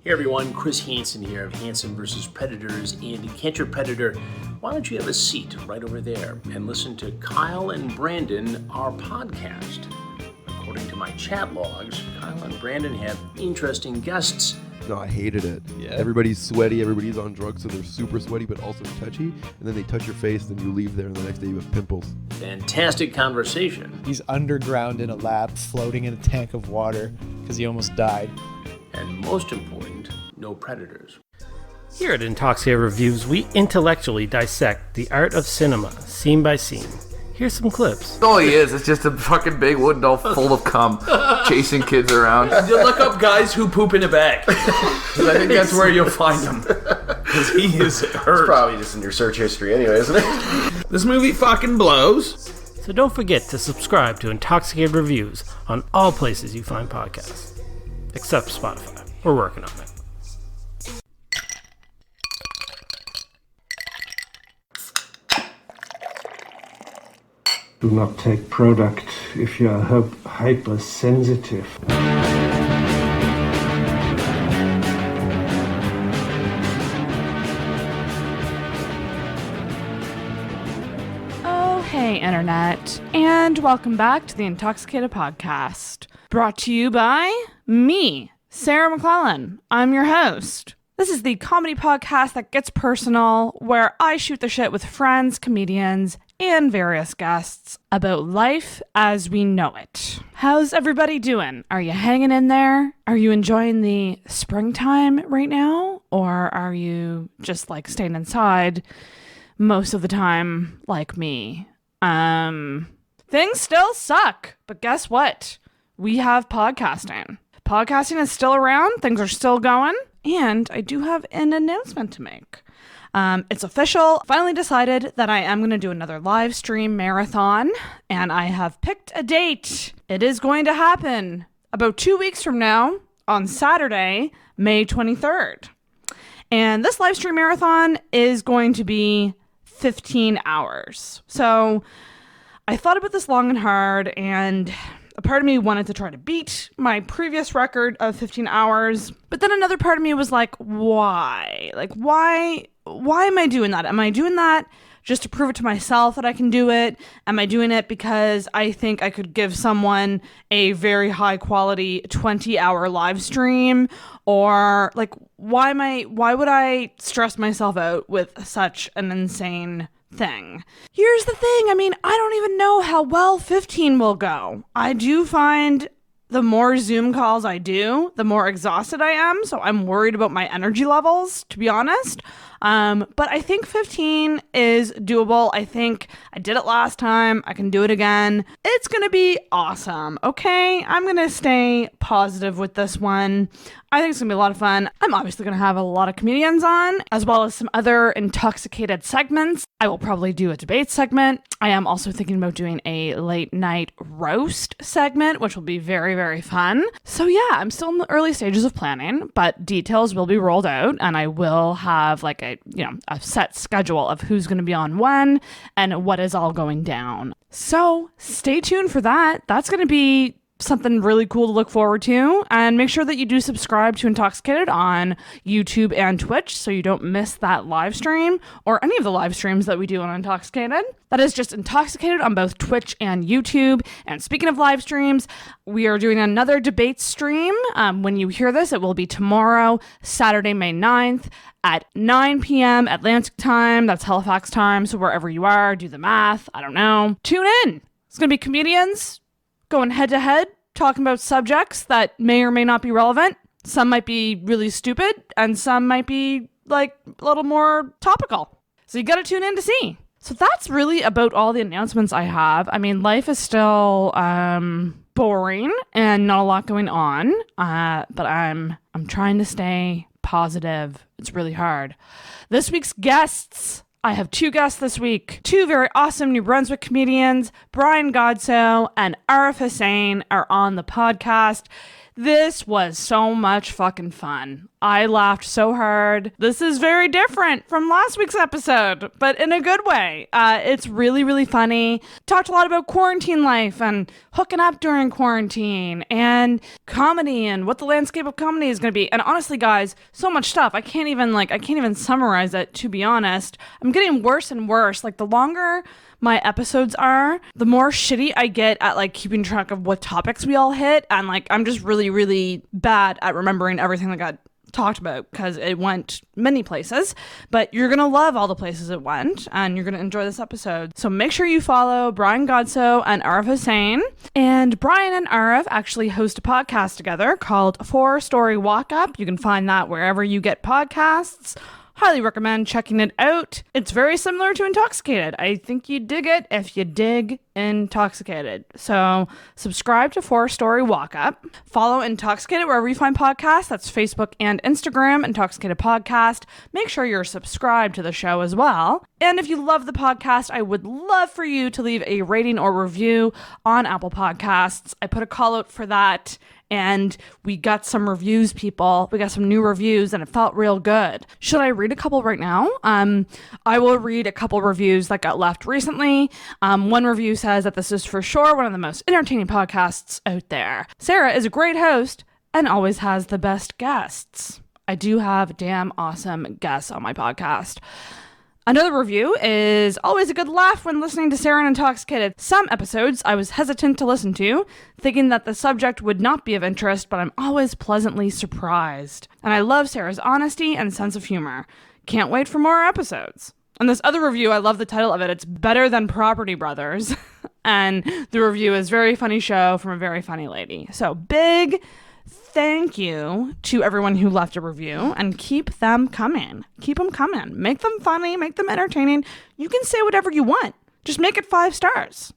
Hey everyone, Chris Hansen here of Hansen vs. Predators and Can't Your Predator. Why don't you have a seat right over there and listen to Kyle and Brandon, our podcast. According to my chat logs, Kyle and Brandon have interesting guests. No, I hated it. Yeah. Everybody's sweaty, everybody's on drugs, so they're super sweaty but also touchy, and then they touch your face, then you leave there, and the next day you have pimples. Fantastic conversation. He's underground in a lab, floating in a tank of water, because he almost died. And most important, no predators. Here at Intoxicated Reviews, we intellectually dissect the art of cinema, scene by scene. Here's some clips. All he is, it's just a fucking big wooden doll full of cum, chasing kids around. You look up guys who poop in a bag. I think that's where you'll find him. Because he is hurt. It's probably just in your search history anyway, isn't it? This movie fucking blows. So don't forget to subscribe to Intoxicated Reviews on all places you find podcasts. Except Spotify. We're working on it. Do not take product if you are hypersensitive. Oh, hey, Internet, and welcome back to the Intoxicated Podcast. Brought to you by me, Sarah McClellan. I'm your host. This is the comedy podcast that gets personal, where I shoot the shit with friends, comedians, and various guests about life as we know it. How's everybody doing? Are you hanging in there? Are you enjoying the springtime right now? Or are you just like staying inside most of the time like me? Things still suck, but guess what? We have podcasting. Podcasting is still around, things are still going, and I do have an announcement to make. It's official. Finally decided that I am going to do another live stream marathon, and I have picked a date. It is going to happen about 2 weeks from now on Saturday, May 23rd. And this live stream marathon is going to be 15 hours. So I thought about this long and hard, and a part of me wanted to try to beat my previous record of 15 hours, but then another part of me was like, why? Why am I doing that? Am I doing that just to prove it to myself that I can do it? Am I doing it because I think I could give someone a very high quality 20-hour live stream? Or like, why would I stress myself out with such an insane thing? Here's the thing. I mean, I don't even know how well 15 will go. I do find the more Zoom calls I do, the more exhausted I am. So I'm worried about my energy levels, to be honest. But I think 15 is doable. I think I did it last time. I can do it again. It's going to be awesome. Okay. I'm going to stay positive with this one. I think it's going to be a lot of fun. I'm obviously going to have a lot of comedians on, as well as some other intoxicated segments. I will probably do a debate segment. I am also thinking about doing a late night roast segment, which will be very, very fun. So yeah, I'm still in the early stages of planning, but details will be rolled out, and I will have like a set schedule of who's going to be on when and what is all going down. So stay tuned for that. That's going to be something really cool to look forward to, and make sure that you do subscribe to Intoxicated on YouTube and Twitch so you don't miss that live stream or any of the live streams that we do on Intoxicated. That is just Intoxicated on both Twitch and YouTube. And speaking of live streams, we are doing another debate stream. When you hear this, it will be tomorrow, Saturday, May 9th at 9 p.m. Atlantic time. That's Halifax time, so wherever you are, do the math. I don't know. Tune in. It's going to be comedians going head to head, talking about subjects that may or may not be relevant. Some might be really stupid, and some might be like a little more topical. So you got to tune in to see. So that's really about all the announcements I have. I mean, life is still boring and not a lot going on, but I'm trying to stay positive. It's really hard. This week's guests. I have two guests this week. Two very awesome New Brunswick comedians, Godsoe and Arif Hussain, are on the podcast. This was so much fucking fun. I laughed so hard. This is very different from last week's episode, but in a good way. It's really, really funny. Talked a lot about quarantine life and hooking up during quarantine and comedy and what the landscape of comedy is going to be. And honestly, guys, so much stuff. I can't even summarize it, to be honest. I'm getting worse and worse. Like, the longer my episodes are, the more shitty I get at like keeping track of what topics we all hit. And like, I'm just really, really bad at remembering everything that got talked about because it went many places, but you're gonna love all the places it went and you're gonna enjoy this episode. So make sure you follow Brian Godsoe and Arif Hussain. And Brian and Arif actually host a podcast together called 4 Story Walk Up. You can find that wherever you get podcasts. Highly recommend checking it out. It's very similar to Intoxicated. I think you'd dig it if you dig Intoxicated. So subscribe to 4 Story Walk Up. Follow Intoxicated wherever you find podcasts. That's Facebook and Instagram, Intoxicated Podcast. Make sure you're subscribed to the show as well. And if you love the podcast, I would love for you to leave a rating or review on Apple Podcasts. I put a call out for that. And we got some reviews, people. We got some new reviews, and it felt real good. Should I read a couple right now? I will read a couple reviews that got left recently. One review says that this is for sure one of the most entertaining podcasts out there. Sarah is a great host and always has the best guests. I do have damn awesome guests on my podcast. Another review is always a good laugh when listening to Sarah and Intoxicated. Some episodes I was hesitant to listen to, thinking that the subject would not be of interest, but I'm always pleasantly surprised. And I love Sarah's honesty and sense of humor. Can't wait for more episodes. And this other review, I love the title of it. It's Better Than Property Brothers. And the review is Very Funny Show from a Very Funny Lady. So big thank you to everyone who left a review, and keep them coming. Keep them coming. Make them funny, make them entertaining. You can say whatever you want. Just make it 5 stars.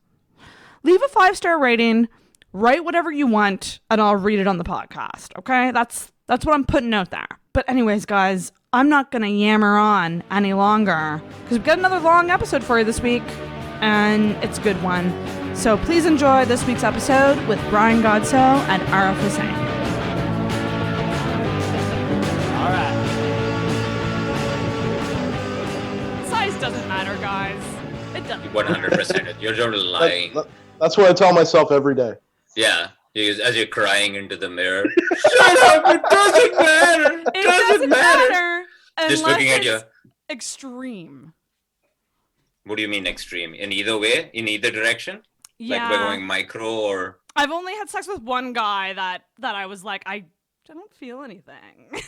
Leave a 5-star rating, write whatever you want, and I'll read it on the podcast, okay? That's what I'm putting out there. But anyways, guys, I'm not going to yammer on any longer because we've got another long episode for you this week, and it's a good one. So please enjoy this week's episode with Brian Godsoe and Arif Hussain. Doesn't matter, guys. It doesn't. 100%. You're totally lying. That's what I tell myself every day. Yeah, as you're crying into the mirror. Shut up! It doesn't matter. It doesn't matter. Just looking at you. Extreme. What do you mean extreme? In either way, in either direction? Yeah. Like we're going micro or. I've only had sex with one guy that I was like, I don't feel anything.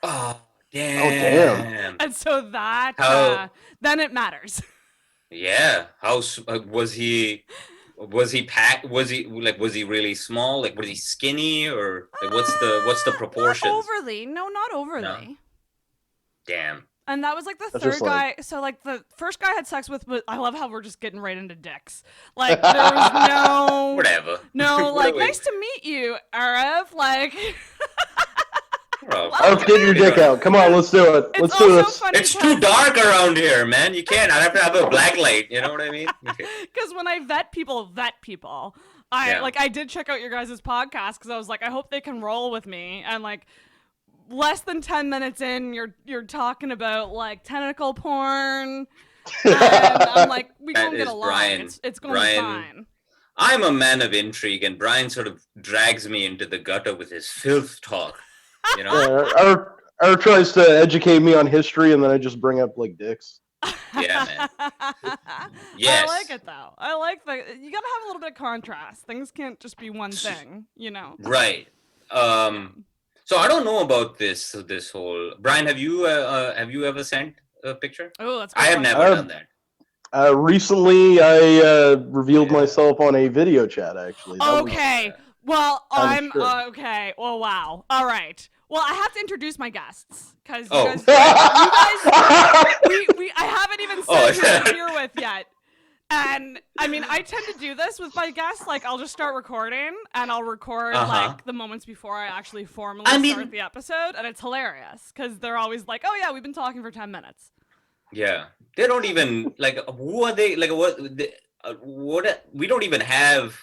Oh. Damn. Oh, damn. And so that, then it matters. Yeah. How was he packed? Was he really small? Like, was he skinny or like, what's the proportions? Not overly. No, not overly. No. Damn. And that was like the third guy. So like the first guy I had sex with, I love how we're just getting right into dicks. Like there was no. Whatever. No, like, nice to meet you, Arif. Like. Let's get your dick out. Come on, let's do it. Let's do this. It's too dark around here, man. You can't. I have to have a black light. You know what I mean? Because when I vet people, I did check out your guys' podcast because I was like, I hope they can roll with me. And like, less than 10 minutes in, you're talking about like tentacle porn. And I'm like, we don't get along. Brian. It's going to be fine. I'm a man of intrigue, and Brian sort of drags me into the gutter with his filth talk. You know, or tries to educate me on history, and then I just bring up like dicks. Yeah, man. Yes. I like it though. I like you gotta have a little bit of contrast. Things can't just be one thing, you know. Right. So I don't know about this whole. Brian, have you ever sent a picture? Oh, that's. I have never done that. Recently, I revealed myself on a video chat. Actually. Okay. Well, I'm okay. Well, wow. All right. Well, I have to introduce my guests because you guys, I haven't even said who I'm here with yet. And I mean, I tend to do this with my guests. Like, I'll just start recording, and I'll record like the moments before I actually formally start the episode, and it's hilarious because they're always like, "Oh yeah, we've been talking for 10 minutes." Yeah, they don't even like. Who are they? Like, what? We don't even have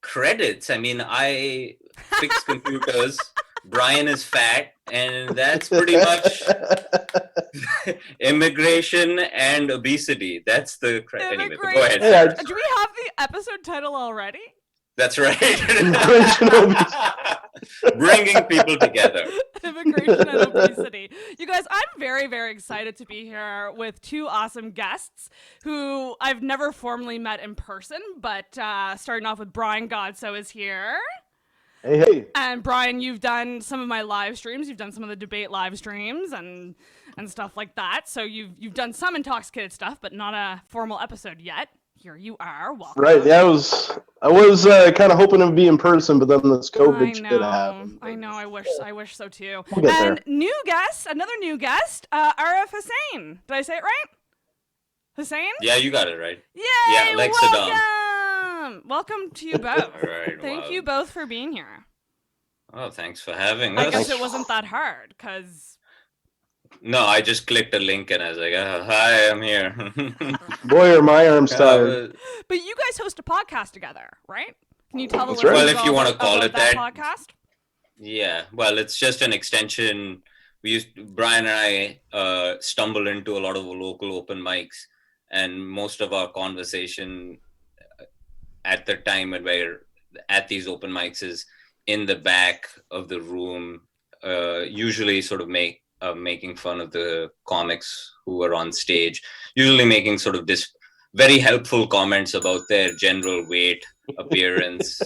credits. I mean, fix computers. Brian is fat, and that's pretty much immigration and obesity. That's the anyway. Go ahead. Yeah, Do we have the episode title already? That's right. Immigration and obesity. Bringing people together. Immigration and obesity. You guys, I'm very, very excited to be here with two awesome guests who I've never formally met in person, but starting off with Brian Godsoe is here. Hey. And Brian, you've done some of my live streams. You've done some of the debate live streams and stuff like that. So you've done some intoxicated stuff, but not a formal episode yet. Here you are. Welcome. Right. Yeah, I was kind of hoping it would be in person, but then this COVID shit happened. I know. I wish so too. We'll get and there. another new guest, Arif Hussain. Did I say it right? Hussain? Yeah, you got it right. Yay! Yeah, like Saddam. Welcome to you both. All right, Thank you both for being here. Oh, thanks for having us. I guess it wasn't that hard, because... No, I just clicked a link and I was like, hi, I'm here. Boy, are my arms tired. But you guys host a podcast together, right? Can you tell the That's listeners right. Well, if you want to call about it that. podcast? Yeah, well, it's just an extension. Brian and I stumbled into a lot of local open mics, and most of our conversation at the time when we're at these open mics is in the back of the room, usually sort of making fun of the comics who are on stage, usually making sort of this very helpful comments about their general weight, appearance.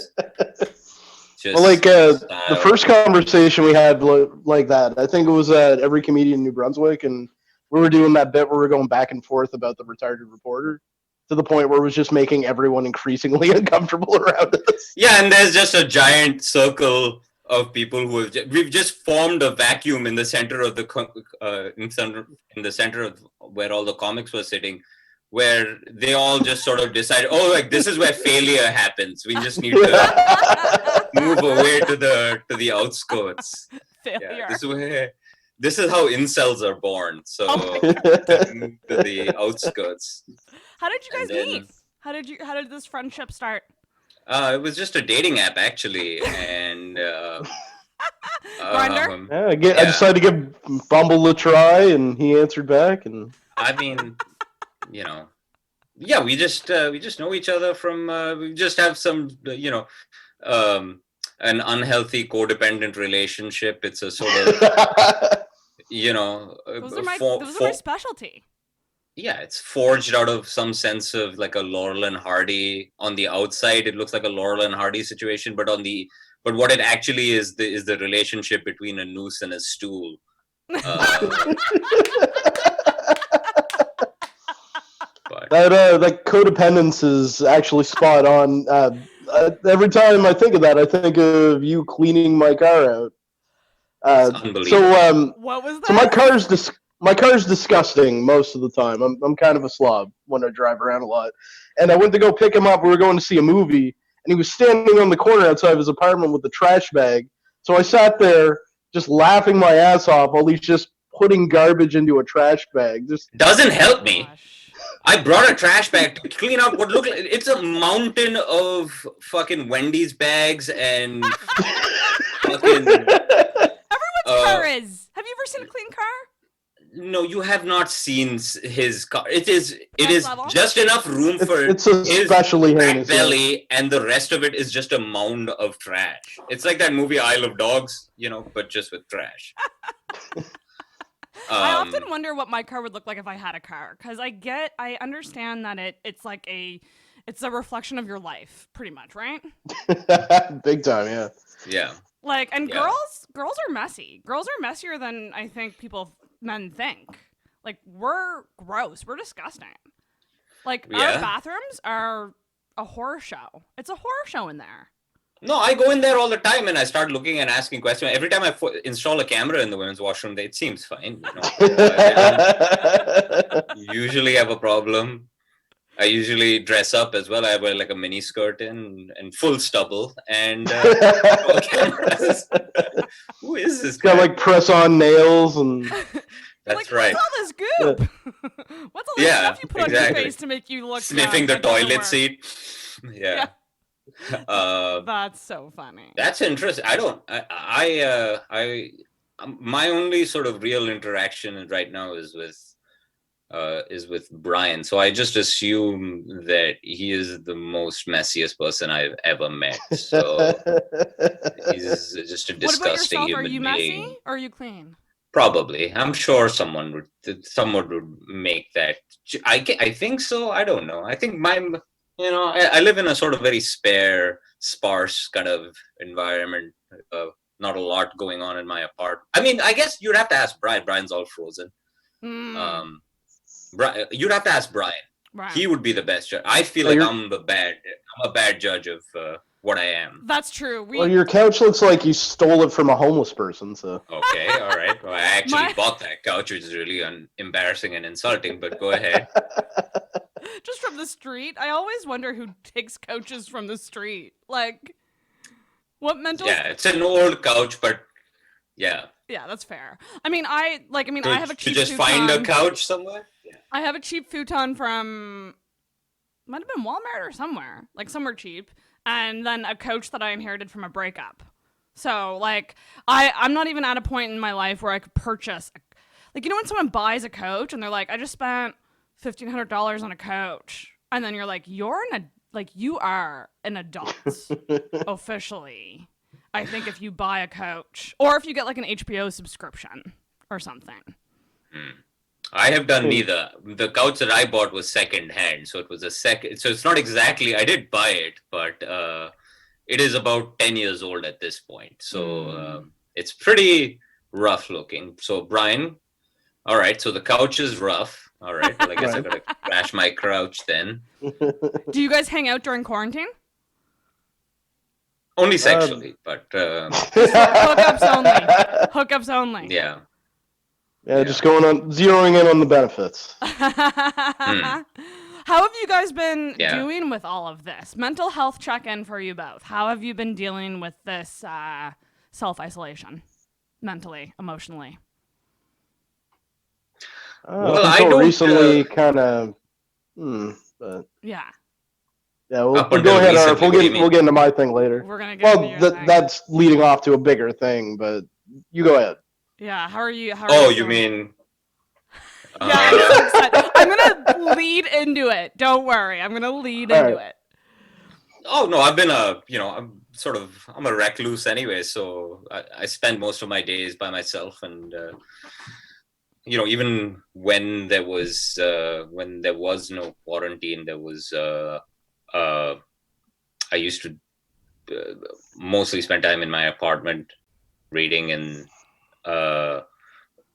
Well, like the first conversation we had like that, I think it was at Every Comedian in New Brunswick, and we were doing that bit where we were going back and forth about the retarded reporter, to the point where it was just making everyone increasingly uncomfortable around us. Yeah, and there's just a giant circle of people we've just formed a vacuum in the center of in the center of where all the comics were sitting, where they all just sort of decided, like this is where failure happens. We just need to move away to the outskirts. Failure. Yeah, this is how incels are born. So to the outskirts. How did you guys meet? How did this friendship start? It was just a dating app, actually, and Grindr? I decided to give Bumble a try, and he answered back, and I mean, we just know each other from we just have some an unhealthy codependent relationship. It's a sort of those are my specialty. Yeah, it's forged out of some sense of like a Laurel and Hardy. On the outside, it looks like a Laurel and Hardy situation, but what it actually is the relationship between a noose and a stool. That codependence is actually spot on. Every time I think of that, I think of you cleaning my car out. Unbelievable. What was that? So my car's disgusting most of the time. I'm kind of a slob when I drive around a lot. And I went to go pick him up. We were going to see a movie, and he was standing on the corner outside of his apartment with the trash bag. So I sat there just laughing my ass off while he's just putting garbage into a trash bag. Doesn't help me. I brought a trash bag to clean up what looked like it's a mountain of fucking Wendy's bags and fucking. Everyone's car is. Have you ever seen a clean car? No, you have not seen his car. It is just enough room for it's especially his belly, and the rest of it is just a mound of trash. It's like that movie Isle of Dogs, but just with trash. I often wonder what my car would look like if I had a car, because I understand that it's a reflection of your life, pretty much, right? Big time, yeah. Yeah. Girls are messy. Girls are messier than I think men think. Like, we're gross. We're disgusting. Like, our bathrooms are a horror show. It's a horror show in there. No, I go in there all the time and I start looking and asking questions. Every time I install a camera in the women's washroom, it seems fine. I don't usually have a problem. I usually dress up as well. I wear like a mini skirt and full stubble and who is this guy? Got like press on nails and that's right. What's all this goop? What's all this stuff you put on your face to make you look sniffing the toilet seat? Yeah. That's so funny. That's interesting. My only sort of real interaction right now is with Brian. So I just assume that he is the most messiest person I've ever met. So he's just a disgusting what about yourself? human Are you being. messy or are you clean? Probably. I'm sure someone would make that. I think so. I don't know. I think I live in a sort of very sparse kind of environment. Not a lot going on in my apartment. I mean, I guess you'd have to ask Brian. Brian's all frozen. You'd have to ask Brian. Right. He would be the best judge. I feel like I'm a bad judge of what I am. That's true. Well, your couch looks like you stole it from a homeless person. So okay, all right. Well, I actually bought that couch, which is really embarrassing and insulting. But go ahead. Just from the street. I always wonder who takes couches from the street. Like, what mental? Yeah, it's an old couch, but yeah. Yeah, that's fair. I mean, I have a cheap to just futon. find a couch somewhere. Yeah. I have a cheap futon from, might have been Walmart or somewhere, like somewhere cheap, and then a couch that I inherited from a breakup. So, like, I'm not even at a point in my life where I could purchase, like, you know when someone buys a couch and they're like, I just spent $1,500 on a couch, and then you're like, you are an adult officially. I think if you buy a couch, or if you get like an HBO subscription or something. I have done neither. The couch that I bought was second hand, so it was so it's not exactly, I did buy it, but it is about 10 years old at this point. So it's pretty rough looking. So Brian, all right, so the couch is rough. All right, well, I guess I gotta crash my couch then. Do you guys hang out during quarantine? Only sexually, but hookups only. Hookups only. Yeah. Yeah, just zeroing in on the benefits. How have you guys been doing with all of this? Mental health check-in for you both. How have you been dealing with this self-isolation? Mentally, emotionally? Well, until recently, kind of, but... Yeah. Yeah, we'll go ahead, Arif. We'll get into my thing later. We're gonna get into your thing. That's leading off to a bigger thing, but you go ahead. Yeah, how are you? You mean? Yeah, I'm so excited. I'm gonna lead into it. Don't worry, I'm gonna lead into it. Oh no, I've been I'm a recluse anyway, so I spend most of my days by myself, and even when there was no quarantine, there was. I used to mostly spend time in my apartment reading and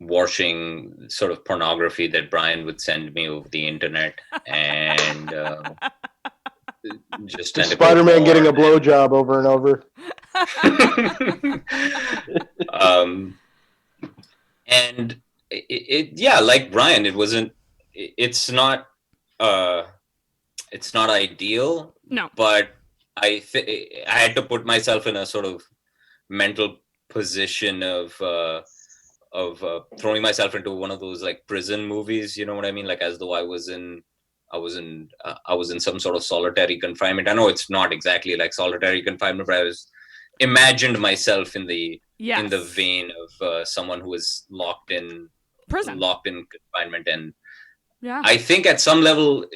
watching sort of pornography that Brian would send me over the internet, and just Spider-Man getting a blowjob over and over. And like Brian, it's not ideal. No. But I had to put myself in a sort of mental position of throwing myself into one of those like prison movies, you know what I mean? Like as though I was in some sort of solitary confinement. I know it's not exactly like solitary confinement, but I imagined myself in the vein of someone who is locked in prison, locked in confinement. And yeah, I think at some level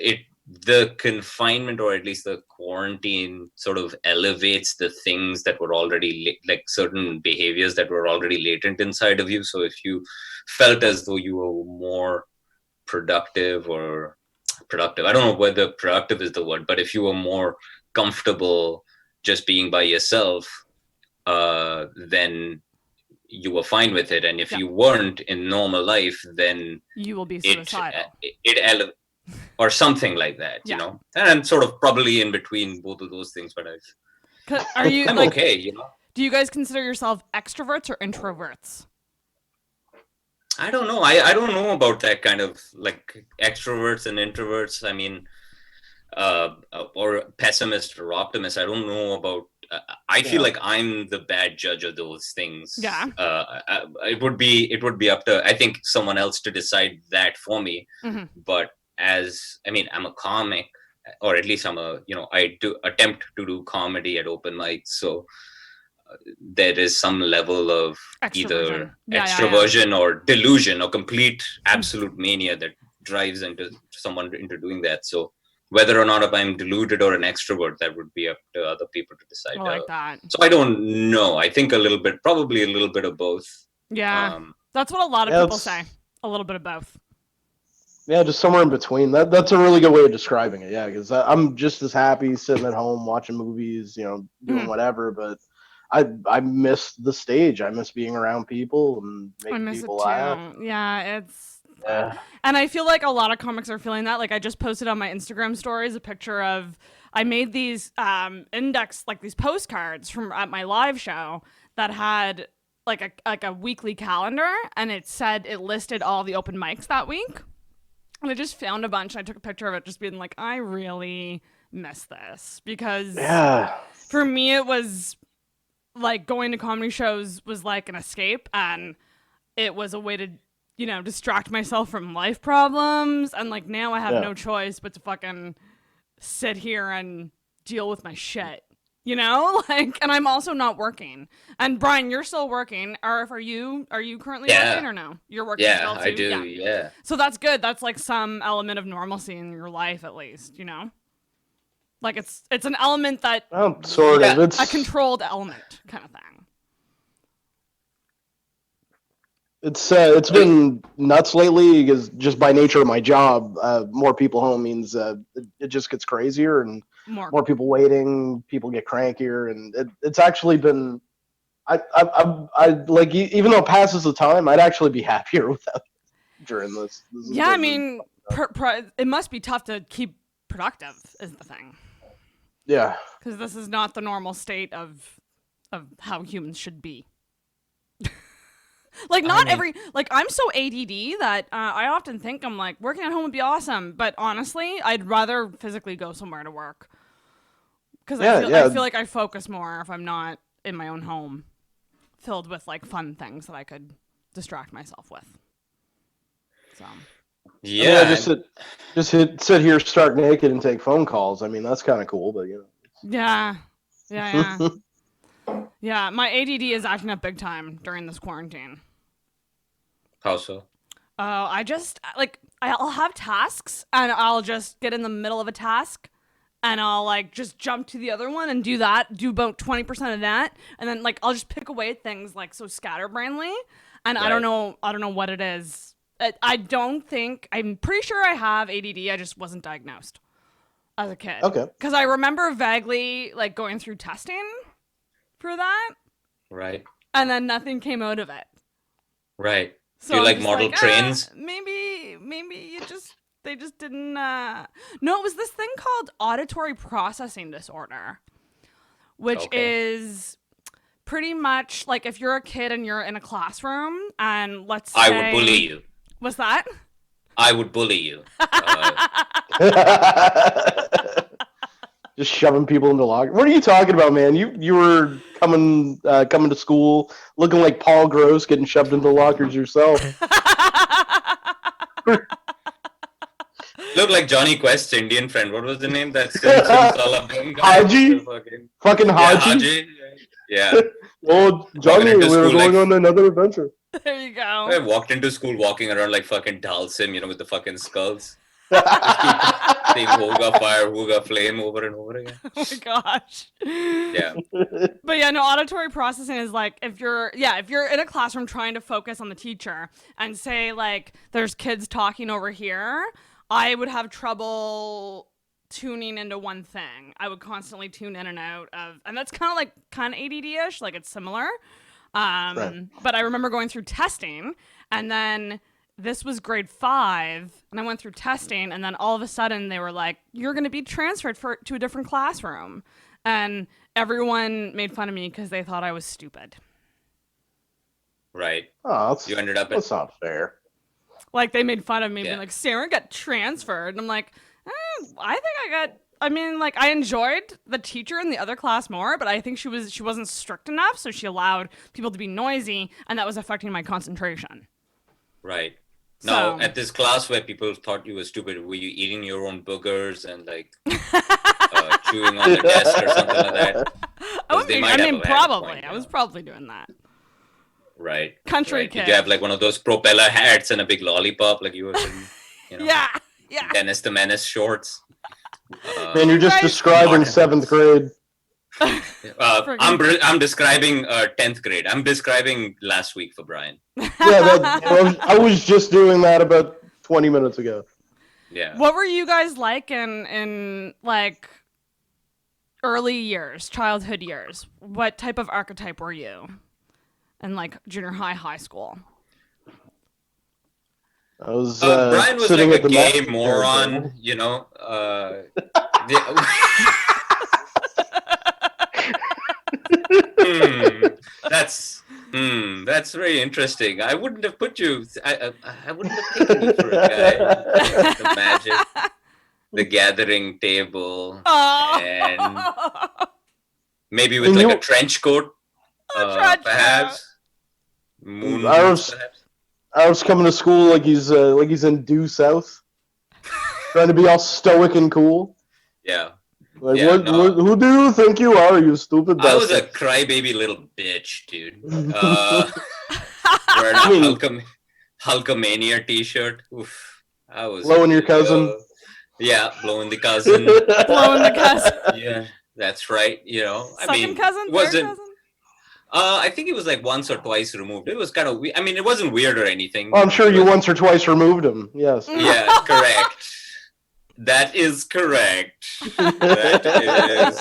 the confinement, or at least the quarantine, sort of elevates the things that were already like certain behaviors that were already latent inside of you. So if you felt as though you were more productive, I don't know whether productive is the word, but if you were more comfortable just being by yourself, then you were fine with it. And if you weren't in normal life, then you will be suicidal. Or something like that, you know. And I'm sort of probably in between both of those things, but I'm okay, you know. Do you guys consider yourself extroverts or introverts? I don't know. I don't know about that kind of like extroverts and introverts. I mean, or pessimist or optimist. I don't know about. I feel like I'm the bad judge of those things. Yeah. It would be up to, I think, someone else to decide that for me. Mm-hmm. But I'm a comic, or at least I do attempt to do comedy at open mics. So there is some level of either extroversion or delusion or complete absolute mania that drives someone into doing that. So whether or not if I'm deluded or an extrovert, that would be up to other people to decide. I like that. So I don't know. I think probably a little bit of both. Yeah, that's what a lot of people say. A little bit of both. Yeah, just somewhere in between. That's a really good way of describing it. Yeah, because I'm just as happy sitting at home watching movies, doing whatever. But I miss the stage. I miss being around people and making people laugh. Yeah, and I feel like a lot of comics are feeling that. Like I just posted on my Instagram stories a picture of I made these these postcards from at my live show that had like a weekly calendar, and it listed all the open mics that week. And I just found a bunch. And I took a picture of it, just being like, I really miss this because for me it was like going to comedy shows was like an escape, and it was a way to distract myself from life problems. And like now I have no choice but to fucking sit here and deal with my shit, and I'm also not working. And Brian, you're still working. Arif, are you currently working or no? You're working still too? I do, yeah. So that's good. That's like some element of normalcy in your life, at least, Like it's an element that sort of. It's a controlled element kind of thing. It's been nuts lately because just by nature of my job, more people home means it just gets crazier and more people waiting. People get crankier, and it's actually been. I like even though it passes the time, I'd actually be happier without it during this. Yeah, I mean, it must be tough to keep productive. Is the thing. Yeah, because this is not the normal state of how humans should be. Like I'm so ADD that I often think I'm like working at home would be awesome, but honestly, I'd rather physically go somewhere to work because I feel like I focus more if I'm not in my own home, filled with like fun things that I could distract myself with. So. Yeah, just sit here stark naked and take phone calls. I mean, that's kind of cool, but Yeah. Yeah, my ADD is acting up big time during this quarantine. How so? I just I'll have tasks and I'll just get in the middle of a task and I'll like just jump to the other one and do about 20% of that, and then like I'll just pick away at things like so scatterbrainly, and right. I don't know what it is. I'm pretty sure I have ADD. I just wasn't diagnosed as a kid. Okay. Because I remember vaguely like going through testing for that. Right. And then nothing came out of it. Right. So do you like model trains? Maybe they just didn't. No, it was this thing called auditory processing disorder, which is pretty much like if you're a kid and you're in a classroom and let's say... I would bully you. What's that? I would bully you. Just shoving people into locker. What are you talking about, man? You were coming to school looking like Paul Gross, getting shoved into lockers yourself. Look like Johnny Quest's Indian friend. What was the name? That's Haji. Fucking Haji. Yeah. Well, Johnny, we were going on another adventure. There you go. I walked into school walking around like fucking Dalsim, with the fucking skulls. Saying Hoga fire, Hoga flame over and over again. Oh my gosh. Yeah. But yeah, no, auditory processing is like if you're in a classroom trying to focus on the teacher and say like there's kids talking over here, I would have trouble tuning into one thing. I would constantly tune in and out of, and that's kind of ADD-ish, like it's similar. Right. But I remember going through testing, and then this was grade 5, and I went through testing, and then all of a sudden they were like, you're going to be transferred to a different classroom. And everyone made fun of me because they thought I was stupid. Right. Oh, you ended up that's not fair. Like, they made fun of me, being like, Sarah got transferred. And I'm like, I enjoyed the teacher in the other class more, but I think she wasn't strict enough, so she allowed people to be noisy, and that was affecting my concentration. Right. Now, So- at this class where people thought you were stupid, were you eating your own boogers and like chewing on the desk or something like that? Probably. I was probably doing that. Right. Country right. kid. Did you have like one of those propeller hats and a big lollipop like you were in, Yeah. Dennis the Menace shorts? Man, you're just describing 7th grade. I'm describing 10th grade. I'm describing last week for Brian. I was just doing that about 20 minutes ago. Yeah. What were you guys like in like early years, childhood years? What type of archetype were you in like junior high school? I was Brian was sitting like at the a gay mat- moron, That's very interesting. I wouldn't have put you. I wouldn't have taken you for a guy. The magic, the gathering table, and maybe with like a trench coat, perhaps. Moon I was coming to school like he's in due south, trying to be all stoic and cool. Yeah. Like who do you think you are, you stupid bastard? I was a crybaby little bitch, dude. Wearing a Hulkamania t-shirt. Oof. I was blowing your cousin. Yeah, blowing the cousin. Blowing the cousin. Yeah, that's right. Second cousin, third cousin. I think it was like once or twice removed. It was kind of weird. I mean, it wasn't weird or anything. I'm sure you once or twice removed him. Yes. Yeah, correct. That is correct. That is.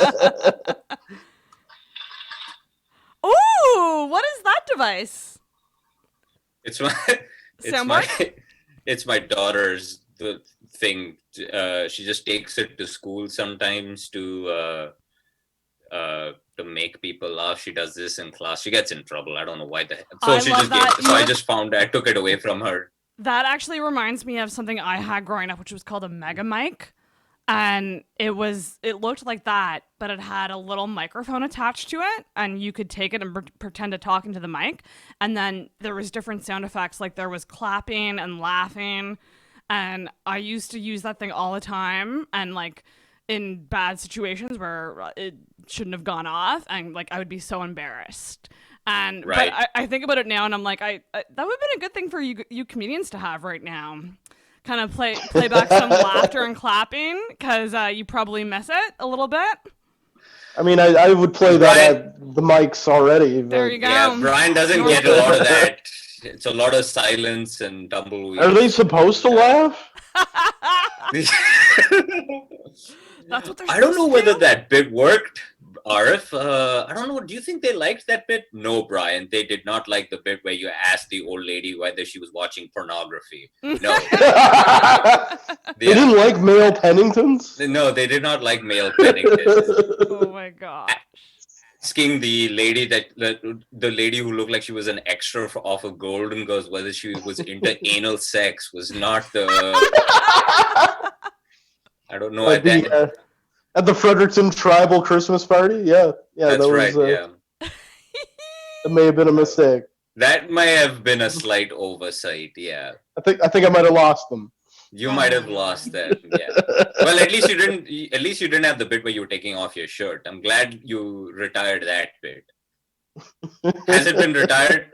Ooh, what is that device? It's my. Soundboard? It's my daughter's thing. She just takes it to school sometimes to make people laugh. She does this in class. She gets in trouble. I don't know why So she just gave it. So I just found I took it away from her. That actually reminds me of something I had growing up, which was called a mega mic. And it looked like that, but it had a little microphone attached to it, and you could take it and pretend to talk into the mic. And then there was different sound effects, like there was clapping and laughing. And I used to use that thing all the time, and like in bad situations where it shouldn't have gone off, and like I would be so embarrassed. And right. But I think about it now, and I'm like, that would have been a good thing for you comedians to have right now. Kind of play back some laughter and clapping, because you probably miss it a little bit. I mean, I would play that at the mics already. But... There you go. Yeah, Brian doesn't get a lot of that. It's a lot of silence and tumbleweed. Are they supposed to laugh? That's what they're I don't know supposed to whether do? that bit worked, Arif. I don't know. Do you think they liked that bit? No, Brian. They did not like the bit where you asked the old lady whether she was watching pornography. No. They didn't like male Penningtons? No, they did not like male Penningtons. Oh my god. Asking the lady the lady who looked like she was an extra off of Golden Girls whether she was into anal sex was not the. I don't know. At the Fredericton Tribal Christmas party? Yeah. That's that right, was, yeah. It may have been a mistake. That may have been a slight oversight, yeah. I think I might have lost them. You might have lost that, yeah. Well, at least you didn't have the bit where you were taking off your shirt. I'm glad you retired that bit. Has it been retired?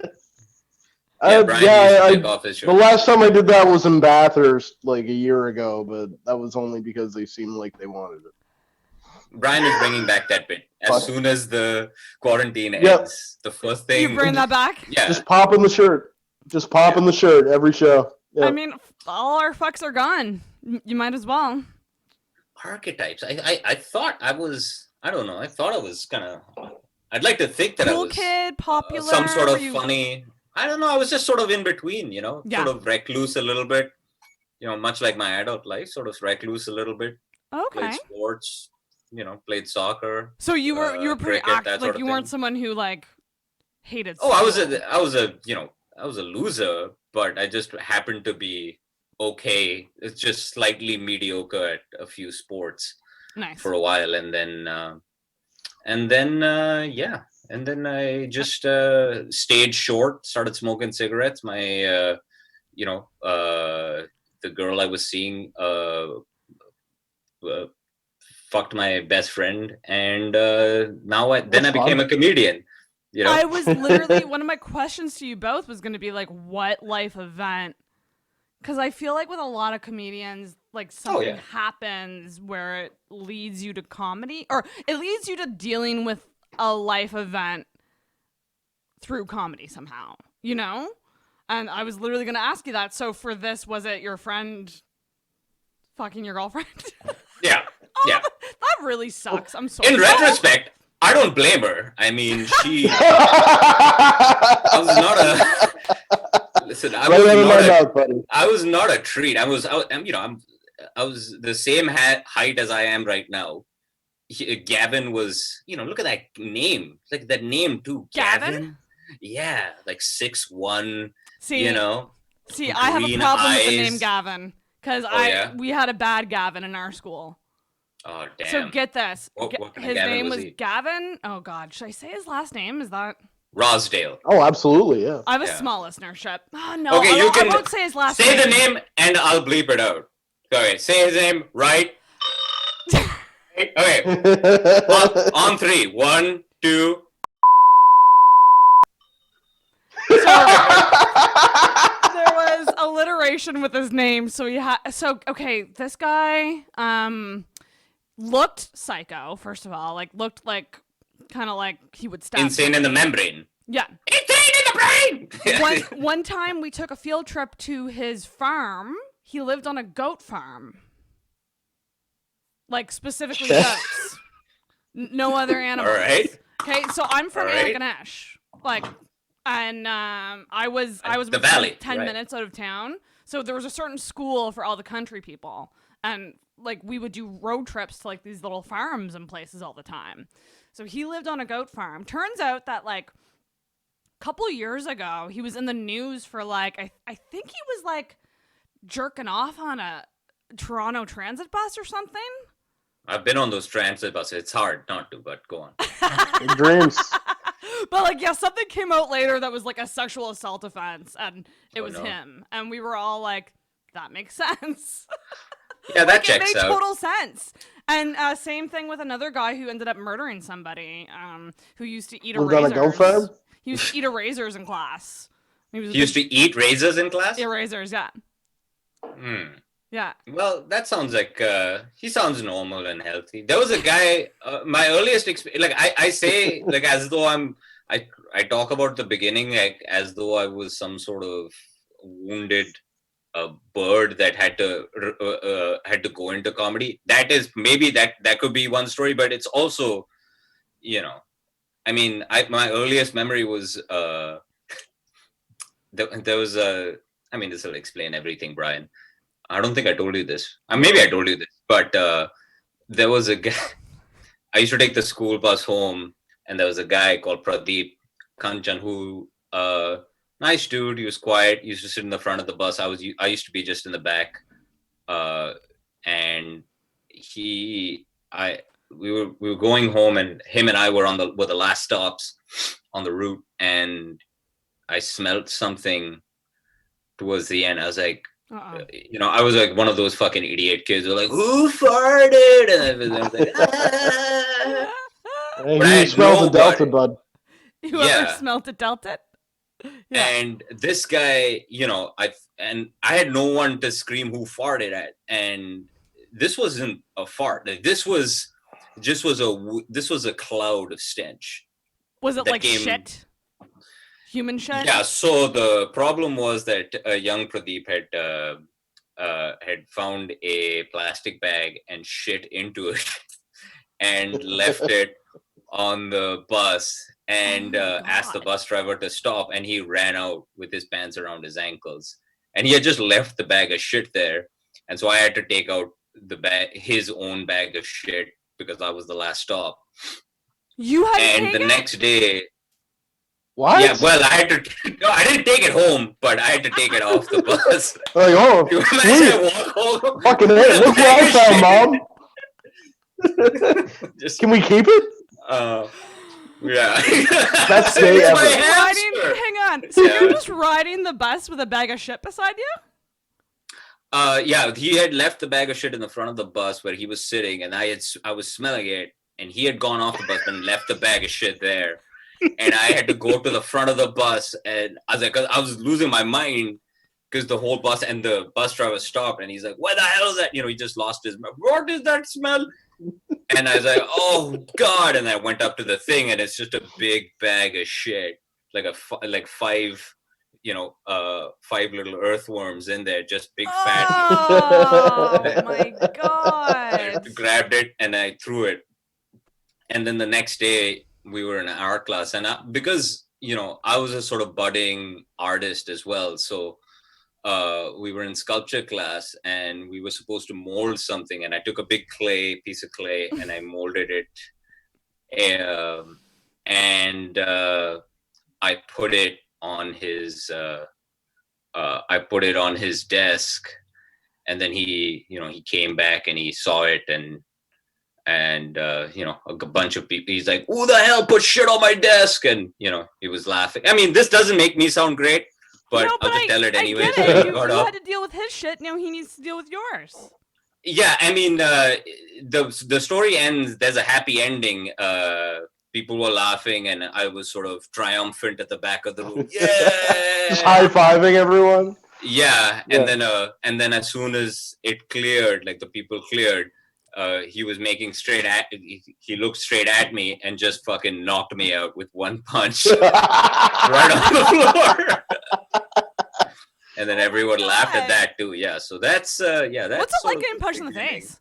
Yeah, Brian used to take off his shirt. The last time I did that was in Bathurst like a year ago, but that was only because they seemed like they wanted it. Brian is bringing back that bit. As soon as the quarantine ends, the first thing... You bring that back? Yeah. Just pop in the shirt. Just pop in the shirt every show. Yeah. I mean, all our fucks are gone. You might as well. Archetypes. I thought I was... I don't know. I thought I was kind of... I'd like to think that I was... Cool kid, popular. Some sort of funny... I don't know. I was just sort of in between, Yeah. Sort of recluse a little bit. Much like my adult life, sort of recluse a little bit. Okay. Played sports, played soccer. So you were pretty cricket, active. Like you weren't someone who like hated Oh, school. I was a loser, but I just happened to be okay. It's just slightly mediocre at a few sports. Nice. For a while, and then I just stayed short, started smoking cigarettes. My the girl I was seeing fucked my best friend, and I became a comedian. I was literally, one of my questions to you both was going to be like, what life event? Because I feel like with a lot of comedians, like something happens where it leads you to comedy, or it leads you to dealing with a life event through comedy somehow, And I was literally going to ask you that. So for this, was it your friend fucking your girlfriend? Yeah. Yeah. That really sucks. I'm sorry. In retrospect, I don't blame her. I mean, she. I was not a. Listen, I was not a treat. I was the same height as I am right now. Gavin was, look at that name. Like that name too. Gavin? Yeah, like 6'1". See, I have a problem with the name Gavin because we had a bad Gavin in our school. Oh, damn. So get this. What his name was Gavin. Oh, God. Should I say his last name? Is that? Rosdale. Oh, absolutely, yeah. I have a small listenership. Oh, no. Okay, I won't say his last name. Say the name and I'll bleep it out. Okay, say his name right. Okay. On 3. 1, 2. So, there was alliteration with his name. So this guy looked psycho, first of all. Like, looked like, kind of like he would stab. Insane in the membrane. Yeah. Insane in the brain! One time we took a field trip to his farm. He lived on a goat farm. Like, specifically goats. No other animals. All right. Okay, so I'm from Antigonish. Like, and I was the valley, 10 minutes out of town. So there was a certain school for all the country people. And like we would do road trips to like these little farms and places all the time. So he lived on a goat farm. Turns out that like a couple years ago, he was in the news for like, I think he was like jerking off on a Toronto transit bus or something. I've been on those transit buses. It's hard not to, but go on. Dreams. But like, something came out later that was like a sexual assault offense, and it was him. And we were all like, that makes sense. Yeah, that checks out. It made out. total sense. And same thing with another guy who ended up murdering somebody, who used to eat razors. On a goat farm? He used to eat razors in class. He used to eat razors in class? Yeah, razors, yeah. Yeah. Well, that sounds like he sounds normal and healthy. There was a guy. My earliest experience, like I say, like as though I talk about the beginning, like as though I was some sort of wounded bird that had to go into comedy. That is maybe that could be one story, but it's also, I mean, my earliest memory was there was a. I mean, this will explain everything, Brian. I don't think I told you this. Maybe I told you this, but there was a guy. I used to take the school bus home, and there was a guy called Pradeep Kanchan who, nice dude. He was quiet. He used to sit in the front of the bus. I used to be just in the back, and we were going home, and him and I were were the last stops on the route, and I smelled something towards the end. I was like. I was like one of those fucking idiot kids who were like, who farted? And I was like, you smelled the Delta, bud. Whoever smelled the Delta. Yeah. And this guy, I had no one to scream who farted at. And this wasn't a fart. Like, this was a cloud of stench. Was it like shit? Human shit? Yeah, so the problem was that young Pradeep had found a plastic bag and shit into it and left it on the bus and asked the bus driver to stop, and he ran out with his pants around his ankles. And he had just left the bag of shit there, and so I had to take out his own bag of shit because I was the last stop. You had and to the next day. What? Yeah, well, I had to. No, I didn't take it home, but I had to take it off the bus. Like, oh, walk home. Fucking hey, look what I found, Mom. Can we keep it? Yeah. Best day It's ever. my Riding, hamster. hang on. So you're just riding the bus with a bag of shit beside you? Yeah, he had left the bag of shit in the front of the bus where he was sitting, and I was smelling it, and he had gone off the bus and left the bag of shit there, and I had to go to the front of the bus, and I was losing my mind because the whole bus and the bus driver stopped, and he's like, "What the hell is that?" He just lost his. What is that smell? And I was like, "Oh God!" And I went up to the thing, and it's just a big bag of shit, like five. 5 little earthworms in there, just big fat. Oh my God. I grabbed it and I threw it. And then the next day we were in art class, and because I was a sort of budding artist as well, so we were in sculpture class and we were supposed to mold something, and I took a big piece of clay and I molded it, and I put it on his desk, and then he came back and he saw it, and a bunch of people, he's like, "Who the hell put shit on my desk?" And he was laughing. I mean, this doesn't make me sound great, but I'll just tell it anyway. I get it. You had to deal with his shit, now he needs to deal with yours. Yeah, I mean, the story ends, there's a happy ending. People were laughing, and I was sort of triumphant at the back of the room. Yeah, just high-fiving everyone. Yeah, and then as soon as it cleared, like the people cleared, he was making he looked straight at me and just fucking knocked me out with one punch right on the floor. And then everyone laughed at that too. Yeah, so that's that's. What's it like getting punched in the face?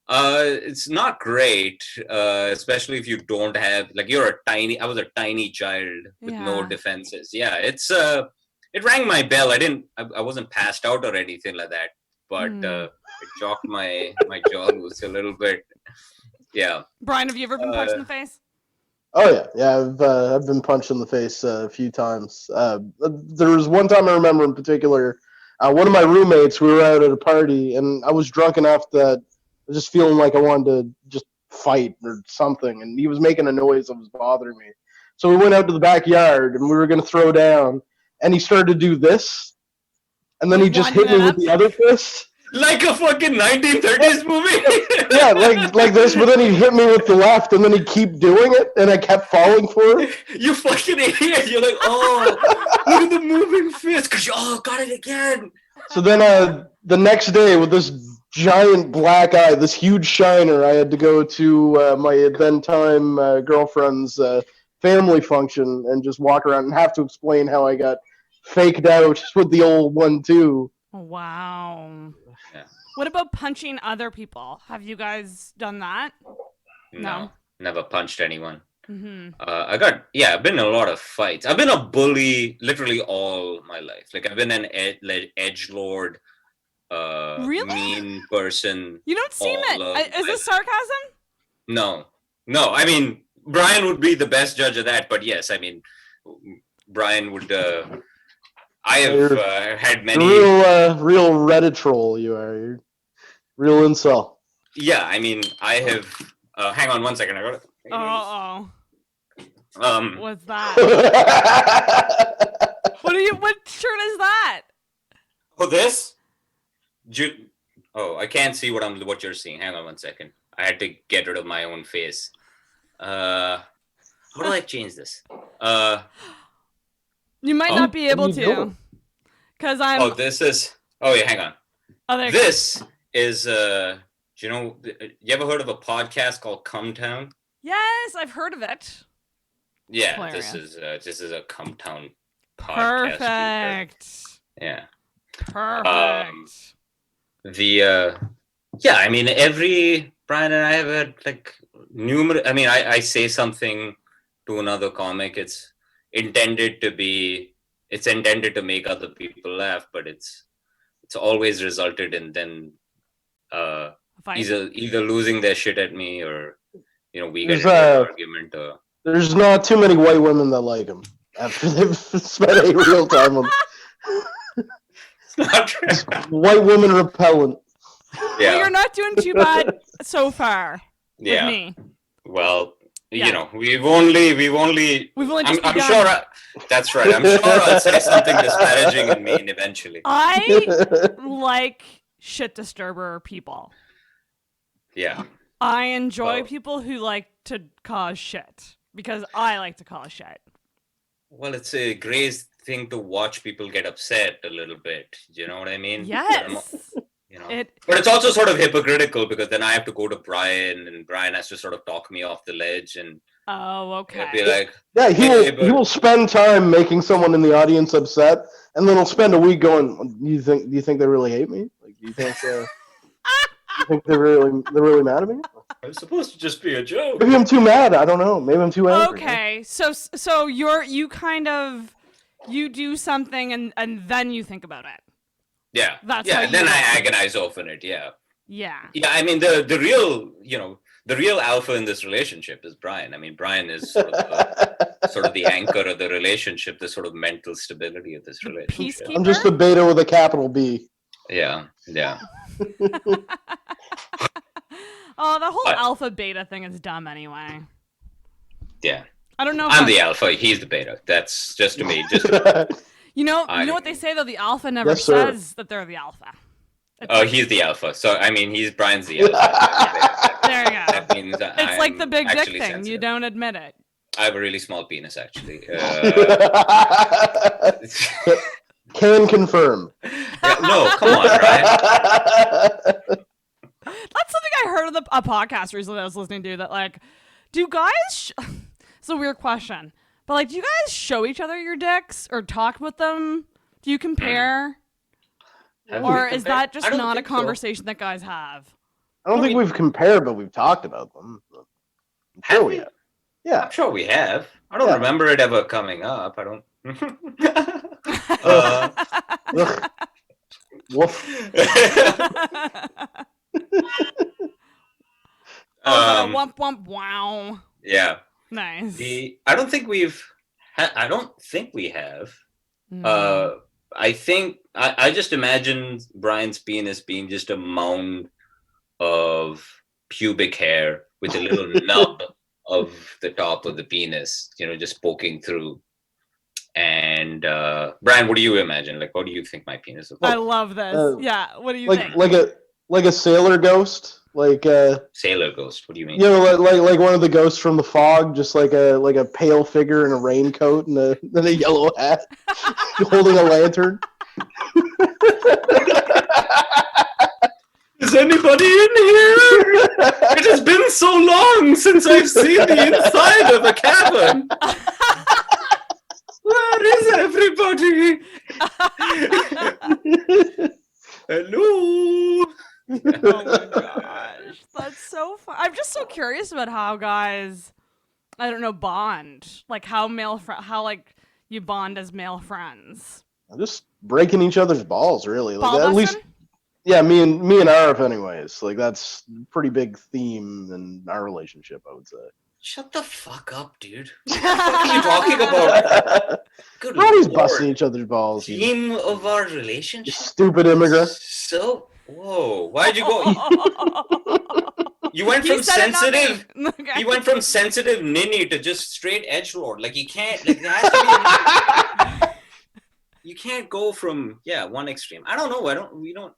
It's not great, especially if you don't have, like, I was a tiny child with no defenses. Yeah, it rang my bell. I wasn't passed out or anything like that, but it shocked my jaw loose a little bit. Yeah. Brian, have you ever been punched in the face? Oh yeah. I've been punched in the face a few times. There was one time I remember in particular. One of my roommates, we were out at a party, and I was drunk enough that I was just feeling like I wanted to just fight or something, and he was making a noise that was bothering me. So we went out to the backyard, and we were going to throw down, and he started to do this, and then he just hit me with the other fist. Like a fucking 1930s movie? Yeah, like this, but then he hit me with the left, and then he'd keep doing it, and I kept falling for it. You fucking idiot! You're like, oh, look at the moving fist, because got it again. So then the next day, with this giant black eye, this huge shiner, I had to go to my then-time girlfriend's family function and just walk around and have to explain how I got faked out with the old 1-2. Wow. Yeah. What about punching other people? Have you guys done that? No. Never punched anyone. Mm-hmm. I've been in a lot of fights. I've been a bully literally all my life. Like, I've been an edgelord, really? Mean person. You don't seem it. Is this sarcasm? No. I mean, Brian would be the best judge of that, but yes, I mean, Brian would. I have had many. Real Reddit troll you are. You're real incel. Yeah, I mean, I have. Hang on 1 second. I got it. What's that? What shirt is that? Oh, this? I can't see what you're seeing. Hang on 1 second. I had to get rid of my own face. How do I change this? You might not be able to. Because I'm. Oh, this is. Oh, yeah, hang on. Oh, this is. Do you ever heard of a podcast called Come Town? Yes, I've heard of it. Yeah, this is a Come Town podcast. Perfect. Yeah. Perfect. I mean, Brian and I have had like numerous. I mean, I say something to another comic. It's intended to make other people laugh, but it's always resulted in them either losing their shit at me, or we get into an argument. There's not too many white women that like him after they've spent a real time on. It's not true. White woman repellent. Yeah. Well, you're not doing too bad so far. Yeah. With me. Well, You know, we've only. I'm sure. That's right. I'm sure I'll say something disparaging and mean eventually. I like shit disturber people. Yeah. I enjoy people who like to cause shit because I like to cause shit. Well, it's a great thing to watch people get upset a little bit. You know what I mean? Yes. You know, but it's also sort of hypocritical because then I have to go to Brian, and Brian has to sort of talk me off the ledge, and okay. Be like, yeah, he will spend time making someone in the audience upset, and then he'll spend a week going, Do you think they really hate me? Like, do you think they're really mad at me? It's supposed to just be a joke. Maybe I'm too mad. I don't know. Maybe I'm too angry. Okay, so you do something and then you think about it. Yeah. That's and then I agonize over it. Yeah. Yeah. Yeah. I mean, the real alpha in this relationship is Brian. I mean, Brian is sort of the anchor of the relationship, the sort of mental stability of this relationship. I'm just a beta with a capital B. Yeah. Yeah. Oh, the whole alpha beta thing is dumb anyway. Yeah. I don't know. I'm the alpha. He's the beta. That's just to me. You know what they say though? The alpha never says that they're the alpha. He's the alpha. So I mean, Brian's the alpha. There you go. That means it's like the big dick thing. Sensitive. You don't admit it. I have a really small penis, actually. Can confirm. Yeah, no, come on, Brian. That's something I heard on a podcast recently I was listening to. That like, do guys? It's a weird question. But, like, do you guys show each other your dicks or talk with them? Do you compare? Or is that just not a conversation that guys have? I don't think we've compared, but we've talked about them. I'm sure we have. Yeah. I'm sure we have. I don't remember it ever coming up. I don't. Woof. Wump, wump, wow. Yeah. Nice. I don't think we have. I think I just imagine Brian's penis being just a mound of pubic hair with a little nub of the top of the penis, just poking through. And Brian, what do you imagine? Like, what do you think my penis is? I love this. Yeah. What do you think? Like a sailor ghost. Sailor ghost. What do you mean? Like one of the ghosts from The Fog, just like a pale figure in a raincoat and a yellow hat, holding a lantern. Is anybody in here? It has been so long since I've seen the inside of a cabin. Where is everybody? Hello. Oh my gosh, that's so fun. I'm just so curious about how guys, I don't know, bond. Like how you bond as male friends. Just breaking each other's balls, really. Ball at least, yeah. Me and Arif, anyways. Like that's a pretty big theme in our relationship, I would say. Shut the fuck up, dude. What the fuck are you talking about? We're always busting each other's balls. Theme of our relationship. You stupid immigrant. So. Whoa! Why'd you go? You went from sensitive. Okay. You went from sensitive ninny to just straight edgelord. Like you can't. Like there has to be. You can't go from one extreme. I don't know. I don't know.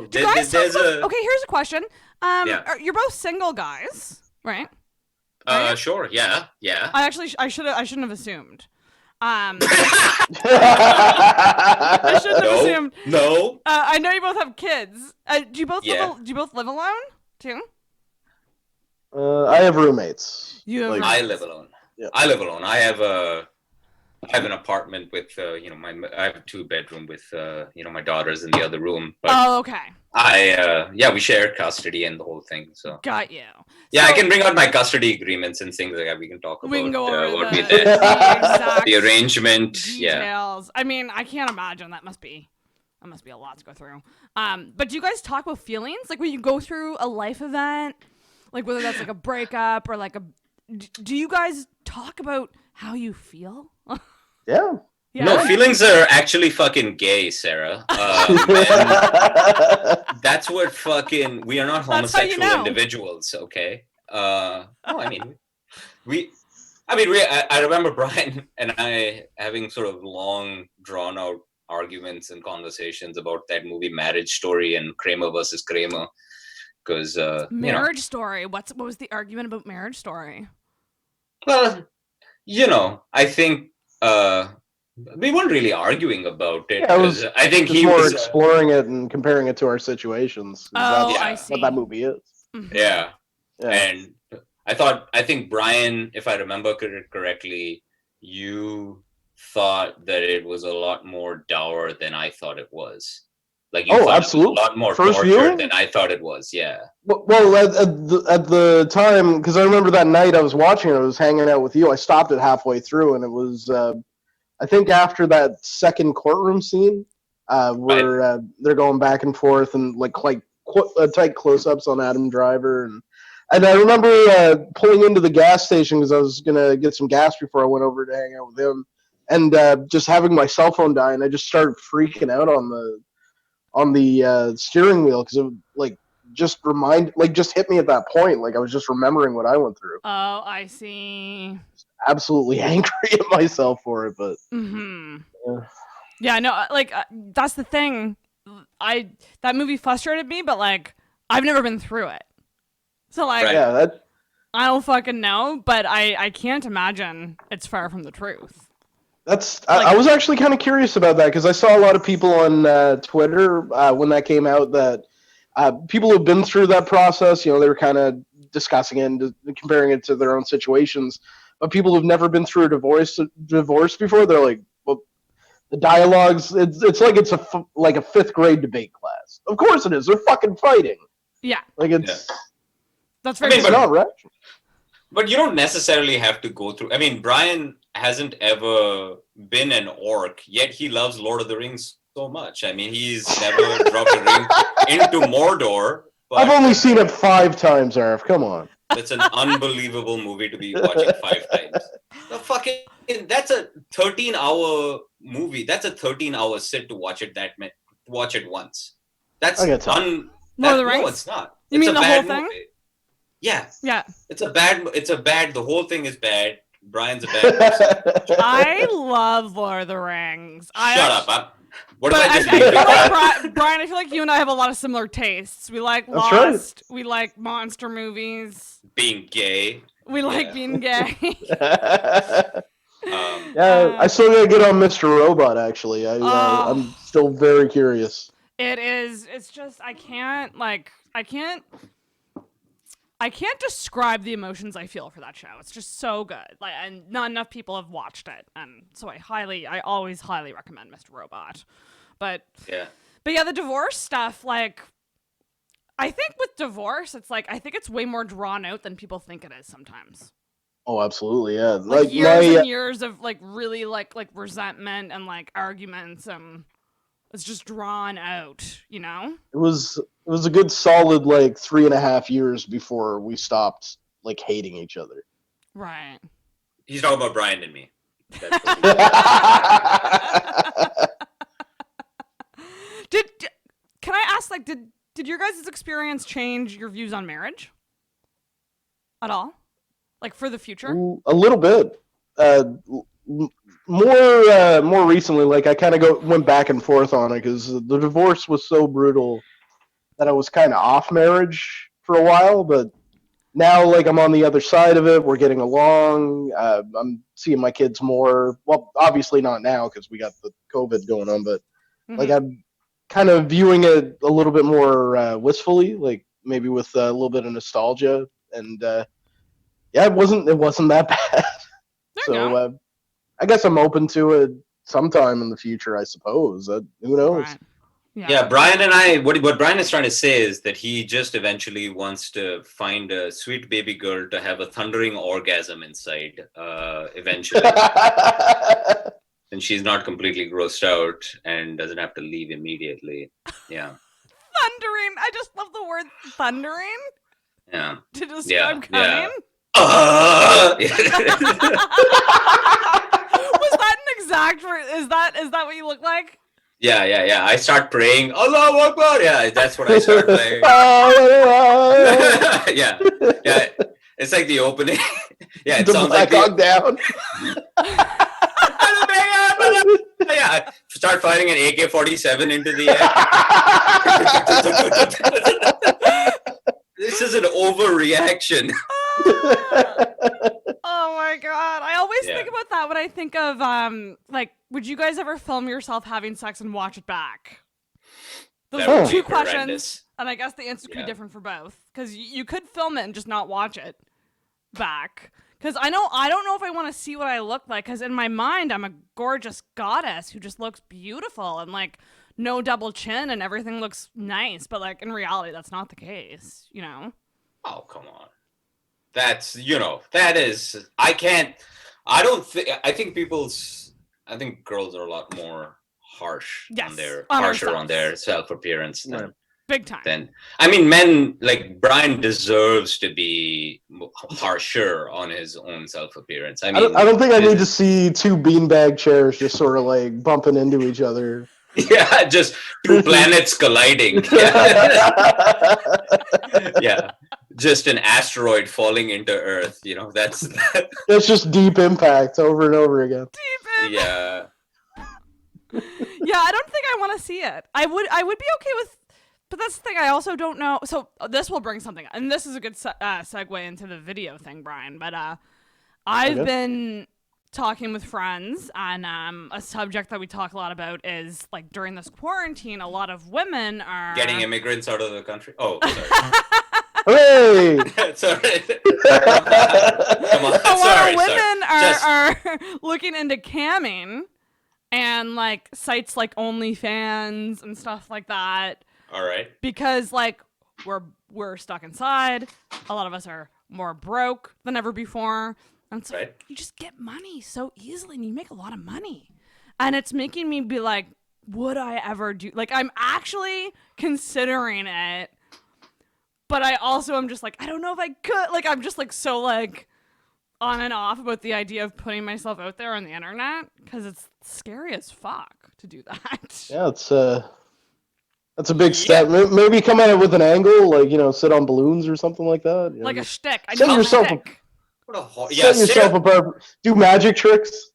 Okay, here's a question. You're both single guys, right? Sure. Yeah. I shouldn't have assumed. I shouldn't have assumed. No. I know you both have kids. Do you both live alone too? I have roommates. I live alone. Yeah. I live alone. I have an apartment with I have a 2-bedroom with my daughters in the other room. But okay. We share custody and the whole thing. So got you. Yeah, I can bring out my custody agreements and things like that. We can talk about. We can go over what we did. The arrangement. Details. Yeah. I mean, I can't imagine that must be a lot to go through. But do you guys talk about feelings? Like when you go through a life event, like whether that's like a breakup or like do you guys talk about how you feel? Yeah. No, feelings are actually fucking gay, Sarah. That's what we are not homosexual individuals, okay? No, I mean, I remember Brian and I having sort of long, drawn out arguments and conversations about that movie Marriage Story and Kramer versus Kramer. Because Marriage Story. What was the argument about Marriage Story? Well, I think we weren't really arguing about it. Yeah, I think he more was exploring it and comparing it to our situations. I see. What that movie is. Mm-hmm. Yeah. And I think Brian, if I remember correctly, you thought that it was a lot more dour than I thought it was. Like you thought absolutely. It was a lot more First torture viewing? than I thought it was. Yeah. Well, at the time, because I remember that night I was watching it, I was hanging out with you. I stopped it halfway through, and it was, I think, after that second courtroom scene where they're going back and forth and like tight close-ups on Adam Driver, and I remember pulling into the gas station because I was gonna get some gas before I went over to hang out with him, and just having my cell phone die, and I just started freaking out on the steering wheel because it just hit me at that point. Like I was just remembering what I went through. Oh, I see. Absolutely angry at myself for it, but yeah, no, like that's the thing. That movie frustrated me, but like I've never been through it, so like I don't fucking know. But I can't imagine it's far from the truth. I was actually kind of curious about that because I saw a lot of people on Twitter when that came out that people who've been through that process, they were kind of discussing it and comparing it to their own situations. But people who've never been through a divorce before, they're like, well, the dialogues, it's like it's like a fifth grade debate class. Of course it is. They're fucking fighting. Yeah. Like it's. That's very not right. But you don't necessarily have to go through. I mean, Brian hasn't ever been an orc, yet he loves Lord of the Rings so much. I mean, he's never dropped a ring into Mordor. But I've only seen it 5 times, Arif. Come on. That's an unbelievable movie to be watching 5 times. That's a 13-hour movie. That's a 13-hour sit to watch it once. That's Lord of the Rings? No, it's not. You mean the whole thing? Movie. Yeah. Yeah. It's a bad, the whole thing is bad. Brian's a bad person. I love Lord of the Rings. Shut up. What if I just leave like Brian, I feel like you and I have a lot of similar tastes. We like Lost. Right. We like monster movies. Being gay. We like being gay. I still gotta get on Mr. Robot, actually. I'm still very curious. It is. It's just, I can't describe the emotions I feel for that show. It's just so good. And not enough people have watched it. And so I always highly recommend Mr. Robot. But yeah, the divorce stuff, like, I think with divorce, it's like, I think it's way more drawn out than people think it is sometimes. Oh, absolutely, yeah. Like years and years of like really like resentment and like arguments, and it's just drawn out, It was a good solid 3.5 years before we stopped hating each other. Right. He's talking about Brian and me. Can I ask, did your guys' experience change your views on marriage at all? Like for the future? A little bit. More recently, I kind of went back and forth on it because the divorce was so brutal that I was kind of off marriage for a while. But now, I'm on the other side of it. We're getting along. I'm seeing my kids more. Well, obviously not now because we got the COVID going on. But I'm kind of viewing it a little bit more wistfully, maybe with a little bit of nostalgia. And it wasn't that bad. So I guess I'm open to it sometime in the future, I suppose. Who knows? Right. Yeah, Brian and I, what Brian is trying to say is that he just eventually wants to find a sweet baby girl to have a thundering orgasm inside, eventually. And she's not completely grossed out and doesn't have to leave immediately. Yeah. Thundering. I just love the word thundering. Yeah. To describe coming. Yeah. Was that an exact word? Is that what you look like? Yeah. I start praying. Allahu Akbar. Yeah, that's what I start playing. Yeah. It's like the opening. Yeah, it The sounds Black like Hawk Down. Yeah, start firing an AK-47 into the air. This is an overreaction. Oh my god! I always Yeah. think about that when I think of like, would you guys ever film yourself having sex and watch it back? Those That are would two be questions, horrendous. and I guess the answer could be Yeah. different for both. Because you could film it and just not watch it back. Because I don't know if I want to see what I look like. Because in my mind, I'm a gorgeous goddess who just looks beautiful and like no double chin and everything looks nice. But like in reality, that's not the case. You know? Oh, come on. That's, that is, I think girls are a lot more harsh Yes, on their, on harsher on ourselves. their self-appearance Big time. than, I mean, men, like Brian deserves to be harsher on his own self-appearance. I mean, I don't think I need to see two beanbag chairs just sort of like bumping into each other. Yeah, just two planets colliding. Yeah. Yeah. Just an asteroid falling into Earth, that's It's just deep impact over and over again. yeah. Yeah, I don't think I want to see it. I would be okay with, but that's the thing. I also don't know. So this will bring something, and this is a good segue into the video thing, Brian. But I've been talking with friends, and a subject that we talk a lot about is like during this quarantine, a lot of women are Getting immigrants out of the country. Oh, sorry. Hey! Sorry. Come on. a lot Sorry. of women Just- are looking into camming and like sites like OnlyFans and stuff like that. All right. Because like we're stuck inside. A lot of us are more broke than ever before. And so Right. you just get money so easily and you make a lot of money. And it's making me be like, would I ever do, like, I'm actually considering it, but I also am just like, I don't know if I could. Like, I'm just like so like on and off about the idea of putting myself out there on the internet because it's scary as fuck to do that. Yeah, that's a big step. Maybe come at it with an angle, like, sit on balloons or something like that. Like a shtick. I Set need a yourself shtick. Set yourself apart. Do magic tricks.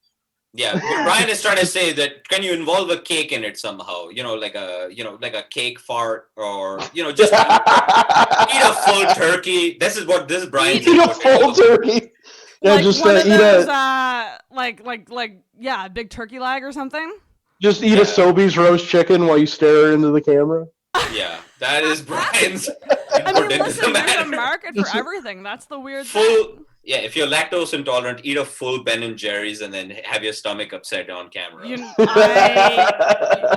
Yeah, Brian is trying to say that can you involve a cake in it somehow? Like a cake fart, or just eat a full turkey. This is Brian's Eat a full turkey. Yeah, like just one of eat those, a a big turkey leg or something. just eat a Sobeys roast chicken while you stare into the camera. Yeah, that is Brian's. I mean, listen, there's a market for everything. That's the weird thing. Yeah, if you're lactose intolerant, eat a full Ben and Jerry's and then have your stomach upset on camera.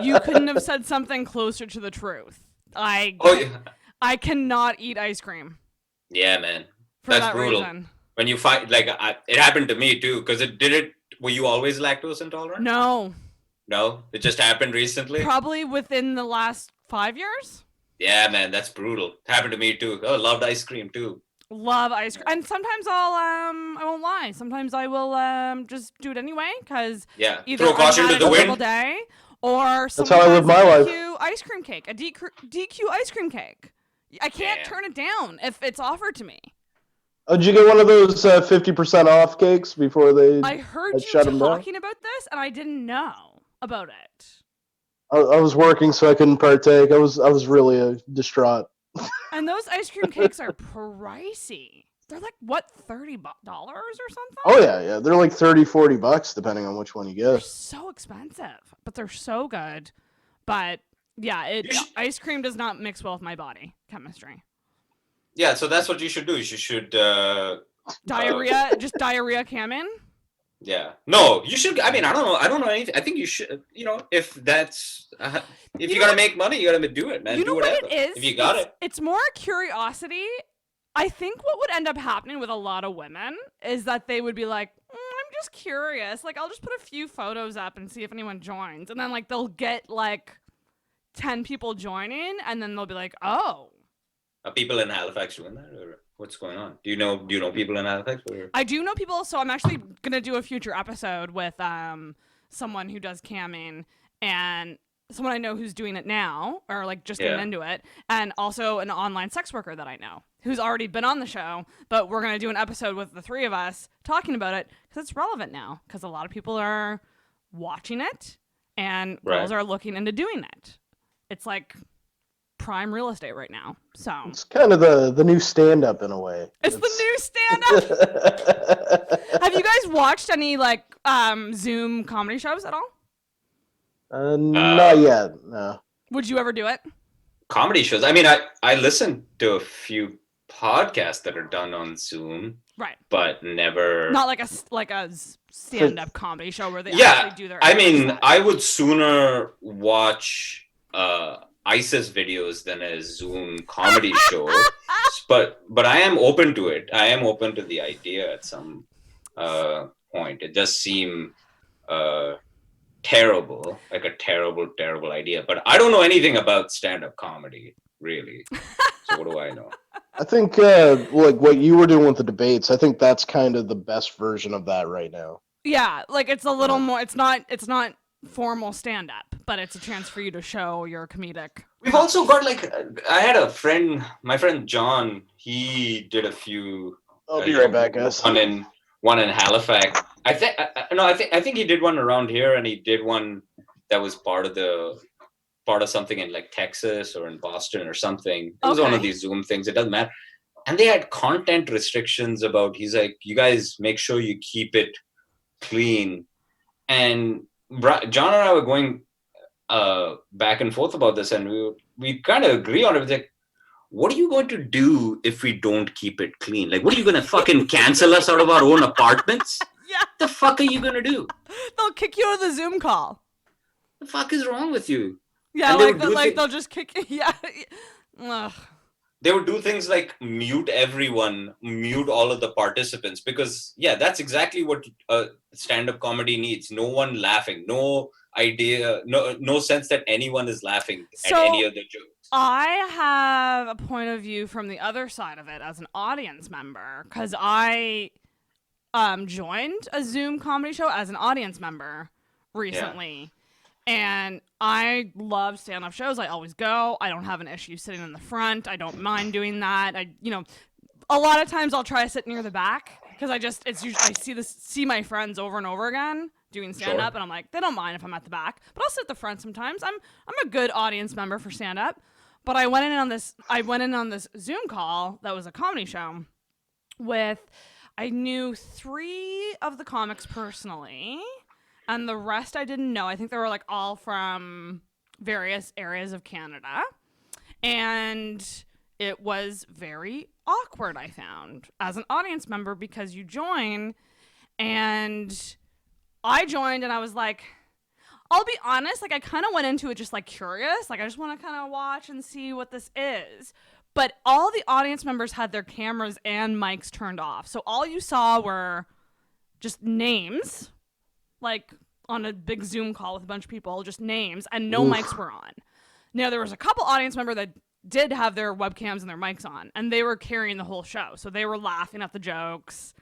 You couldn't have said something closer to the truth. I cannot eat ice cream. Yeah, man. For That's that brutal. reason. When you find, it happened to me too, because were you always lactose intolerant? No. No? It just happened recently? Probably within the last 5 years. Yeah, man, that's brutal. It happened to me too. Oh, loved ice cream too. Love ice cream. And sometimes I won't lie. Sometimes I will just do it anyway because either throw caution I've to had the a wind. terrible day or That's how I live my life. DQ ice cream cake, a DQ ice cream cake. I can't turn it down if it's offered to me. Oh, did you get one of those 50% off cakes before they? I heard shut you them down? talking about this and I didn't know about it. I was working, so I couldn't partake. I was really distraught. And those ice cream cakes are pricey. They're like, what, $30 or something? Oh, yeah. They're like $30-$40 depending on which one you They're get. so expensive, but they're so good. But yeah, ice cream does not mix well with my body chemistry. Yeah, so that's what you should do. You should Diarrhea, just diarrhea camming? Yeah. No, you should. I mean, I don't know anything. I think you should. If that's if you gotta make money, you gotta do it, man. You do know whatever. what it is? If you got it. It's more curiosity. I think what would end up happening with a lot of women is that they would be like, I'm just curious. Like, I'll just put a few photos up and see if anyone joins. And then, like, they'll get, like, 10 people joining, and then they'll be like, oh. Are people in Halifax doing that, or what's going on? Do you know people in Halifax? Or? I do know people, so I'm actually gonna do a future episode with someone who does camming and someone I know who's doing it now, or like just getting into it, and also an online sex worker that I know who's already been on the show, but we're going to do an episode with the three of us talking about it because it's relevant now because a lot of people are watching it and girls are looking into doing it. It's like prime real estate right now. So it's kind of the new stand-up in a way. It's the new stand-up. Have you guys watched any like Zoom comedy shows at all? Not yet. No. Would you ever do it? Comedy shows. I mean, I listen to a few podcasts that are done on Zoom, right? But never not like a stand-up comedy show where they actually do their. I mean, I would sooner watch ISIS videos than a Zoom comedy show, but I am open to it. I am open to the idea at some point. It does seem terrible, like a terrible idea. But I don't know anything about stand-up comedy, really. So what do I know? I think like what you were doing with the debates, I think that's kind of the best version of that right now. Yeah, like it's a little more. It's not formal stand-up, but it's a chance for you to show your comedic. We've also got like I had a friend, my friend John. He did a few. I'll be right back, guys. One in Halifax. I think he did one around here, and he did one that was part of something in like Texas or in Boston or something. It was one of these Zoom things. It doesn't matter. And they had content restrictions about. He's like, you guys make sure you keep it clean. And John and I were going back and forth about this, and we kind of agree on it. It's like, what are you going to do if we don't keep it clean? Like, what are you going to fucking cancel us out of our own apartments? Yeah. The fuck are you going to do? They'll kick you out of the Zoom call. The fuck is wrong with you? Yeah, they'll just kick you. Yeah. Ugh. They would do things like mute everyone, mute all of the participants, because that's exactly what stand-up comedy needs. No one laughing, no idea, no sense that anyone is laughing at any of the jokes. I have a point of view from the other side of it as an audience member, because I joined a Zoom comedy show as an audience member recently. Yeah. And I love stand-up shows. I always go. I don't have an issue sitting in the front. I don't mind doing that. A lot of times I'll try to sit near the back because I see my friends over and over again doing stand-up, and I'm like, they don't mind if I'm at the back, but I'll sit at the front sometimes. I'm a good audience member for stand-up, but I went in on this Zoom call that was a comedy show I knew 3 of the comics personally. And the rest I didn't know. I think they were like all from various areas of Canada. And it was very awkward, I found, as an audience member, because you join. And I joined and I was like, I'll be honest, like I kind of went into it just like curious. Like I just want to kind of watch and see what this is. But all the audience members had their cameras and mics turned off. So all you saw were just names. Like on a big Zoom call with a bunch of people, just names, and no mics were on. Now, there was a couple audience members that did have their webcams and their mics on, and they were carrying the whole show. So they were laughing at the jokes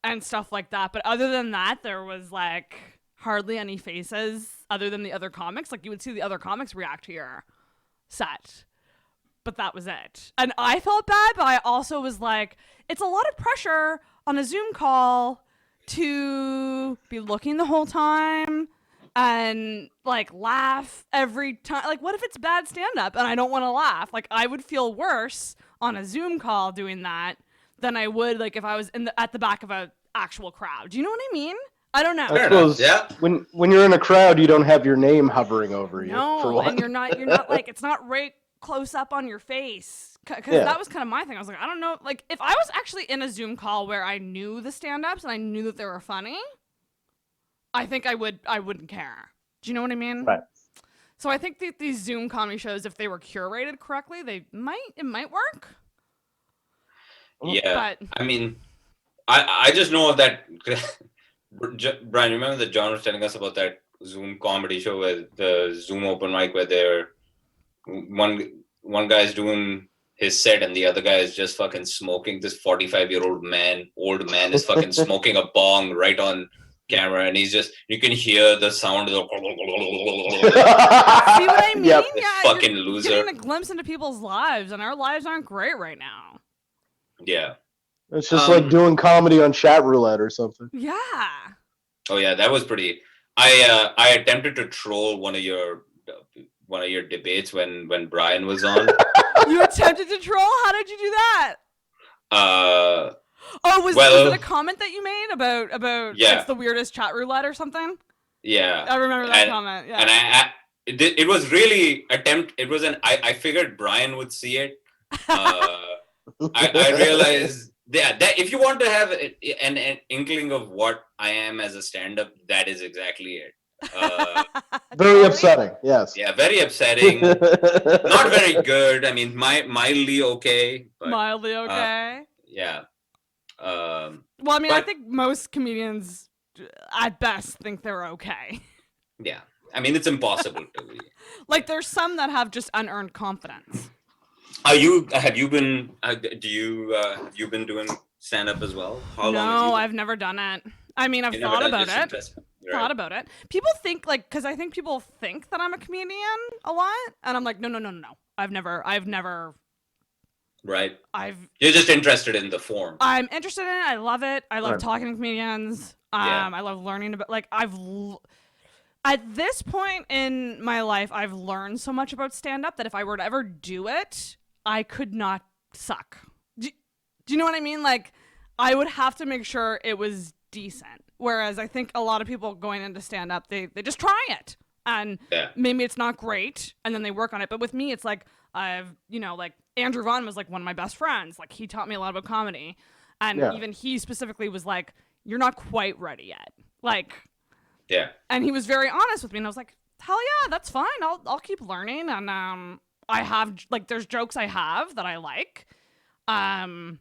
and stuff like that. But other than that, there was like hardly any faces other than the other comics. Like you would see the other comics react to your set, but that was it. And I felt bad, but I also was like, it's a lot of pressure on a Zoom call to be looking the whole time and like laugh every time. Like, what if it's bad stand-up and I don't want to laugh? Like, I would feel worse on a Zoom call doing that than I would like if I was at the back of an actual crowd. Do you know what I mean? I don't know. I suppose when you're in a crowd, you don't have your name hovering over you. No, for one. And you're not like, it's not right close up on your face. Because that was kind of my thing. I was like, I don't know. Like, if I was actually in a Zoom call where I knew the stand-ups and I knew that they were funny, I think I wouldn't care. Do you know what I mean? Right. So I think that these Zoom comedy shows, if they were curated correctly, it might work. Yeah. But, I mean, I just know that, Brian, remember that John was telling us about that Zoom comedy show where the Zoom open mic where one guy's doing his set and the other guy is just fucking smoking. This 45-year-old old man is fucking smoking a bong right on camera, and he's just, you can hear the sound of the see what I mean? Yep. Yeah, fucking you're loser. Getting a glimpse into people's lives, and our lives aren't great right now. Yeah. It's just like doing comedy on chat roulette or something. Yeah. Oh yeah, that was pretty. I attempted to troll one of your debates when Brian was on. You attempted to troll? How did you do that? Was it a comment that you made about it's the weirdest chat roulette or something? Yeah, I remember that comment. Yeah, and it was really It was I figured Brian would see it. I realized that if you want to have an inkling of what I am as a stand-up, that is exactly it. Very upsetting. Yes. Yeah, very upsetting. Not very good. I mean, mildly okay. But, mildly okay. Yeah. Well, I mean, I think most comedians, at best, think they're okay. Yeah. I mean, it's impossible to be. Like, there's some that have just unearned confidence. Have you been doing stand-up as well? How long have you been? I've never done it. I mean, I've thought about it. Thought about it. People think because I think people think that I'm a comedian a lot, and I'm like, no. I've never. Right. You're just interested in the form. I'm interested in it. I love it. I love talking to comedians. I love learning about at this point in my life, I've learned so much about stand-up that if I were to ever do it, I could not suck. Do you know what I mean? Like, I would have to make sure it was decent. Whereas I think a lot of people going into stand-up, they just try it. And maybe it's not great, and then they work on it. But with me, it's like, Andrew Vaughn was like one of my best friends. Like, he taught me a lot about comedy. And even he specifically was like, you're not quite ready yet. Like... Yeah. And he was very honest with me, and I was like, hell yeah, that's fine. I'll keep learning. And I have there's jokes I have that I like. Don't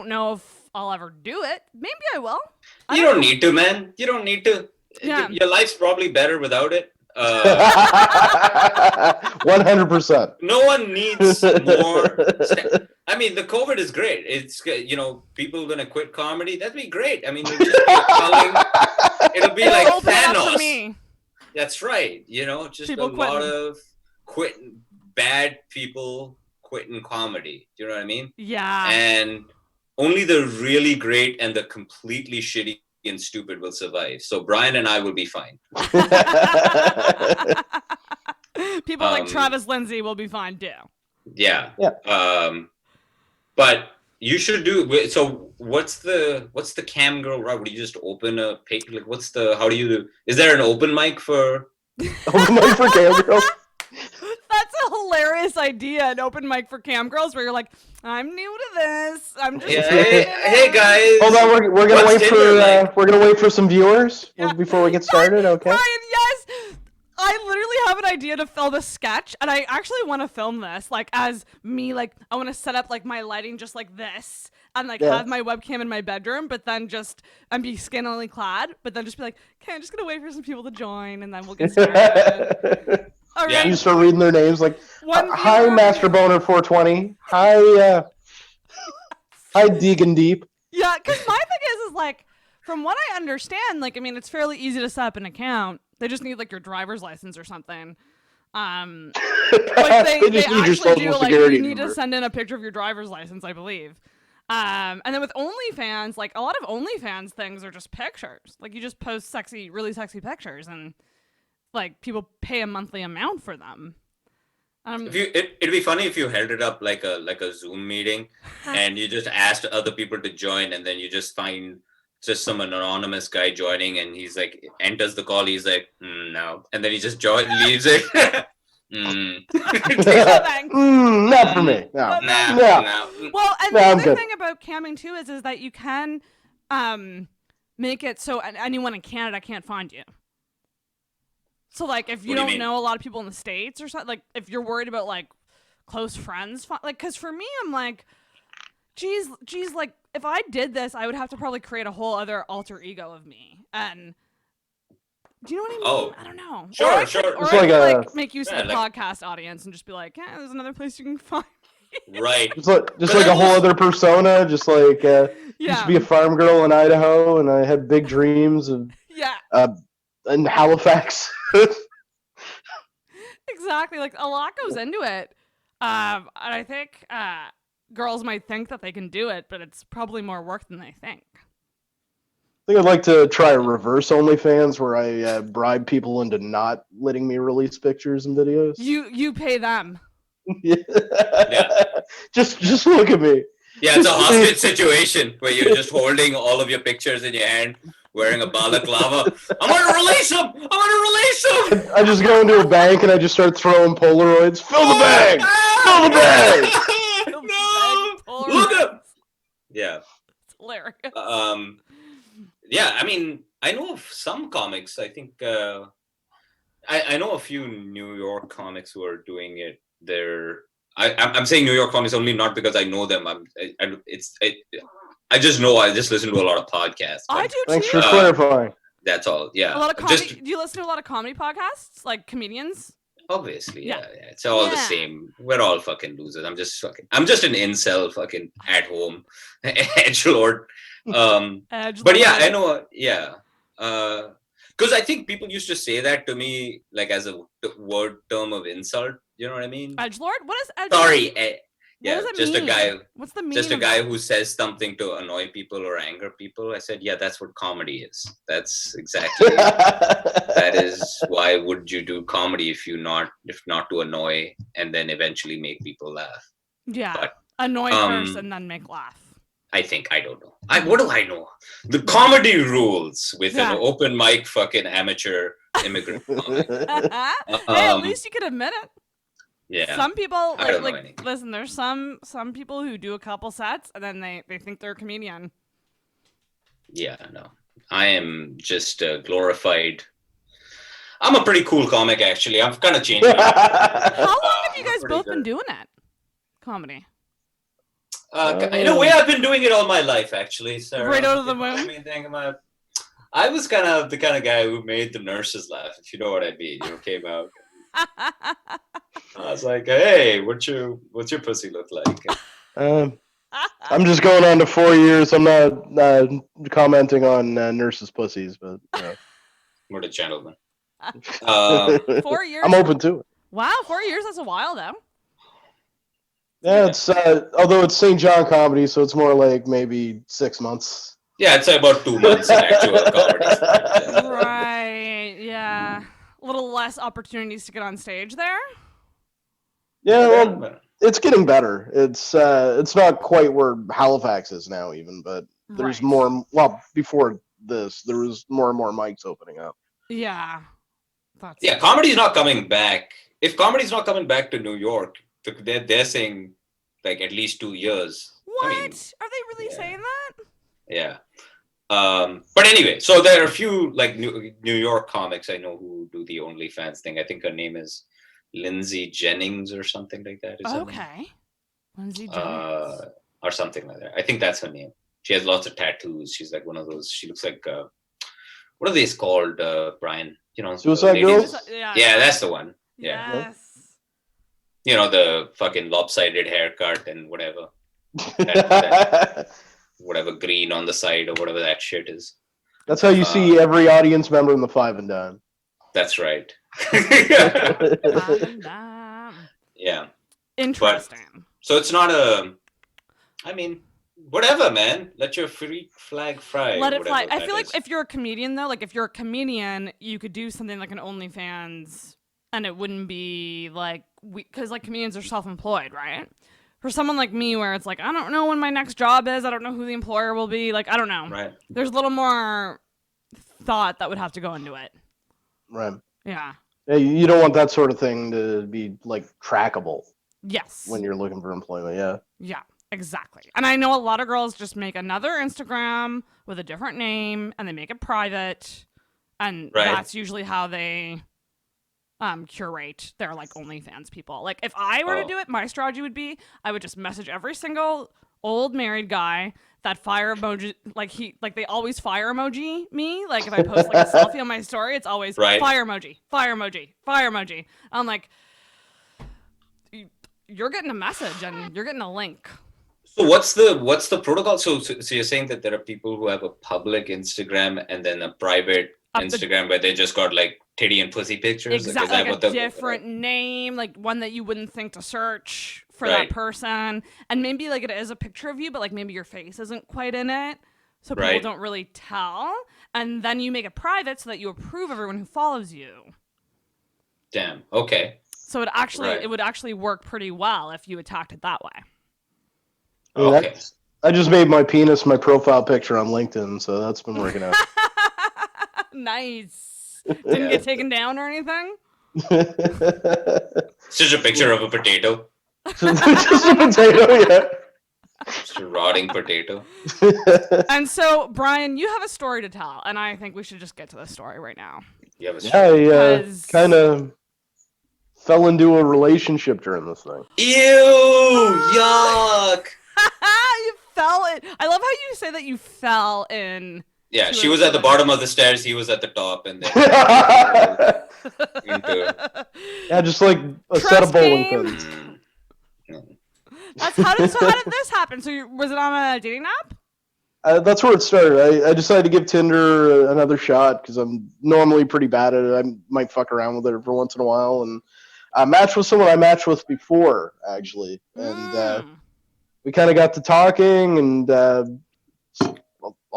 know if I'll ever do it. Maybe I will. You don't need to, man. You don't need to. Yeah. Your life's probably better without it. 100%. No one needs more. I mean, the COVID is great. It's, people going to quit comedy. That'd be great. I mean, it'll be like Thanos. That's right. Just people a lot of bad people quitting comedy. Do you know what I mean? Yeah. And only the really great and the completely shitty and stupid will survive. So Brian and I will be fine. People like Travis Lindsay will be fine too. Yeah. But you should do. So what's the cam girl route? Would you just open a page? Like, how do you do? Is there an open mic for? Open mic for cam girls? That's a hilarious idea, an open mic for cam girls, where you're like, I'm new to this. I'm just hey guys. Hold on, we're gonna wait for some viewers before we get started. Okay. Brian, yes. I literally have an idea to film a sketch, and I actually want to film this, like, as me, like, I want to set up, like, my lighting just like this, and, like, have my webcam in my bedroom, but then and be scantily clad, but then just be like, okay, I'm just going to wait for some people to join, and then we'll get started. All right. You start reading their names, like, hi, Master Boner 420. Hi, Deegan Deep. Yeah, because my thing is, like, from what I understand, like, I mean, it's fairly easy to set up an account. They just need, like, your driver's license or something. Like, they actually do, like, you need to send in a picture of your driver's license, I believe. And then with OnlyFans, like, a lot of OnlyFans things are just pictures. Like, you just post really sexy pictures, and, like, people pay a monthly amount for them. It'd be funny if you held it up like a Zoom meeting, and you just asked other people to join, and then you just find just some anonymous guy joining, and he's like, enters the call, he's like, no, and then he just leaves it. Not for me. No. Well, and the other thing about camming too is that you can make it so anyone in Canada can't find you. So, like, if you don't know a lot of people in the States or something, like, if you're worried about, like, close friends, like, because for me, I'm like, geez, like, if I did this, I would have to probably create a whole other alter ego of me. And do you know what I mean? Oh, I don't know. Sure. Or I could make use of the podcast audience and just be like, yeah, there's another place you can find me. Right. Just like a whole other persona, just like, used to be a farm girl in Idaho, and I had big dreams of in Halifax. Exactly. Like, a lot goes into it. And I think girls might think that they can do it, but it's probably more work than they think. I think I'd like to try a reverse OnlyFans where I bribe people into not letting me release pictures and videos. You pay them. Yeah. Just look at me. Yeah, it's a hostage situation where you're just holding all of your pictures in your hand, wearing a balaclava. I'm going to release him! I'm going to release him! I just go into a bank and I just start throwing Polaroids. Fill the bag! Fill the bag! No! Look up! Yeah. It's hilarious. Yeah, I mean, I know of some comics. I think I know a few New York comics who are doing it. I'm saying New York comics only not because I know them. I just know. I just listen to a lot of podcasts. I do too. Thanks for clarifying. That's all. Yeah. A lot of comedy. Do you listen to a lot of comedy podcasts, like comedians? Obviously, yeah. It's all the same. We're all fucking losers. I'm just an incel, fucking at home edgelord. But yeah, I know. Yeah. Because I think people used to say that to me, like as a word term of insult. You know what I mean? Edgelord? What is edgelord? Sorry. Yeah, what does it just mean? a guy. What's the meaning? Just a guy who says something to annoy people or anger people. I said, yeah, that's what comedy is. That's exactly it. That is why would you do comedy if not to annoy and then eventually make people laugh? Yeah, but, annoy first and then make laugh. I think, I don't know. What do I know? The comedy rules with an open mic fucking amateur immigrant comic. Hey, at least you could admit it. Yeah. Some people like listen, there's some people who do a couple sets and then they think they're a comedian. Yeah, no. I am just a glorified. I'm a pretty cool comic actually. I've kind of changed. How long have you guys both been doing it? Comedy. In a way, I've been doing it all my life, actually. Sarah. Right out of the womb. I was kind of the kind of guy who made the nurses laugh, if you know what I mean. Came out. I was like, "Hey, what's your pussy look like?" I'm just going on to 4 years. I'm not commenting on nurses' pussies, but What a gentleman. 4 years. I'm open to it. Wow, 4 years. That's a while, though. Yeah, it's although it's St. John comedy, so it's more like maybe 6 months. Yeah, it's about 2 months in actual comedy. Right. Yeah. A little less opportunities to get on stage there. Yeah, well, it's getting better. It's not quite where Halifax is now, even, but there's more. Well, before this, there was more and more mics opening up. Yeah. Comedy's not coming back. If comedy's not coming back to New York, they're saying like at least 2 years. What? Are they really saying that? Yeah. But anyway, so there are a few like New York comics I know who do the OnlyFans thing. I think her name is Lindsay Jennings or something like that. Okay. Lindsay Jennings. Or something like that. I think that's her name. She has lots of tattoos. She's like one of those. She looks like what are these called, Brian? Suicide Girls? Yeah, that's the one. Yeah. Yes. The fucking lopsided haircut and whatever. Whatever green on the side or whatever that shit is. That's how you see every audience member in the Five and Dime. That's right. Yeah. Interesting. So it's not whatever, man. Let your freak flag fly. Let it fly. I feel like if you're a comedian, though, like if you're a comedian, you could do something like an OnlyFans and it wouldn't be like, because like comedians are self-employed, right? For someone like me where it's like, I don't know when my next job is. I don't know who the employer will be. Like, I don't know. Right. There's a little more thought that would have to go into it. Right. Yeah. You don't want that sort of thing to be like trackable. Yes. When you're looking for employment, yeah. Yeah, exactly. And I know a lot of girls just make another Instagram with a different name and they make it private. And that's usually how they curate their like OnlyFans people. Like if I were to do it, my strategy would be I would just message every single old married guy that fire emoji, like they always fire emoji me. Like if I post like a selfie on my story, it's always fire emoji, fire emoji, fire emoji. I'm like, you're getting a message and you're getting a link. So what's the protocol? So you're saying that there are people who have a public Instagram and then a private Instagram where they just got like titty and pussy pictures? Exactly, like a different name, like one that you wouldn't think to search for that person. And maybe like it is a picture of you, but like maybe your face isn't quite in it. So people don't really tell. And then you make it private so that you approve everyone who follows you. Damn. Okay. So it would actually work pretty well if you attacked it that way. Okay. I just made my penis my profile picture on LinkedIn, so that's been working out. Nice. Didn't get taken down or anything? It's just a picture of a potato. Just a potato, yeah. Just a rotting potato. And so, Brian, you have a story to tell, and I think we should just get to the story right now. You have a story? Yeah, I kind of fell into a relationship during this thing. Ew! Yuck! You fell in. I love how you say that you fell in. Yeah, she was at the bottom of the stairs, he was at the top, and then yeah, just like a set of bowling pins. How did this happen? So was it on a dating app? That's where it started. I decided to give Tinder another shot because I'm normally pretty bad at it. I might fuck around with it every once in a while, and I matched with someone I matched with before, actually, and we kind of got to talking, and a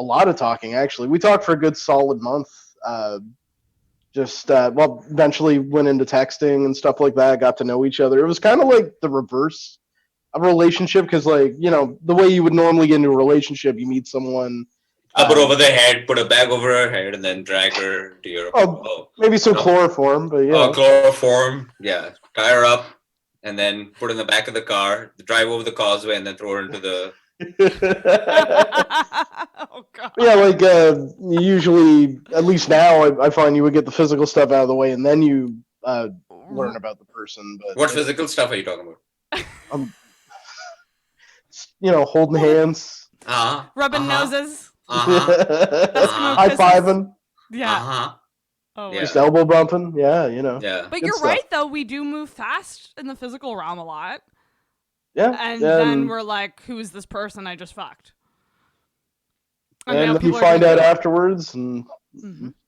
lot of talking, actually. We talked for a good solid month. Eventually went into texting and stuff like that, got to know each other. It was kind of like the reverse of a relationship because, like, you know, the way you would normally get into a relationship, you meet someone. Up her over the head, put a bag over her head, and then drag her to your... maybe some chloroform, but yeah. Chloroform, yeah. Tie her up, and then put her in the back of the car, drive over the causeway, and then throw her into the... Oh, God. Yeah, like, usually, at least now, I find you would get the physical stuff out of the way, and then you learn about the person. But what physical stuff are you talking about? Holding hands. Rubbing noses. High-fiving. Yeah. Oh, just elbow bumping. Yeah, Yeah. But you're right, though. We do move fast in the physical realm a lot. Yeah. And then we're like, who is this person I just fucked? And then you find out afterwards, and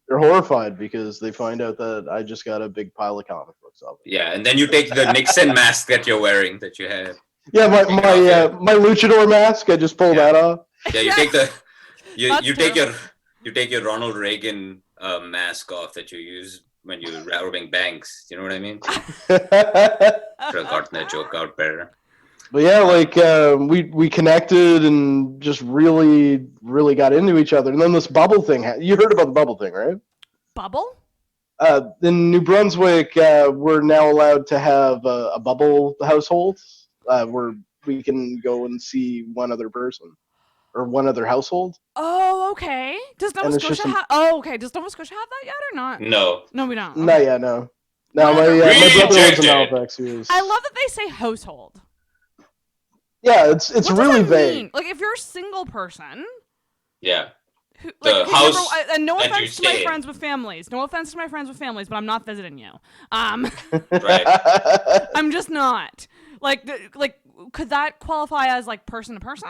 they're horrified because they find out that I just got a big pile of comic books of it. Yeah, and then you take the Nixon mask that you're wearing that you have. Yeah, my luchador mask. I just pulled that off. Yeah, you take the you take your Ronald Reagan mask off that you use when you're robbing banks. You know what I mean? Should have gotten that joke out better. But yeah, like we connected and just really, really got into each other. And then this bubble thing. You heard about the bubble thing, right? Bubble? In New Brunswick, we're now allowed to have a bubble household where we can go and see one other person or one other household. Oh, okay. Does Nova Scotia have? Does Nova Scotia have that yet or not? No. No, we don't. Not yet. No. No, my brother lives in Halifax. I love that they say household. Yeah, it's really vague. Mean? Like, if you're a single person. Yeah. The house. And no offense to my friends with families. No offense to my friends with families, but I'm not visiting you. Right. I'm just not. Like, could that qualify as like person to person?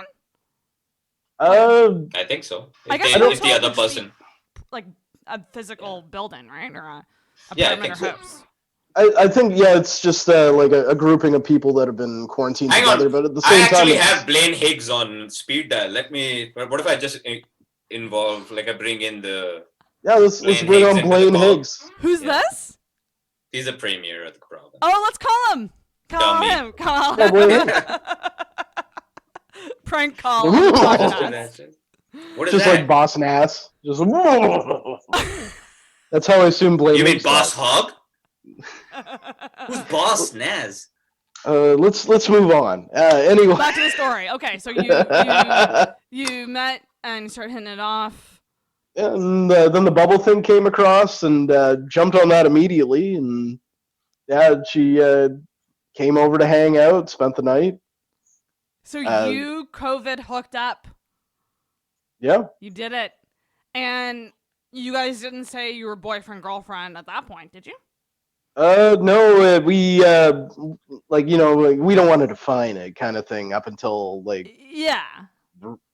I think so. If the other person. Like a physical building, right, or a apartment or house. I think, it's just like a grouping of people that have been quarantined together, but at the same time... I actually have Blaine Higgs on speed dial. What if I just involve, like I bring in the... Yeah, let's bring on Blaine Higgs. Who's this? He's a premier at the province. Oh, let's call him. Call him. Prank call. What is just that? Like Boss Nass. Just... That's how I assume Blaine You mean Higgs Boss does. Hog? Who's Boss Naz? Let's move on. Anyway, back to the story. Okay, so you met and started hitting it off. And then the bubble thing came across and jumped on that immediately. And she came over to hang out, spent the night. So you COVID hooked up. Yeah. You did it, and you guys didn't say you were boyfriend girlfriend at that point, did you? No, we we don't want to define it, kind of thing, up until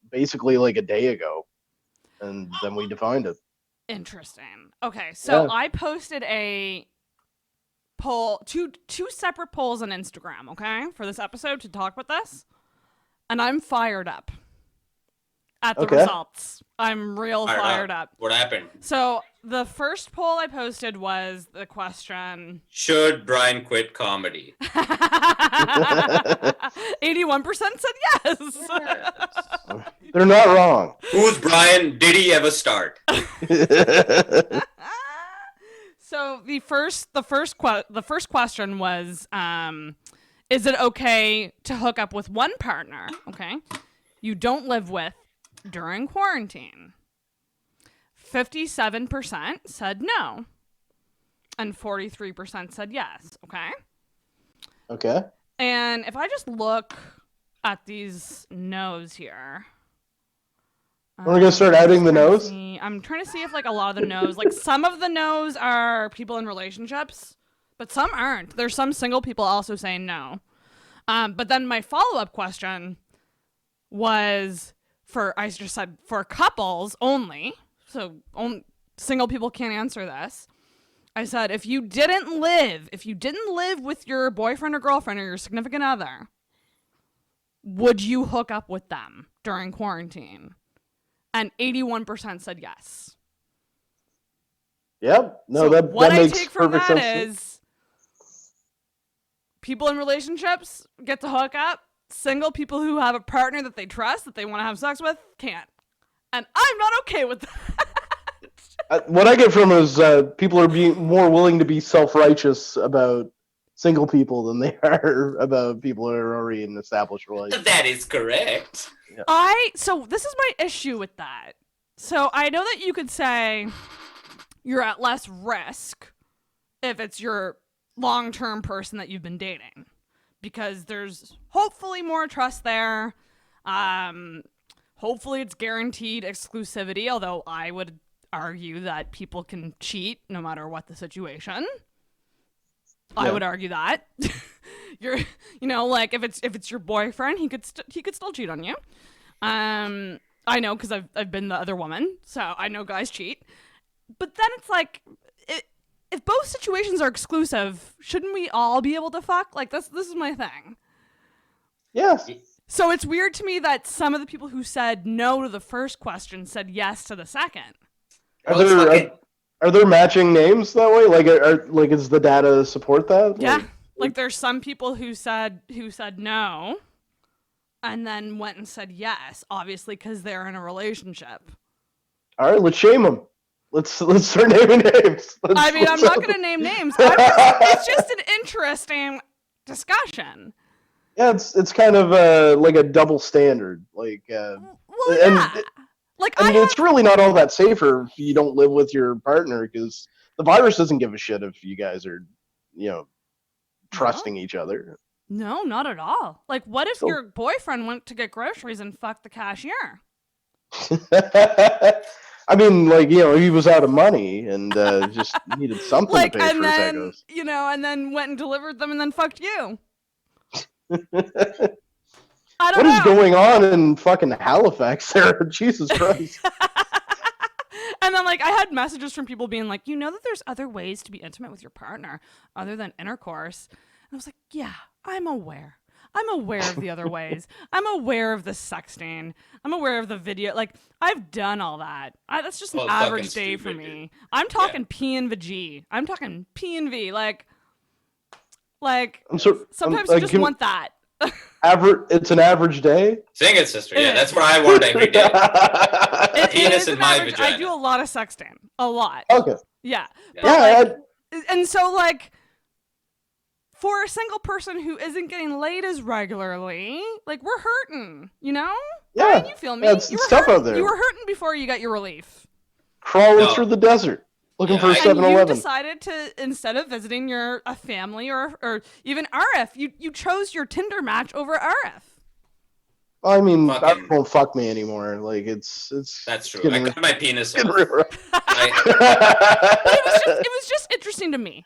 basically like a day ago, and then we defined it. Interesting. Okay, so Yeah. I posted a poll, two separate polls on Instagram, okay, for this episode to talk about this. And I'm fired up at the results. I'm real fired up. What happened? So the first poll I posted was the question: should Brian quit comedy? 81% said yes. They're not wrong. Who's Brian? Did he ever start? So the first question was, is it okay to hook up with one partner, okay, you don't live with during quarantine? 57% said no, and 43% said yes, okay? Okay. And if I just look at these no's here. We're going to start adding the no's? I'm trying to see if, like, a lot of the no's, like, some of the no's are people in relationships, but some aren't. There's some single people also saying no. But then my follow-up question was I just said for couples only, so single people can't answer this. I said, if you didn't live with your boyfriend or girlfriend or your significant other, would you hook up with them during quarantine? And 81% said yes. Yep. No, so that what makes I take from perfect that sense. is people in relationships get to hook up. Single people who have a partner that they trust, that they want to have sex with, can't. And I'm not okay with that. What I get from is people are being more willing to be self-righteous about single people than they are about people who are already in established relationships. That is correct. Yeah. So this is my issue with that. So I know that you could say you're at less risk if it's your long-term person that you've been dating, because there's hopefully more trust there. Hopefully it's guaranteed exclusivity, although I would argue that people can cheat no matter what the situation. Yeah. I would argue that. Like if it's your boyfriend, he could still cheat on you. I know because I've been the other woman, so I know guys cheat. But then it's like, if both situations are exclusive, shouldn't we all be able to fuck? Like this is my thing. Yes. So it's weird to me that some of the people who said no to the first question said yes to the second. Are there matching names that way? Like, is the data support that? Yeah. Like there's some people who said no, and then went and said yes, obviously because they're in a relationship. All right, let's shame them. Let's start naming names. I'm not going to name names. It's just an interesting discussion. Yeah, it's kind of like a double standard. Like, it's really not all that safer if you don't live with your partner, because the virus doesn't give a shit if you guys are, trusting each other. No, not at all. Like, what if your boyfriend went to get groceries and fucked the cashier? I mean, he was out of money and just needed something to pay for his tacos. And then went and delivered them and then fucked you. What is going on in fucking Halifax, Sarah? Jesus Christ. And then, I had messages from people being like, that there's other ways to be intimate with your partner other than intercourse. And I was like, yeah, I'm aware. I'm aware of the other ways. I'm aware of the sexting. I'm aware of the video. I've done all that. That's just an average day for me. I'm talking P and V. I'm talking P and V. Sometimes you just want that. It's an average day? Sing it, sister. Yeah, that's what I want every day. Penis in my vagina. I do a lot of sexting. A lot. Okay. Yeah. And so, for a single person who isn't getting laid as regularly, we're hurting, Yeah. Brian, you feel me? Yeah, it's tough out there. You were hurting before you got your relief. Crawling through the desert, looking for a 7-Eleven. And you decided to, instead of visiting a family or even Arif, you chose your Tinder match over Arif. I mean, Arif won't fuck me anymore. It's that's true. I got my penis off. It was just interesting to me.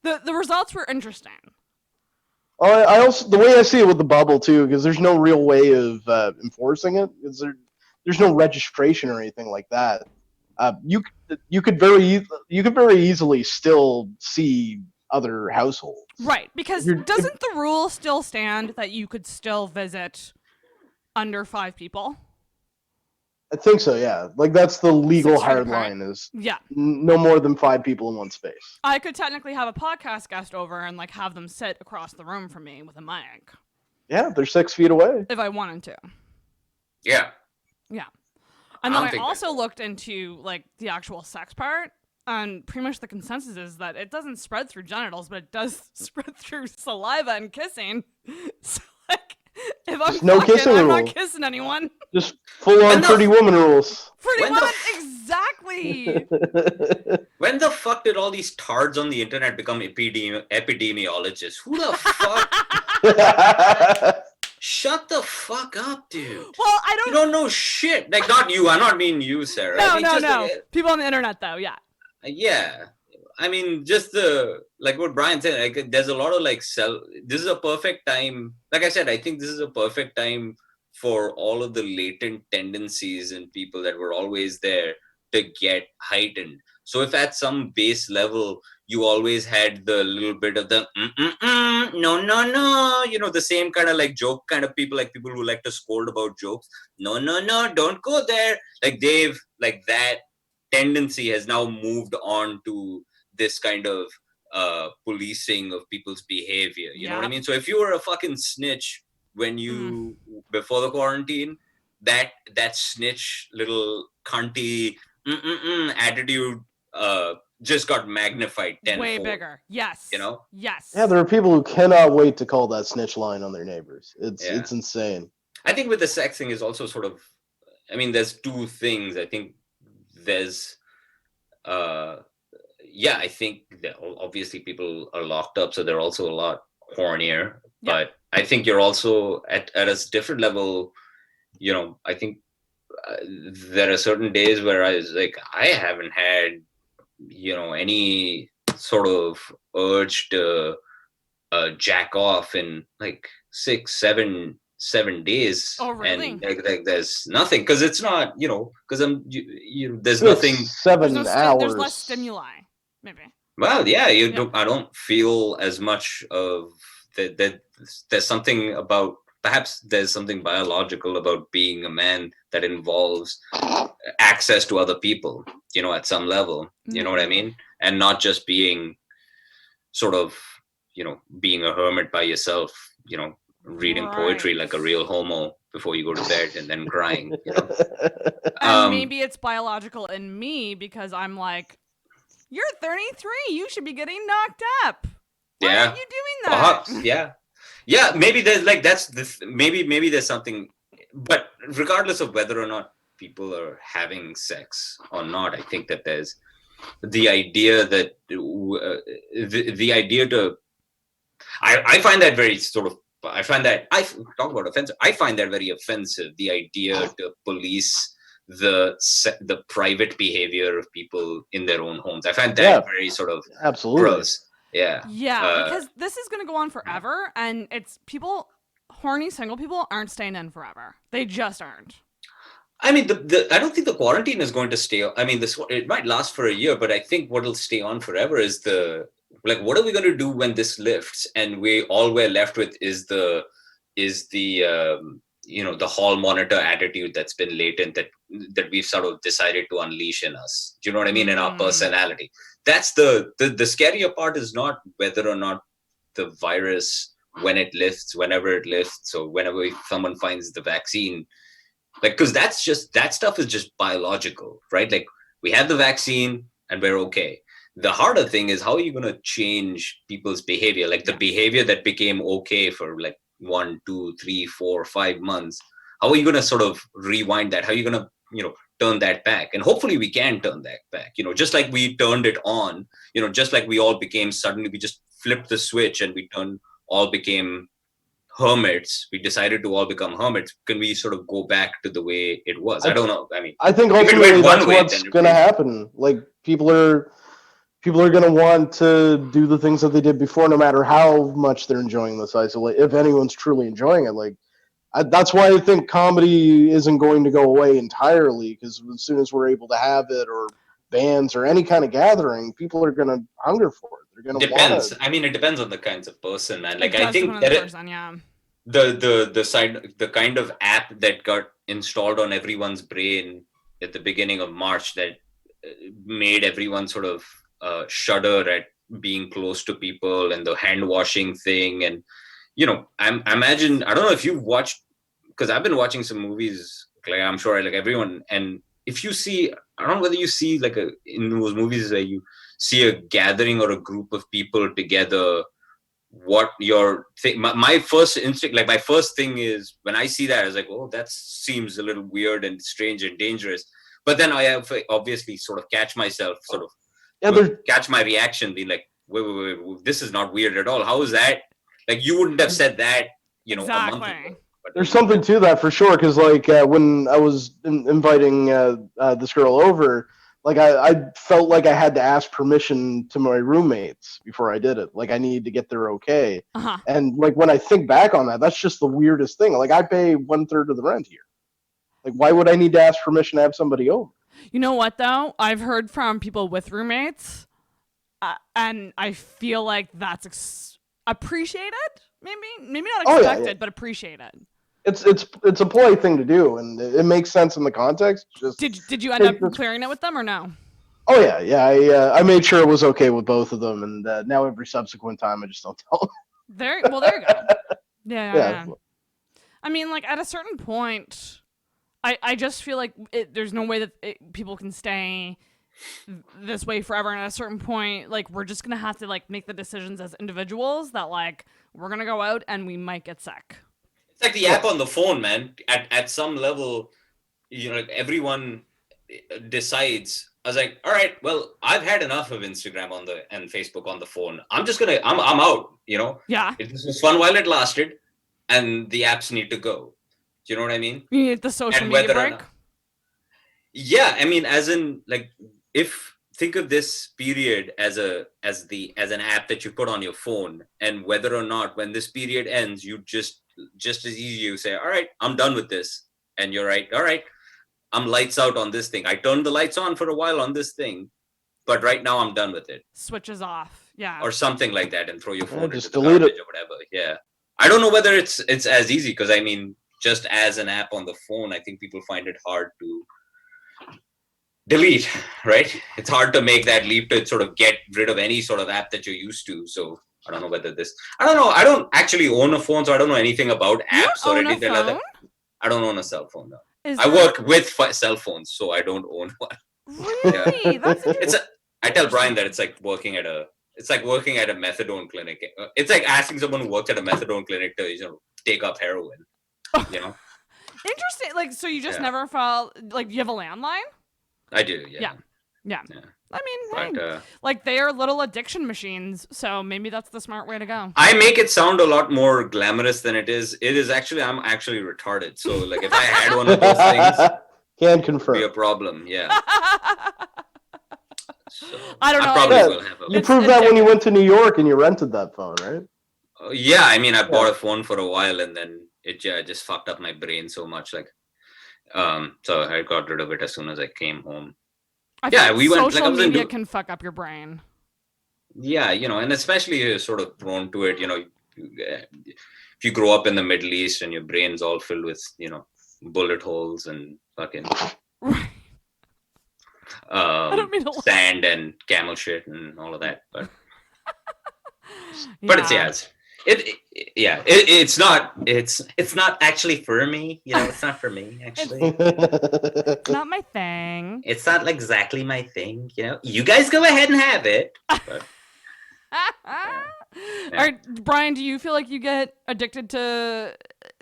The results were interesting. I also, the way I see it with the bubble too, because there's no real way of enforcing it. There's no registration or anything like that. you could very easily still see other households. Right, because doesn't the rule still stand that you could still visit under 5 people? I think so, yeah. Like, that's the legal 6 feet hard apart? line is Yeah. no more than 5 people in one space. I could technically have a podcast guest over and like have them sit across the room from me with a mic. Yeah, they're 6 feet away. If I wanted to. Yeah. Yeah. And then I think also looked into like the actual sex part, and pretty much the consensus is that it doesn't spread through genitals, but it does spread through saliva and kissing. So like, if I'm no fucking, kissing I'm rule. not kissing anyone. Just full-on Pretty Woman rules. Pretty When the much, exactly. When the fuck did all these tards on the internet become epidemiologists? Who the fuck? Shut the fuck up, dude. Well, You don't know shit. Like, not you. I don't mean you, Sarah. No, I mean, no, just no. like, People on the internet, though, yeah. yeah. I mean, just like what Brian said, like, there's a lot of like this is a perfect time. Like I said, I think this is a perfect time for all of the latent tendencies in people that were always there to get heightened. So if at some base level, you always had the little bit of the no, the same kind of like joke kind of people, like people who like to scold about jokes. No, don't go there. Like like that tendency has now moved on to this kind of policing of people's behavior. You know what I mean? So if you were a fucking snitch when you before the quarantine, that snitch little cunty attitude just got magnified tenfold. Way bigger. Yes. You know? Yes. Yeah, there are people who cannot wait to call that snitch line on their neighbors. It's insane. I think with the sex thing is also sort of, I mean, there's two things. I think there's, I think that obviously people are locked up, so they're also a lot hornier. Yeah. But I think you're also at a different level. You know, I think there are certain days where I was like, I haven't had, any sort of urge to jack off in like 7 days. Oh, really? And like there's nothing, because it's not, because there's nothing. 7 hours. There's less stimuli, maybe. Well, yeah, I don't feel as much of that. There's something about, perhaps there's something biological about being a man that involves access to other people, at some level, you know what I mean? And not just being sort of, being a hermit by yourself, reading poetry like a real homo before you go to bed and then crying, And maybe it's biological in me because I'm like, you're 33, you should be getting knocked up. Why aren't you doing that? Perhaps, yeah, maybe there's like maybe there's something, but regardless of whether or not people are having sex or not, I think that there's the idea that the idea to I find that very sort of, I find that, I talk about offensive, I find that very offensive, the idea to police the private behavior of people in their own homes. I find that very sort of gross. Yeah. Yeah, because this is going to go on forever, and it's horny single people aren't staying in forever. They just aren't. I mean, I don't think the quarantine is going to stay. I mean, it might last for a year, but I think what will stay on forever is what are we going to do when this lifts? And all we're left with is the hall monitor attitude that's been latent, that we've sort of decided to unleash in us. Do you know what I mean? In our personality. That's the scarier part, is not whether or not the virus, when it lifts, whenever it lifts, or whenever someone finds the vaccine, like, because that stuff is just biological, right? Like, we have the vaccine and we're okay. The harder thing is, how are you going to change people's behavior? Like the behavior that became okay for like 1, 2, 3, 4, 5 months. How are you going to sort of rewind that? How are you going to, turn that back? And hopefully we can turn that back, just like we turned it on, just like we all became, suddenly we just flipped the switch and we all became hermits. We decided to all become hermits. Can we sort of go back to the way it was? I don't know. I mean, I think ultimately that's what's going to happen. Like, people are going to want to do the things that they did before, no matter how much they're enjoying this isolation. If anyone's truly enjoying it, like, That's why I think comedy isn't going to go away entirely, because as soon as we're able to have it, or bands or any kind of gathering, people are going to hunger for it. They're going to want Depends. it. I mean, it depends on the kinds of person, man. Like, It I does think depend on that the person, yeah. the kind of app that got installed on everyone's brain at the beginning of March that made everyone sort of shudder at being close to people, and the hand washing thing. And, I imagine, I don't know if you've watched, because I've been watching some movies, like I'm sure like everyone, and if you see, I don't know whether you see like in those movies where you see a gathering or a group of people together, what your thing, my first instinct, like my first thing is when I see that, I was like, oh, that seems a little weird and strange and dangerous. But then I have obviously sort of catch myself, catch my reaction, be like, wait, this is not weird at all. How is that? Like, you wouldn't have said that, Exactly. a month ago. But There's something to that for sure, because like when I was inviting this girl over, like I felt like I had to ask permission to my roommates before I did it. Like I needed to get their okay. Uh-huh. And like when I think back on that, that's just the weirdest thing. Like I pay 1/3 of the rent here. Like why would I need to ask permission to have somebody over? You know what, though? I've heard from people with roommates, and I feel like that's appreciated. Maybe not expected, but appreciated. It's a polite thing to do, and it makes sense in the context. Just did you end up clearing it with them or no? Oh yeah. I made sure it was okay with both of them, and now every subsequent time I just don't tell them. There you go. Yeah. I mean, like at a certain point, I just feel like there's no way that people can stay this way forever. And at a certain point, like we're just gonna have to like make the decisions as individuals that like we're gonna go out and we might get sick. It's like the app on the phone, man. At some level, like everyone decides. I was like, all right, well, I've had enough of Instagram and Facebook on the phone. I'm out. Yeah. This was fun while it lasted, and the apps need to go. Do you know what I mean? You need the social media break. Yeah, I mean, as in, like, think of this period as an app that you put on your phone, and whether or not when this period ends, you just as easy you say, all right, I'm done with this, and you're right, all right, I'm lights out on this thing. I turned the lights on for a while on this thing, but right now I'm done with it. Switches off, yeah, or something like that, and throw your phone just into the delete garbage it or whatever. Yeah, I don't know whether it's as easy, because I mean, just as an app on the phone, I think people find it hard to delete, right? It's hard to make that leap to sort of get rid of any sort of app that you're used to. So I don't know whether I don't know. I don't actually own a phone, so I don't know anything about apps or anything like that. I don't own a cell phone, though. I work with cell phones, so I don't own one. Really? That's interesting. I tell Brian that it's like working at a methadone clinic. It's like asking someone who works at a methadone clinic to, take up heroin. Interesting. Like, so you just never file, like, you have a landline? I do, yeah. I mean, hey, like they are little addiction machines, so maybe that's the smart way to go. I make it sound a lot more glamorous than it is. I'm actually retarded. So, like, if I had one of those things, can confirm, be a problem. Yeah. So, I don't know. Probably will have you proved that when you went to New York and you rented that phone, right? Yeah, I mean, I bought a phone for a while, and then it just fucked up my brain so much, like. So I got rid of it as soon as I came home. Social media can fuck up your brain. Yeah, and especially you're sort of prone to it. If you grow up in the Middle East and your brain's all filled with bullet holes and fucking sand and camel shit and all of that, but it's not actually for me. It's not for me actually. It's not my thing. It's not exactly my thing. You guys go ahead and have it. But, All right, Brian, do you feel like you get addicted to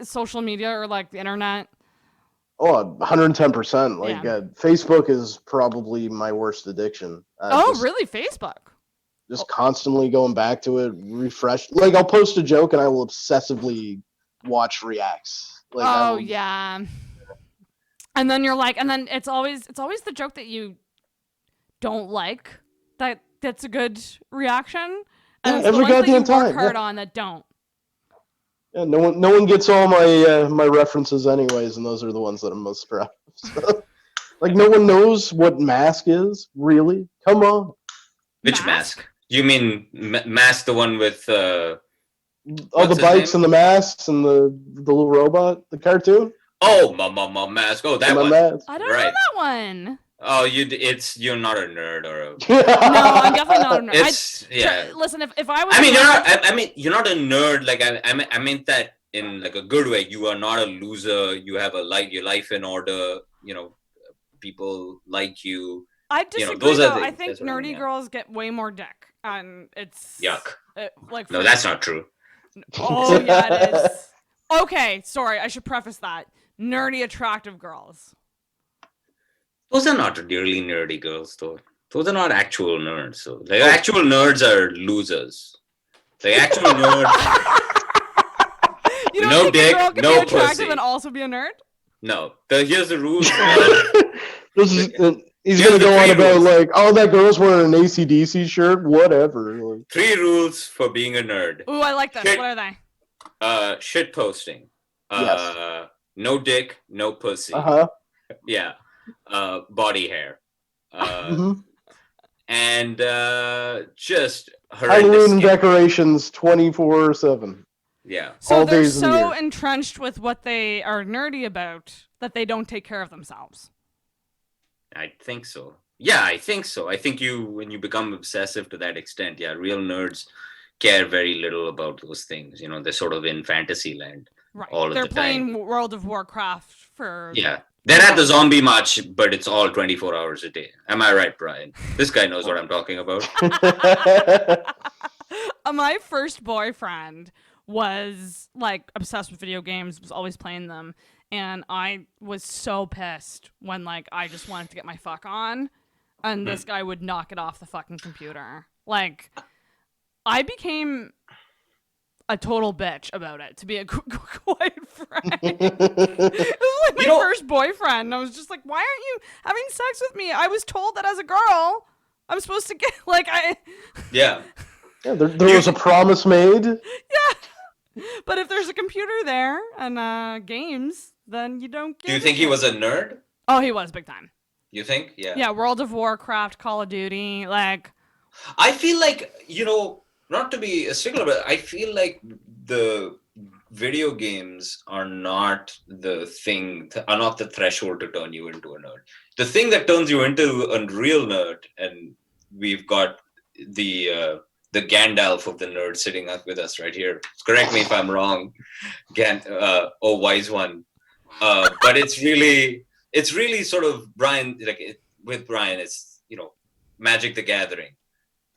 social media or like the internet? Oh, 110%. Like Facebook is probably my worst addiction. Really? Facebook? Just constantly going back to it, refresh. Like I'll post a joke and I will obsessively watch reacts. Like, yeah. And then you're like, and then it's always the joke that you don't like that's a good reaction. And it's every the ones goddamn that you work time. hard on that don't. Yeah, no one gets all my references anyways, and those are the ones that I'm most proud of. So, like, no one knows what Mask is, really? Come on. Which mask? You mean Mask, the one with all the bikes and the masks and the little robot, the cartoon? Oh, Mask. Oh, that one. Mask. I don't know that one. Oh, you're not a nerd or a. No, I'm definitely not a nerd. Listen, if I was. I mean, you're not a nerd. Like I meant that in like a good way. You are not a loser. You have your life in order. You know, people like you. I disagree. Those though. are I think nerdy girls get way more dick, and it's yuck. No, that's not true. Oh yeah, it is. Okay, sorry. I should preface that. Nerdy, attractive girls. Those are not really nerdy girls, though. Those are not actual nerds. So, like, actual nerds are losers. Like, actual nerds. You don't no think dick, a girl can no be attractive pussy. and also be a nerd? No. Here's the rules. He's going to go on about, like, oh, that girl's wearing an AC/DC shirt? Whatever. Like, 3 rules for being a nerd. Ooh, I like this. What are they? Shit posting. yes. No dick, no pussy. Yeah. Body hair. And just Halloween decorations 24/7. Yeah. So all they're days of the so year. entrenched with what they are nerdy about that they don't take care of themselves. I think so. Yeah, I think so. I think when you become obsessive to that extent, yeah, real nerds care very little about those things. You know, they're sort of in fantasy land. Right. All They're of the time. playing World of Warcraft for. Yeah. They're at the zombie march, but it's all 24 hours a day. Am I right, Brian? This guy knows what I'm talking about. My first boyfriend was like obsessed with video games, was always playing them. And I was so pissed when like I just wanted to get my fuck on. And this guy would knock it off the fucking computer. Like, I became a total bitch about it, to be a quite frank. It was like my first boyfriend, and I was just like, why aren't you having sex with me? I was told that as a girl, I'm supposed to get, like, Yeah. Yeah, there was a promise made. Yeah. But if there's a computer there and games, then you don't get Do you think he was a nerd? Oh, he was, big time. You think? Yeah. Yeah, World of Warcraft, Call of Duty, like... I feel like, not to be a stickler, but I feel like the video games are not the thing, are not the threshold to turn you into a nerd. The thing that turns you into a real nerd, and we've got the Gandalf of the nerd sitting up with us right here. Correct me if I'm wrong, wise one. But it's really sort of Brian, with Brian, it's, Magic the Gathering.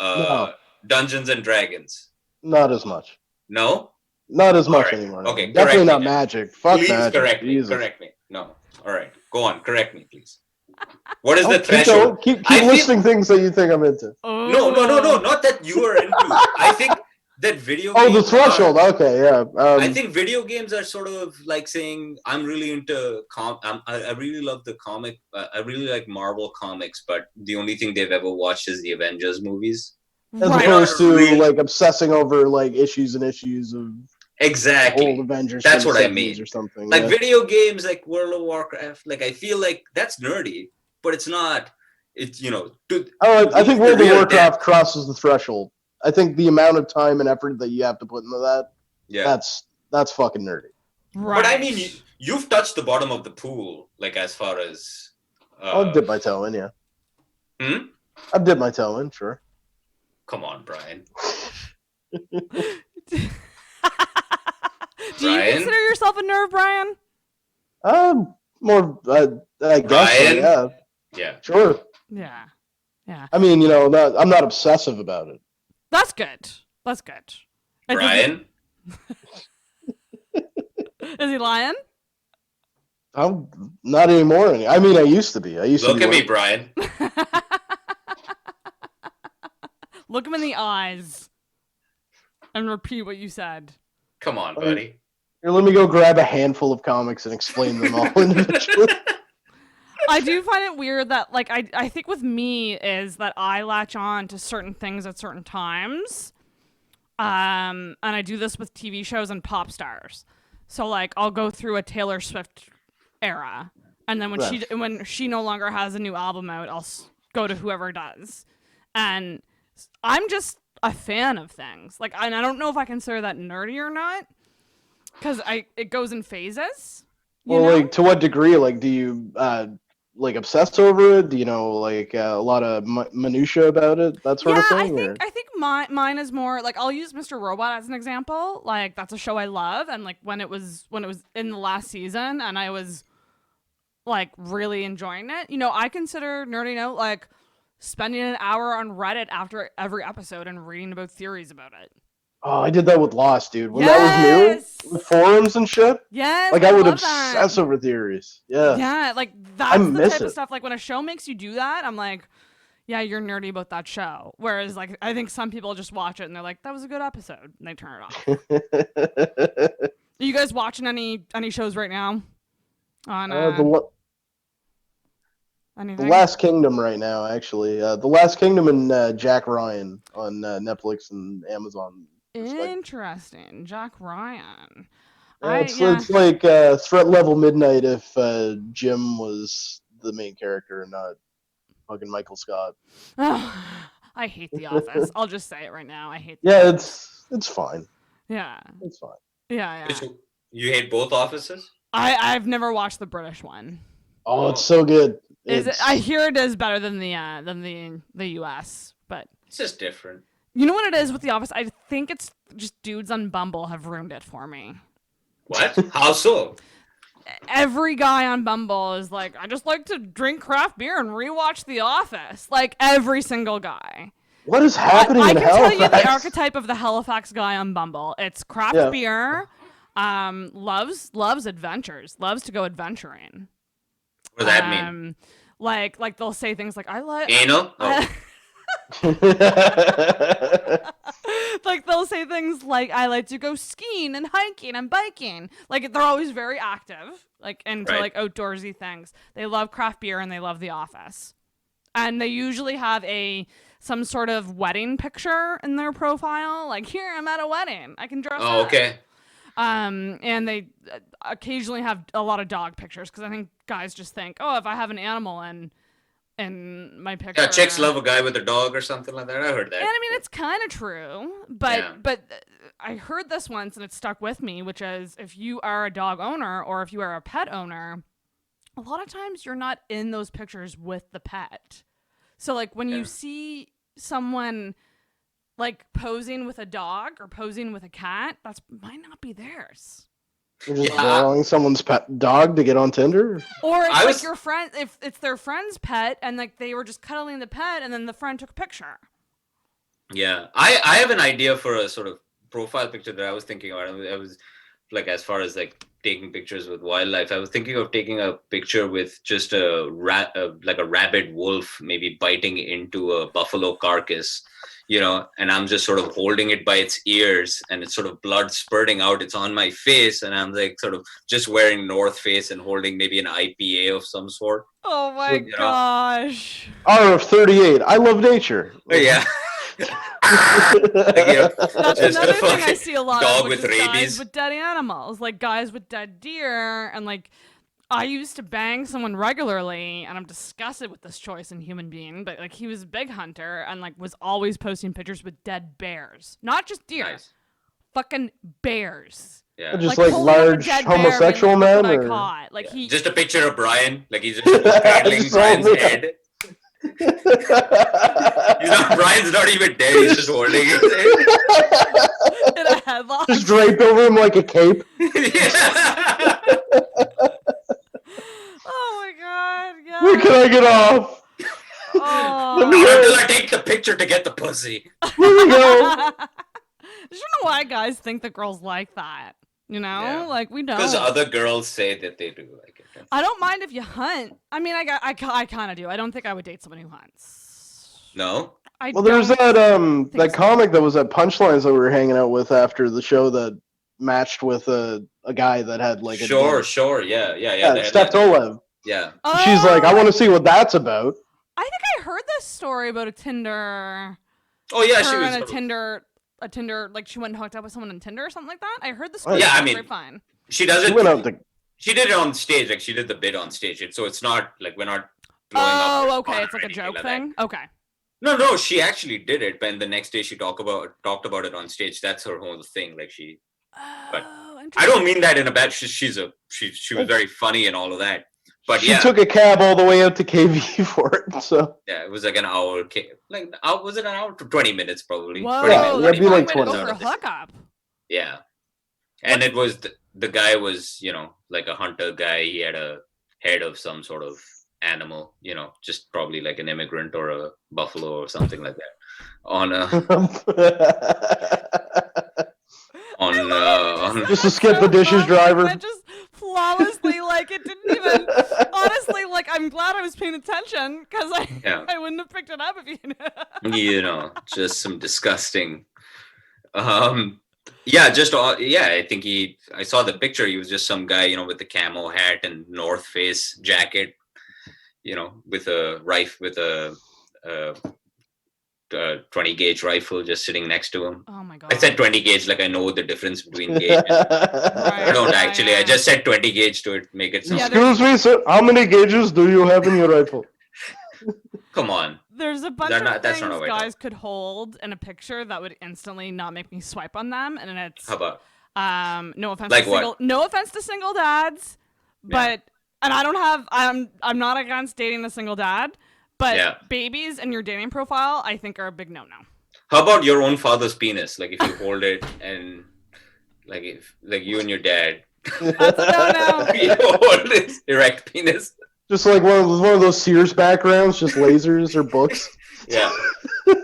No. Dungeons and Dragons. Not as much. No? Not as much anymore. Okay, definitely not me. Magic. Fuck please Magic. Correct me. Jesus. Correct me. No. All right. Go on. Correct me, please. What is the threshold? Keep listing things that you think I'm into. No. Not that you are into. I think that video games. Oh, the threshold. Okay, yeah. I think video games are sort of like saying, I'm really into I really love the comic. I really like Marvel comics, but the only thing they've ever watched is the Avengers movies. As opposed to like obsessing over like issues and issues of exactly old Avengers. That's what I mean. Or something. Like video games, like World of Warcraft. Like I feel like that's nerdy, but it's not. It's I think World of Warcraft crosses the threshold. I think the amount of time and effort that you have to put into that. Yeah. That's fucking nerdy. Right. But I mean, you've touched the bottom of the pool, like as far as. I'll dip my toe in, yeah. I've dipped my toe in, sure. Come on, Brian. Do you consider yourself a nerd, Brian? More, I guess. Brian? Yeah. Yeah. Sure. Yeah. Yeah. I mean, I'm not obsessive about it. That's good. That's good. Brian? Is he lying? I'm not anymore. I mean, I used to be. Look at me, Brian. Look him in the eyes and repeat what you said. Come on, buddy. Here, let me go grab a handful of comics and explain them all individually. I do find it weird that, like, I think with me is that I latch on to certain things at certain times. And I do this with TV shows and pop stars. So like I'll go through a Taylor Swift era, and then when she no longer has a new album out, I'll go to whoever does. And I'm just a fan of things. Like, and I don't know if I consider that nerdy or not, because it goes in phases. Well, like, to what degree? Like, do you like obsess over it? Do you know like a lot of minutia about it? That sort of thing. I think mine is more like, I'll use Mr. Robot as an example. Like, that's a show I love, and like when it was in the last season, and I was like really enjoying it. You know, I consider nerding out like spending an hour on Reddit after every episode and reading about theories about it. Oh, I did that with Lost, dude. When that was new, with forums and shit. Yes, like I would obsess over theories. Yeah. Yeah, like that's the type of stuff. Like when a show makes you do that, I'm like, yeah, you're nerdy about that show. Whereas like I think some people just watch it and they're like, that was a good episode, and they turn it off. Are you guys watching any shows right now? On The Last Kingdom right now, actually. The Last Kingdom and Jack Ryan on Netflix and Amazon. Interesting. Jack Ryan. It's like Threat Level Midnight if Jim was the main character and not fucking Michael Scott. I hate The Office. I'll just say it right now. I hate Office. It's fine. Yeah. It's fine. Yeah. You hate both Offices? I've never watched the British one. Oh, it's so good. I hear it is better than the US, but it's just different. You know what it is with The Office? I think it's just dudes on Bumble have ruined it for me. What? How so? Every guy on Bumble is like, I just like to drink craft beer and rewatch The Office. Like every single guy. What is happening in Halifax? I can tell you the archetype of the Halifax guy on Bumble. It's craft beer, loves adventures, loves to go adventuring. What does that mean? Like they'll say things like, I like anal. Like they'll say things like, I like to go skiing and hiking and biking. Like they're always very active, like into like outdoorsy things. They love craft beer and they love The Office, and they usually have some sort of wedding picture in their profile. Like, here, I'm at a wedding. I can dress up. Oh, okay. And they occasionally have a lot of dog pictures because I think guys just think, oh, if I have an animal in my picture. Yeah, chicks love a guy with a dog or something like that. I heard that. And I mean, it's kind of true, but I heard this once and it stuck with me, which is if you are a dog owner or if you are a pet owner, a lot of times you're not in those pictures with the pet. So like when you see someone like posing with a dog or posing with a cat, might not be theirs. You're just borrowing someone's pet dog to get on Tinder? Or it's like your friend, if it's their friend's pet and like they were just cuddling the pet and then the friend took a picture. Yeah. I have an idea for a sort of profile picture that I was thinking about. I was like, as far as like taking pictures with wildlife, I was thinking of taking a picture with just like a rabid wolf maybe biting into a buffalo carcass. You know, and I'm just sort of holding it by its ears and it's sort of blood spurting out. It's on my face and I'm like sort of just wearing North Face and holding maybe an IPA of some sort. Oh my gosh. RF 38. I love nature. Yeah. That's another thing I see a lot dog of, with rabies. Guys with dead animals, like guys with dead deer, and like I used to bang someone regularly, and I'm disgusted with this choice in human being, but like he was a big hunter and like was always posting pictures with dead bears, not just deer, fucking bears. Yeah, just like large homosexual men, or like he just a picture of Brian, like he's just cradling Brian's head. Brian's not even dead; he's just holding it in a headlock, just draped over him like a cape. Yeah. Oh my god! Yeah. Where can I get off? Oh. Until I take the picture to get the pussy. Here we go. I don't know why guys think that girls like that. You know, like we don't. Because other girls say that they do like it. I don't mind if you hunt. I mean, I kind of do. I don't think I would date someone who hunts. No. Well, there's that comic that was at Punchlines that we were hanging out with after the show that matched with a guy that had like a sure, yeah, Steptolev. Yeah. She's like, I want to see what that's about. I think I heard this story about a Tinder. Oh yeah, she her was on a Tinder a Tinder, like she went and hooked up with someone on Tinder or something like that? I heard the Oh, story. yeah, I mean, fine. She does She it. went out to. She did it on stage. Like she did the bit on stage. So it's not like we're not blowing up. Oh, her okay. spot It's or like a anything joke like thing. that. Okay. No, she actually did it. And the next day she talked about it on stage. That's her whole thing. Like but I don't mean that in a bad. She was very funny and all of that. But She took a cab all the way out to KV for it. So yeah, it was like an hour. Was it an hour? 20 minutes probably. Whoa, 20 Yeah, minutes. it'd be like way to 20 go for a minutes. hookup. Yeah, and it was the guy was like a hunter guy. He had a head of some sort of animal. Just probably like an immigrant or a buffalo or something like that. On just to skip the dishes driver. That just flawlessly, like it didn't even. Honestly, like I'm glad I was paying attention because I wouldn't have picked it up if you. Just some disgusting. I think I saw the picture. He was just some guy, with the camo hat and North Face jacket, with a rifle, with a 20 gauge rifle just sitting next to him. Oh my god! I said 20 gauge, like I know the difference between gauge. I don't actually. I just said 20 gauge to make it sound. Excuse me, sir. How many gauges do you have in your rifle? Come on. There's a bunch of things guys could hold in a picture that would instantly not make me swipe on them, and it's how about no offense like to what? No offense to single dads, but and I don't have I'm not against dating the single dad, but babies in your dating profile I think are a big no-no. How about your own father's penis? Like if you hold it and like you and your dad. That's a no-no. You hold this erect penis. Just like one of those Sears backgrounds, just lasers or books. Yeah. Oh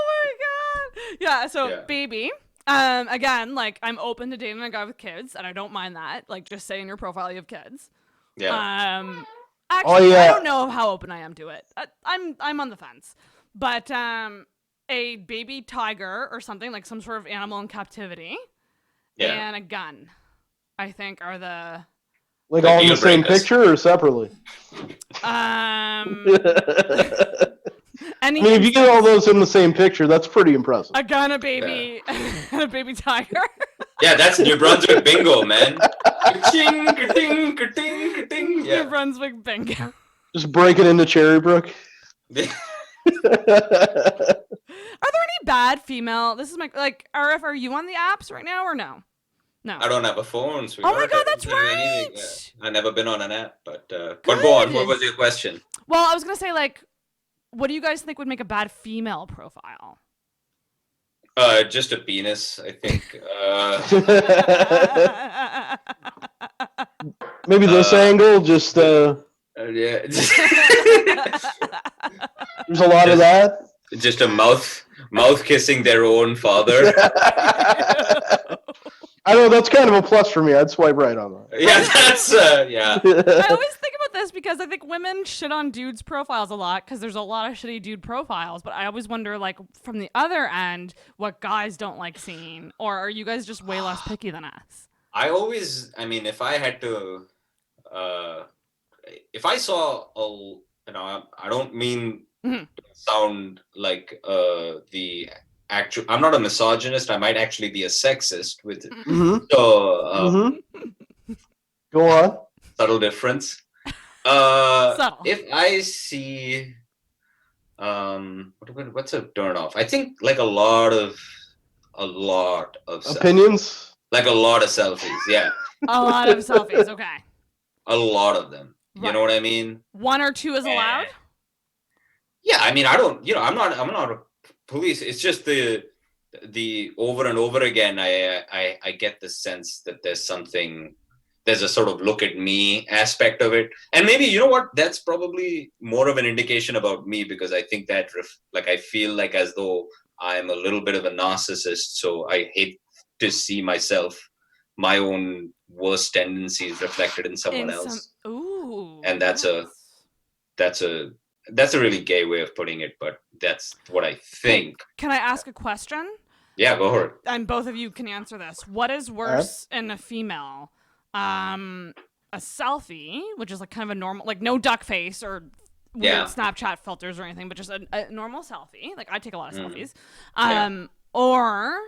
my god. Yeah, so baby. Again, like I'm open to dating a guy with kids, and I don't mind that. Like just say in your profile you have kids. Yeah. Actually, I don't know how open I am to it. I'm on the fence. But a baby tiger or something, like some sort of animal in captivity, and a gun, I think are the like all in the same picture or separately? I mean, if you get all those in the same picture, that's pretty impressive. A gun, a baby, and a baby tiger. Yeah, that's New Brunswick bingo, man. Ka-ching, ka-ting, ka-ting, ka-ting. Yeah. New Brunswick bingo. Just break it into Cherrybrook. Are there any bad female? This is my Arif. Are you on the apps right now or no? No. I don't have a phone. Oh my god, that's right. I've never been on an app, but go on. What was your question? Well, I was gonna say what do you guys think would make a bad female profile? Just a penis, I think. Maybe this angle, just yeah. There's a lot of that. Just a mouth kissing their own father. I know that's kind of a plus for me. I'd swipe right on that. Yeah, that's yeah. I always think about this because I think women shit on dudes' profiles a lot because there's a lot of shitty dude profiles. But I always wonder, from the other end, what guys don't like seeing, or are you guys just way less picky than us? If I had to, if I saw I don't mean to sound like the actual. I'm not a misogynist. I might actually be a sexist with it. Mm-hmm. So go on. Subtle difference. Subtle. If I see, what's a turn off? I think a lot of opinions. Like a lot of selfies. Yeah. A lot of selfies. Okay. A lot of them. Right. You know what I mean? 1 or 2 is allowed. Yeah, I mean, I don't. I'm not a police. It's just the over and over again. I get the sense that there's a sort of look at me aspect of it, and maybe you know what? That's probably more of an indication about me because I think that I feel like as though I'm a little bit of a narcissist, so I hate to see my own worst tendencies reflected in someone else. Ooh. And that's a really gay way of putting it, but that's what I think. Can I ask a question? Yeah, go ahead. And both of you can answer this. What is worse in a female? A selfie, which is kind of a normal, no duck face or weird Snapchat filters or anything, but just a normal selfie. Like I take a lot of selfies. Yeah. Or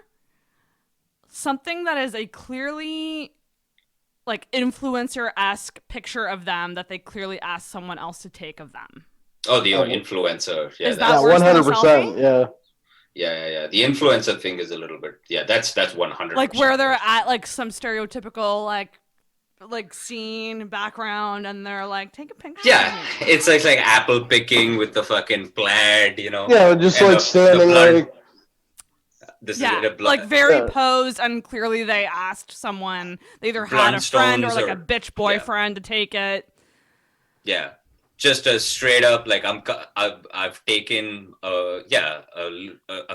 something that is a clearly like influencer-esque picture of them that they clearly asked someone else to take of them. Oh, the influencer. Yeah, Is that worse than a 100%. selfie? Yeah. Yeah. The influencer thing is a little bit. Yeah, that's 100%. Like where they're at like some stereotypical like scene background, and they're like, take a picture. Yeah, it's like apple picking with the fucking plaid, you know. Yeah, just and like standing like. This yeah, is a like very posed, and clearly they asked someone. They either had a friend or like a bitch boyfriend to take it. Yeah, just a straight up like I've taken a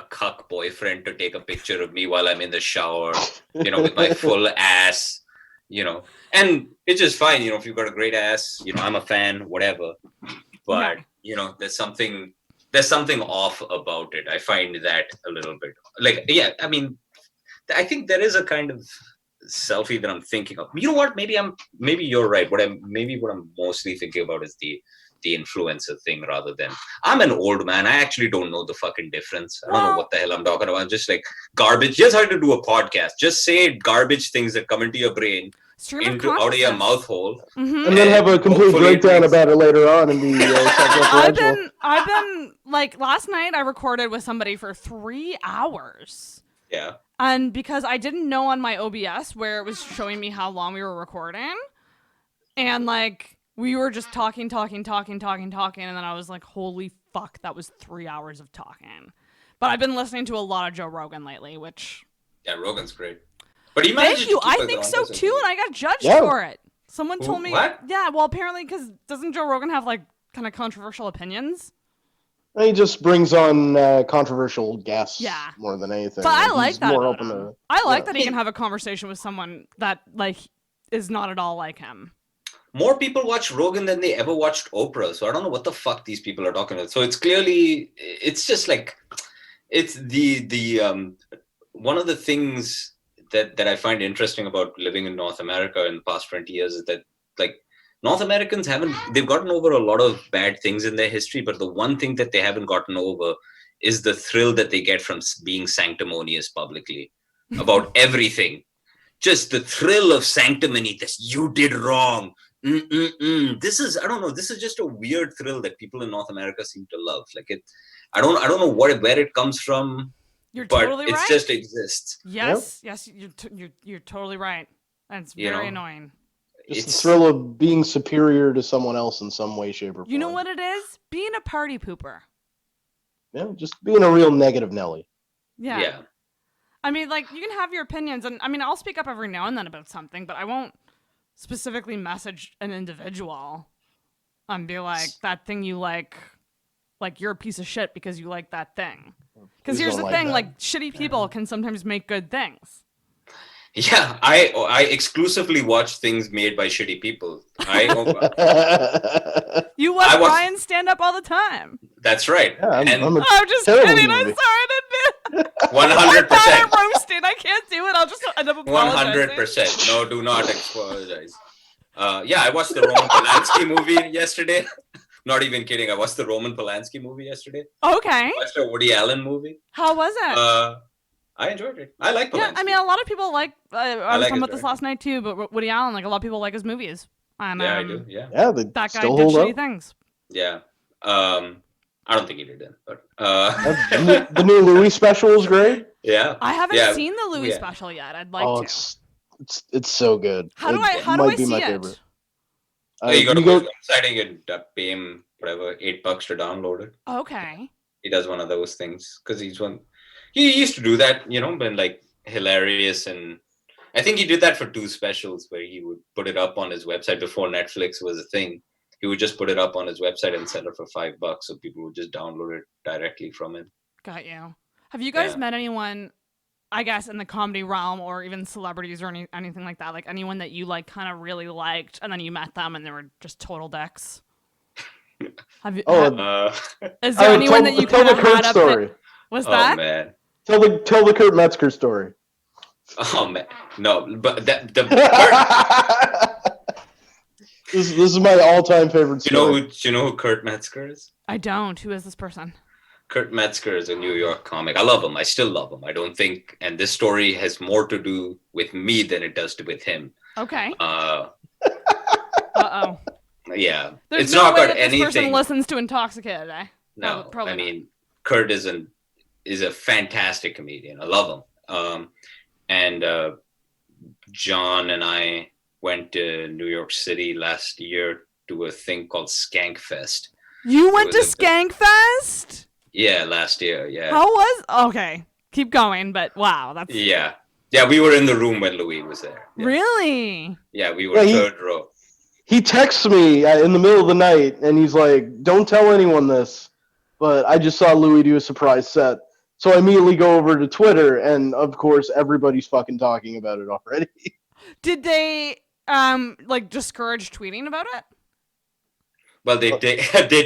cuck boyfriend to take a picture of me while I'm in the shower, you know, with my full ass, you know, and it's just fine, you know, if you've got a great ass, you know, I'm a fan, whatever, but you know, there's something off about it. I find that a little bit like, yeah, I mean, I think there is a kind of selfie that I'm thinking of. You know what? Maybe you're right. What I'm mostly thinking about is the influencer thing rather than. I'm an old man. I actually don't know the fucking difference. I don't know what the hell I'm talking about. I'm just like garbage. Just how to do a podcast. Just say garbage things that come into your brain, out of your mouth hole, and then have a complete breakdown about it later on and be I've been like last night I recorded with somebody for 3 hours. Yeah. And because I didn't know on my OBS where it was showing me how long we were recording, and like we were just talking, and then I was like, holy fuck, that was 3 hours of talking. But I've been listening to a lot of Joe Rogan lately, which Rogan's great. But he thank you. I think so too, and I got judged for it. Someone told me, what? Yeah, well, apparently, because doesn't Joe Rogan have like kind of controversial opinions? He just brings on controversial guests more than anything. But I like that. More open to, I like that he can have a conversation with someone that like is not at all like him. More people watch Rogan than they ever watched Oprah, so I don't know what the fuck these people are talking about. So it's clearly, it's just like, it's the one of the things that I find interesting about living in North America in the past 20 years is that like North Americans they've gotten over a lot of bad things in their history, but the one thing that they haven't gotten over is the thrill that they get from being sanctimonious publicly about everything. Just the thrill of sanctimony, this you did wrong. This is, I don't know, this is just a weird thrill that people in North America seem to love. Like I don't know where it comes from. You're but totally right. It just exists. Yes, you're totally right. And it's very annoying. Just the thrill of being superior to someone else in some way, shape, or form. You know what it is? Being a party pooper. Yeah, just being a real negative Nelly. Yeah. I mean, like, you can have your opinions, and I mean, I'll speak up every now and then about something, but I won't specifically message an individual and be like, that thing you like you're a piece of shit because you like that thing. Because here's the thing, like, shitty people can sometimes make good things. Yeah, I exclusively watch things made by shitty people. You watch Brian stand up all the time. That's right. Yeah, I'm just kidding. I'm sorry, I didn't 100%. Roasted. I can't do it. I'll just end up apologizing. 100%. No, do not apologize. I watched the Roman Polanski movie yesterday. Not even kidding. I watched the Roman Polanski movie yesterday. Okay. I watched a Woody Allen movie. How was it? I enjoyed it. I like Polanski. Yeah, I mean, a lot of people like. I was talking about this last night too, but Woody Allen, like a lot of people like his movies. And, I do. Yeah. Yeah, that guy did shitty things. Yeah. I don't think he did that, but the new Louis special is great. Yeah. I haven't seen the Louis special yet. I'd like to. It's so good. How do I see it? Favorite. You go to the website and you pay him whatever $8 to download it. Okay. He does one of those things because he used to do that, been like hilarious, and I think he did that for 2 specials where he would put it up on his website before Netflix was a thing. He would just put it up on his website and sell it for $5 so people would just download it directly from him. Got you. Have you guys met anyone, I guess, in the comedy realm or even celebrities or anything like that? Like anyone that you like kind of really liked and then you met them and they were just total dicks? Have you? Is there anyone that you kind of had up there? What's that? Oh, man. Tell the Kurt Metzger story. Oh, man. No, but This is my all-time favorite story. Do you know who Kurt Metzger is? I don't. Who is this person? Kurt Metzger is a New York comic. I love him. I still love him. I don't think, and this story has more to do with me than it does to with him. Okay. Uh-oh. Yeah. There's it's no not way got that this person anything. listens to Intoxicated, eh? No, Probably I not. mean, Kurt is a fantastic comedian. I love him. And John and I went to New York City last year to a thing called Skank Fest. You went to Skank Fest? Yeah, last year. Yeah. How was? Okay, keep going. But wow, that's Yeah. We were in the room when Louis was there. Yeah. Really? Yeah, we were third row. He texts me in the middle of the night, and he's like, "Don't tell anyone this, but I just saw Louis do a surprise set." So I immediately go over to Twitter, and of course, everybody's fucking talking about it already. Did they discourage tweeting about it? Well, they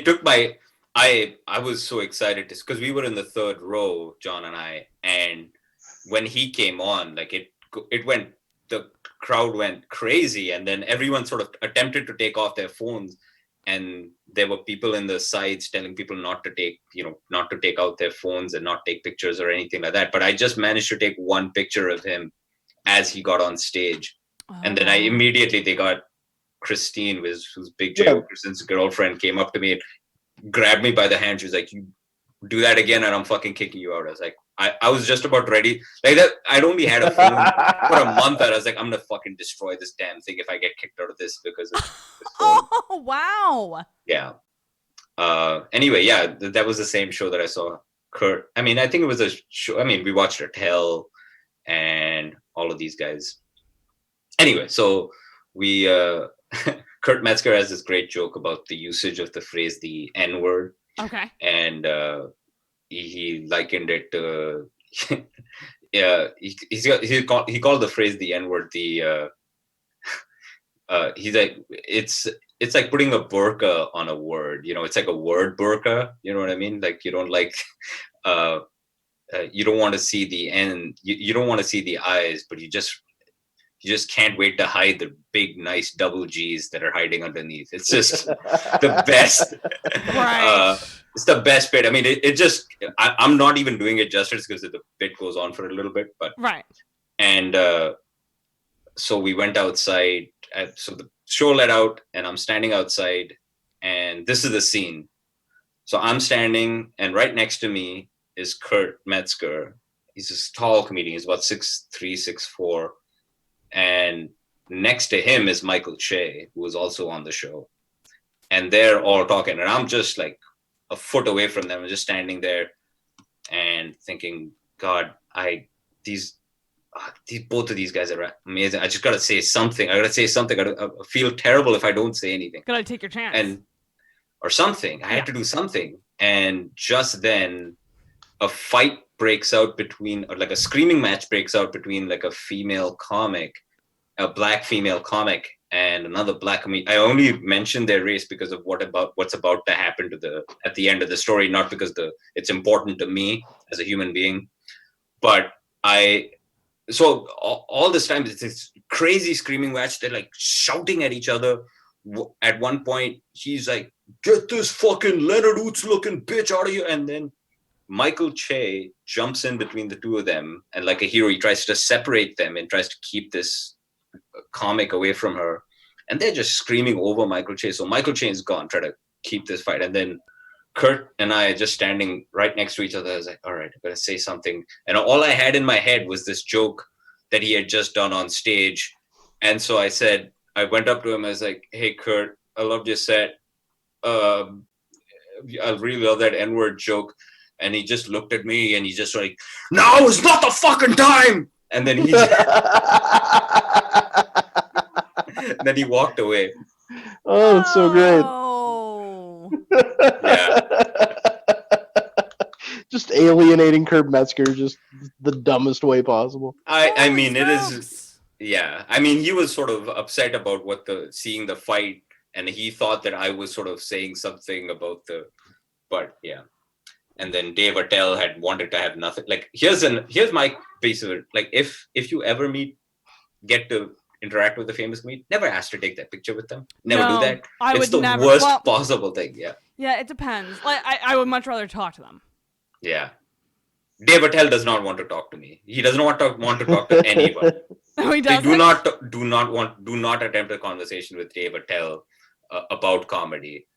took my. I was so excited because we were in the third row, John and I, and when he came on, like the crowd went crazy, and then everyone sort of attempted to take off their phones, and there were people in the sides telling people not to take out their phones and not take pictures or anything like that. But I just managed to take one picture of him as he got on stage, and then they got Christine, whose Big J Okerson's girlfriend, came up to me and grabbed me by the hand. She was like, "You do that again and I'm fucking kicking you out." I was like, I was just about ready. Like that, I'd only had a phone for a month, and I was like, I'm gonna fucking destroy this damn thing if I get kicked out of this because of this phone. Oh wow. Yeah. Anyway, yeah, that was the same show that I saw Kurt. I mean, I think it was a show. I mean, we watched Ratel and all of these guys. Anyway, so we Kurt Metzger has this great joke about the usage of the phrase the N-word. Okay. And he likened it to he called the phrase the N-word he's like it's like putting a burqa on a word. It's like a word burqa. You know what I mean? Like you don't you don't want to see the N. You don't want to see the eyes, but you just can't wait to hide the big, nice double G's that are hiding underneath. It's just the best. Right. It's the best bit. I mean, it just, I'm not even doing it justice because the bit goes on for a little bit, but. Right. And so we went outside. So the show let out and I'm standing outside and this is the scene. So I'm standing and right next to me is Kurt Metzger. He's this tall comedian. He's about 6'3", 6'4". And next to him is Michael Che, who was also on the show. And they're all talking. And I'm just like a foot away from them. I'm just standing there and thinking, God, both of these guys are amazing. I just got to say something. I feel terrible if I don't say anything. Gotta take your chance. Or something. I had to do something. And just then a fight breaks out like a screaming match breaks out between like a black female comic and another black comedian. I only mentioned their race because of what's about to happen at the end of the story, not because it's important to me as a human being. But so all this time it's this crazy screaming match. They're like shouting at each other. At one point, he's like, "Get this fucking Leonard Oots looking bitch out of here!" And then Michael Che jumps in between the two of them, and like a hero, he tries to separate them and tries to keep this comic away from her. And they're just screaming over Michael Che. So Michael Che is gone, try to keep this fight. And then Kurt and I are just standing right next to each other. I was like, all right, I'm going to say something. And all I had in my head was this joke that he had just done on stage. And so I went up to him. I was like, "Hey, Kurt, I loved your set. I really love that N-word joke." And he just looked at me and he just like, "Now is not the fucking time." And then then he walked away. Oh, it's so great. Yeah. Just alienating Kurt Metzger, just the dumbest way possible. I mean, it is. Yeah. I mean, he was sort of upset about seeing the fight, and he thought that I was sort of saying something about but yeah. And then Dave Attell had wanted to have nothing. Like, here's my piece of it. Like, if you ever get to interact with a famous comedian, never ask to take that picture with them. Never No, do that. I It's would the never- worst well- possible thing. Yeah. Yeah, it depends. Like I would much rather talk to them. Yeah. Dave Attell does not want to talk to me. He doesn't want to talk to anyone. No, he They doesn't. do not attempt a conversation with Dave Attell about comedy.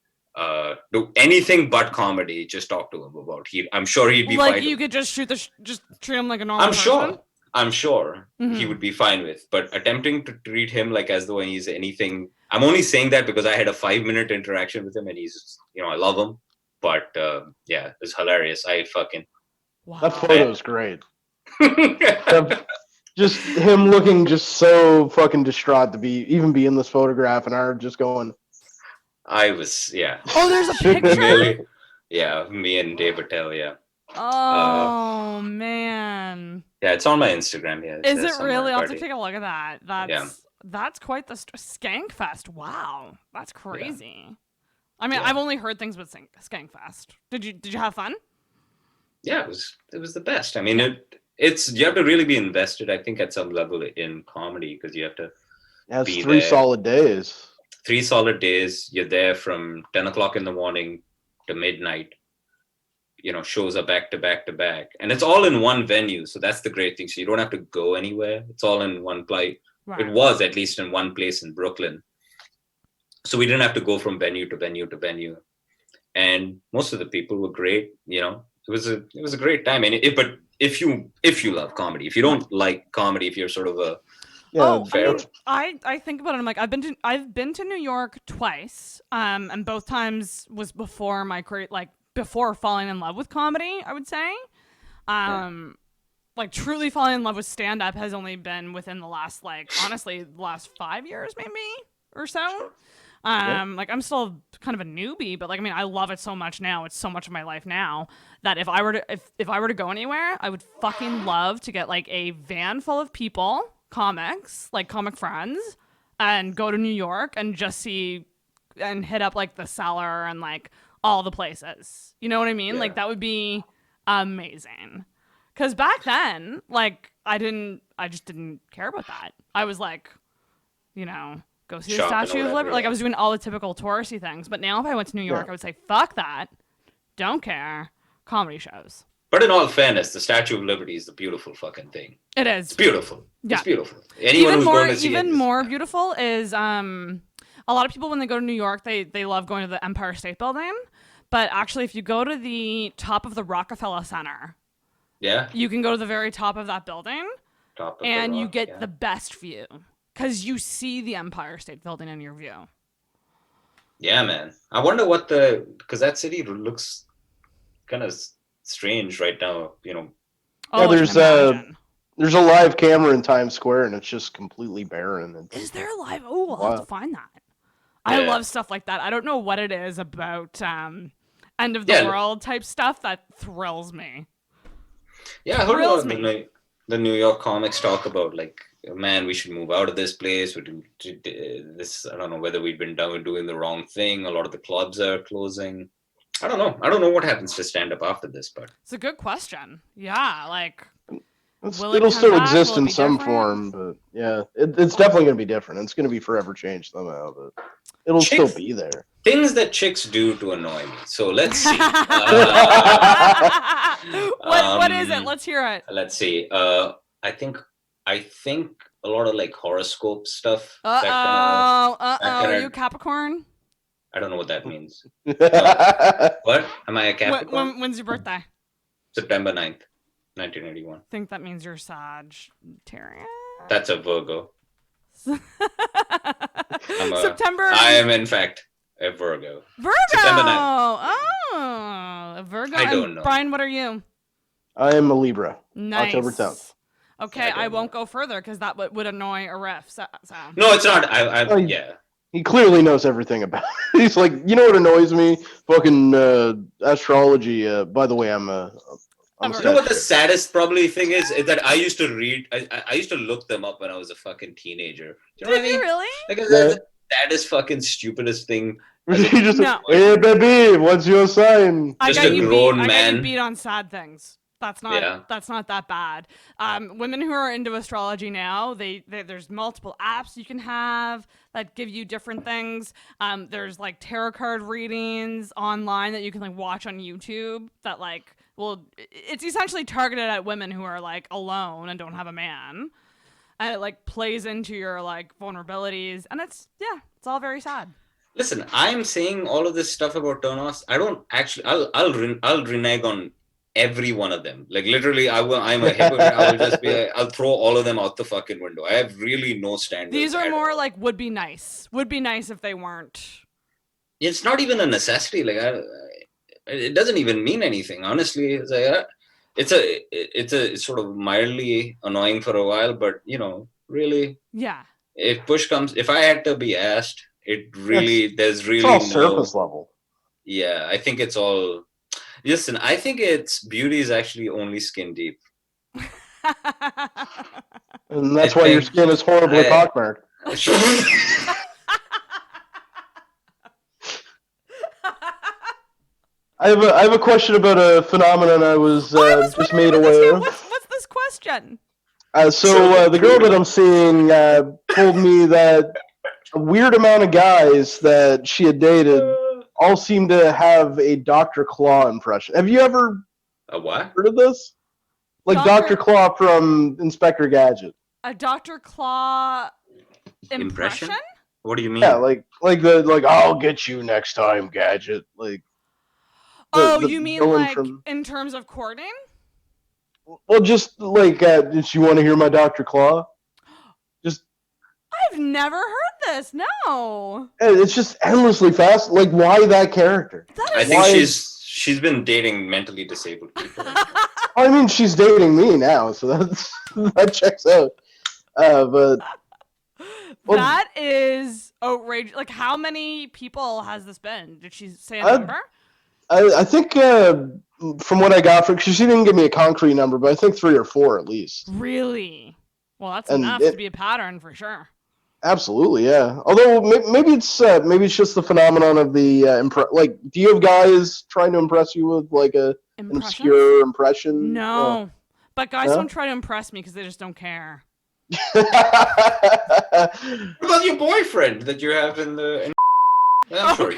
Do anything but comedy. Just talk to him about. I'm sure he'd be like fine. you could just just treat him like a normal I'm sure Mhm. he would be fine with. But attempting to treat him like as though he's anything. I'm only saying that because I had a 5-minute interaction with him, and he's, I love him. But yeah, it's hilarious. Wow. That photo's great. Just him looking just so fucking distraught to be in this photograph, and I'm just going. I was, yeah. Oh, there's a picture. Really? Yeah, me and Dave Attell, yeah. Oh man. Yeah, it's on my Instagram. Yeah. Is it somewhere, really? I'll have to buddy. take a look at that. That's quite the Skank Fest. Wow, that's crazy. Yeah. I mean, I've only heard things with Skank Fest. Did you have fun? Yeah, it was the best. I mean, you have to really be invested, I think, at some level in comedy, because you have to. Yeah, it's 3 solid days. 3 solid days. You're there from 10 o'clock in the morning to midnight. Shows are back to back to back, and it's all in one venue. So that's the great thing. So you don't have to go anywhere. It's all in one place. Right. It was at least in one place in Brooklyn. So we didn't have to go from venue to venue to venue, and most of the people were great. It was a great time. But if you love comedy, if you don't like comedy, if you're sort of a I think about it. I'm like, I've been to New York twice, and both times was before my career, like before falling in love with comedy, I would say. Like truly falling in love with stand-up has only been within the last, honestly, the last 5 years maybe or so. Like I'm still kind of a newbie, but I love it so much now. It's so much of my life now that if I were to go anywhere, I would fucking love to get a van full of people, comics, comic friends, and go to New York and just see and hit up the Cellar and all the places. You know what I mean? Yeah. That would be amazing. Cause back then, I just didn't care about that. I was go see the Statue of Liberty. I was doing all the typical touristy things. But now if I went to New York, I would say, fuck that. Don't care. Comedy shows. But in all fairness, the Statue of Liberty is a beautiful fucking thing. It is. It's beautiful. Yeah. It's beautiful. Anyone who's going to see it. Even more beautiful is a lot of people when they go to New York, they love going to the Empire State Building. But actually, if you go to the top of the Rockefeller Center, you can go to the very top of that building, and you get the best view. Because you see the Empire State Building in your view. Yeah, man. I wonder because that city looks kind of strange right now, there's a live camera in Times Square, and it's just completely barren. Is there a live? Oh, I'll have to find that. I love stuff like that. I don't know what it is about end of the world type stuff that thrills me. Yeah, I heard about the New York comics talk about man, we should move out of this place. We do this. I don't know whether we've been doing the wrong thing. A lot of the clubs are closing. I don't know what happens to stand up after this, but it's a good question. Yeah, it'll still exist in some form, but yeah, it's definitely going to be different. It's going to be forever changed somehow, but it'll still be there. Things that chicks do to annoy me. So let's see. What is it? Let's hear it. Let's see. I think a lot of horoscope stuff. Are you Capricorn? I don't know what that means. What? Am I a Capricorn? When's your birthday? September 9th, 1981. I think that means you're Sagittarius. That's a Virgo. September. I am, in fact, a Virgo. September 9th. Oh, a Virgo. I don't know. Brian, what are you? I am a Libra. Nice. October 10th. Okay, I won't go further because that would annoy Arif. So. No, it's not. Yeah. He clearly knows everything about it. He's like, you know what annoys me? Fucking astrology. By the way, I'm a you know what the saddest probably thing is that I used to read. I used to look them up when I was a fucking teenager. Do you know what I mean? Really? That's the saddest fucking stupidest thing. Hey baby, what's your sign? I got you beat on sad things. That's not that bad. Women who are into astrology now, there's multiple apps you can have that give you different things. There's like tarot card readings online that you can like watch on YouTube that like, well, it's essentially targeted at women who are like alone and don't have a man. And it like plays into your like vulnerabilities, and it's all very sad. Listen, I'm saying all of this stuff about turn-offs. I don't actually. I'll renege on every one of them. Like literally, I'm a hypocrite. I will just be. I'll throw all of them out the fucking window. I have really no standards. These are more like would be nice. Would be nice if they weren't. It's not even a necessity. Like it doesn't even mean anything. Honestly, it's like, it's sort of mildly annoying for a while, but really. Yeah. If push comes, if I had to be asked, there's really all surface level. Yeah, I think it's all. Listen, I think beauty is actually only skin deep. And that's why your skin is horribly pockmarked. I have a question about a phenomenon I was just made aware of. What's this question? So the girl that I'm seeing told me that a weird amount of guys that she had dated all seem to have a Dr. Claw impression. Have you ever heard of this? Like Dr. Claw from Inspector Gadget. A Dr. Claw impression? What do you mean? Yeah, like I'll get you next time, Gadget. Like. You mean like in terms of courting? Well, just like, did you want to hear my Dr. Claw? I've never heard this. No. It's just endlessly fast. Like, why that character? I think she's been dating mentally disabled people. I mean, she's dating me now, so that checks out. But that is outrageous. Like, how many people has this been? Did she say a number? I think from what I got from, because she didn't give me a concrete number, but I think 3 or 4 at least. Really? Well, that's enough to be a pattern for sure. Absolutely, yeah. Although maybe it's just the phenomenon of the like. Do you have guys trying to impress you with like an obscure impression? No, but guys don't try to impress me because they just don't care. What about your boyfriend that you have in the? Oh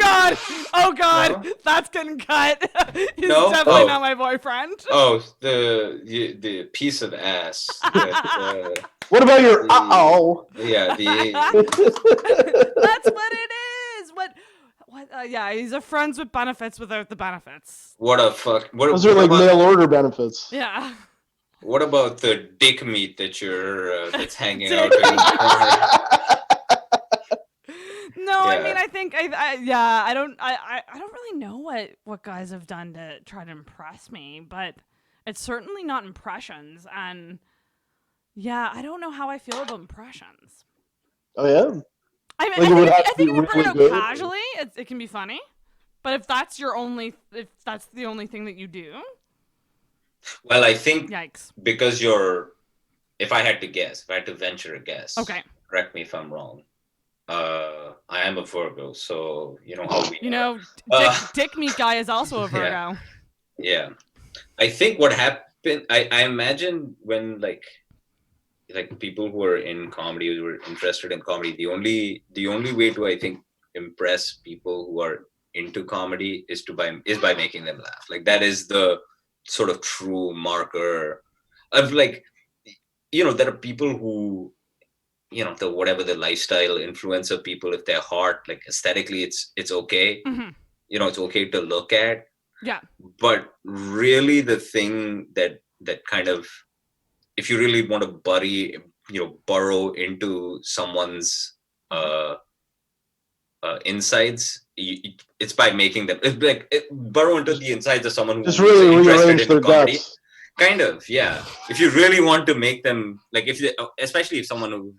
God! No? That's getting cut. He's definitely not my boyfriend. Oh, the piece of ass. What about your Yeah, That's what it is. What? Yeah, he's a friends with benefits without the benefits. What a fuck! Those are like mail order benefits. Yeah. What about the dick meat that that's hanging out in the corner? No, I mean, I think I don't really know what guys have done to try to impress me, but it's certainly not impressions, and yeah, I don't know how I feel about impressions. Oh yeah. I mean, I think you can bring it up casually. It can be funny, but if that's the only thing that you do. Well, I think yikes. Because if I had to venture a guess. Okay. Correct me if I'm wrong. I am a Virgo, so you know how we. Dick meat guy is also a Virgo. Yeah. I think what happened. I imagine when like people who are in comedy, who are interested in comedy, the only way to, I think, impress people who are into comedy is by making them laugh. Like that is the sort of true marker of like, there are people who. Whatever the lifestyle influencer people, if they're hot, like aesthetically, it's okay. Mm-hmm. It's okay to look at. Yeah. But really, the thing that kind of, if you really want to burrow into someone's insides, it's by making them burrow into the insides of someone who's really interested in comedy. Guts. Kind of, yeah. If you really want to make them especially if someone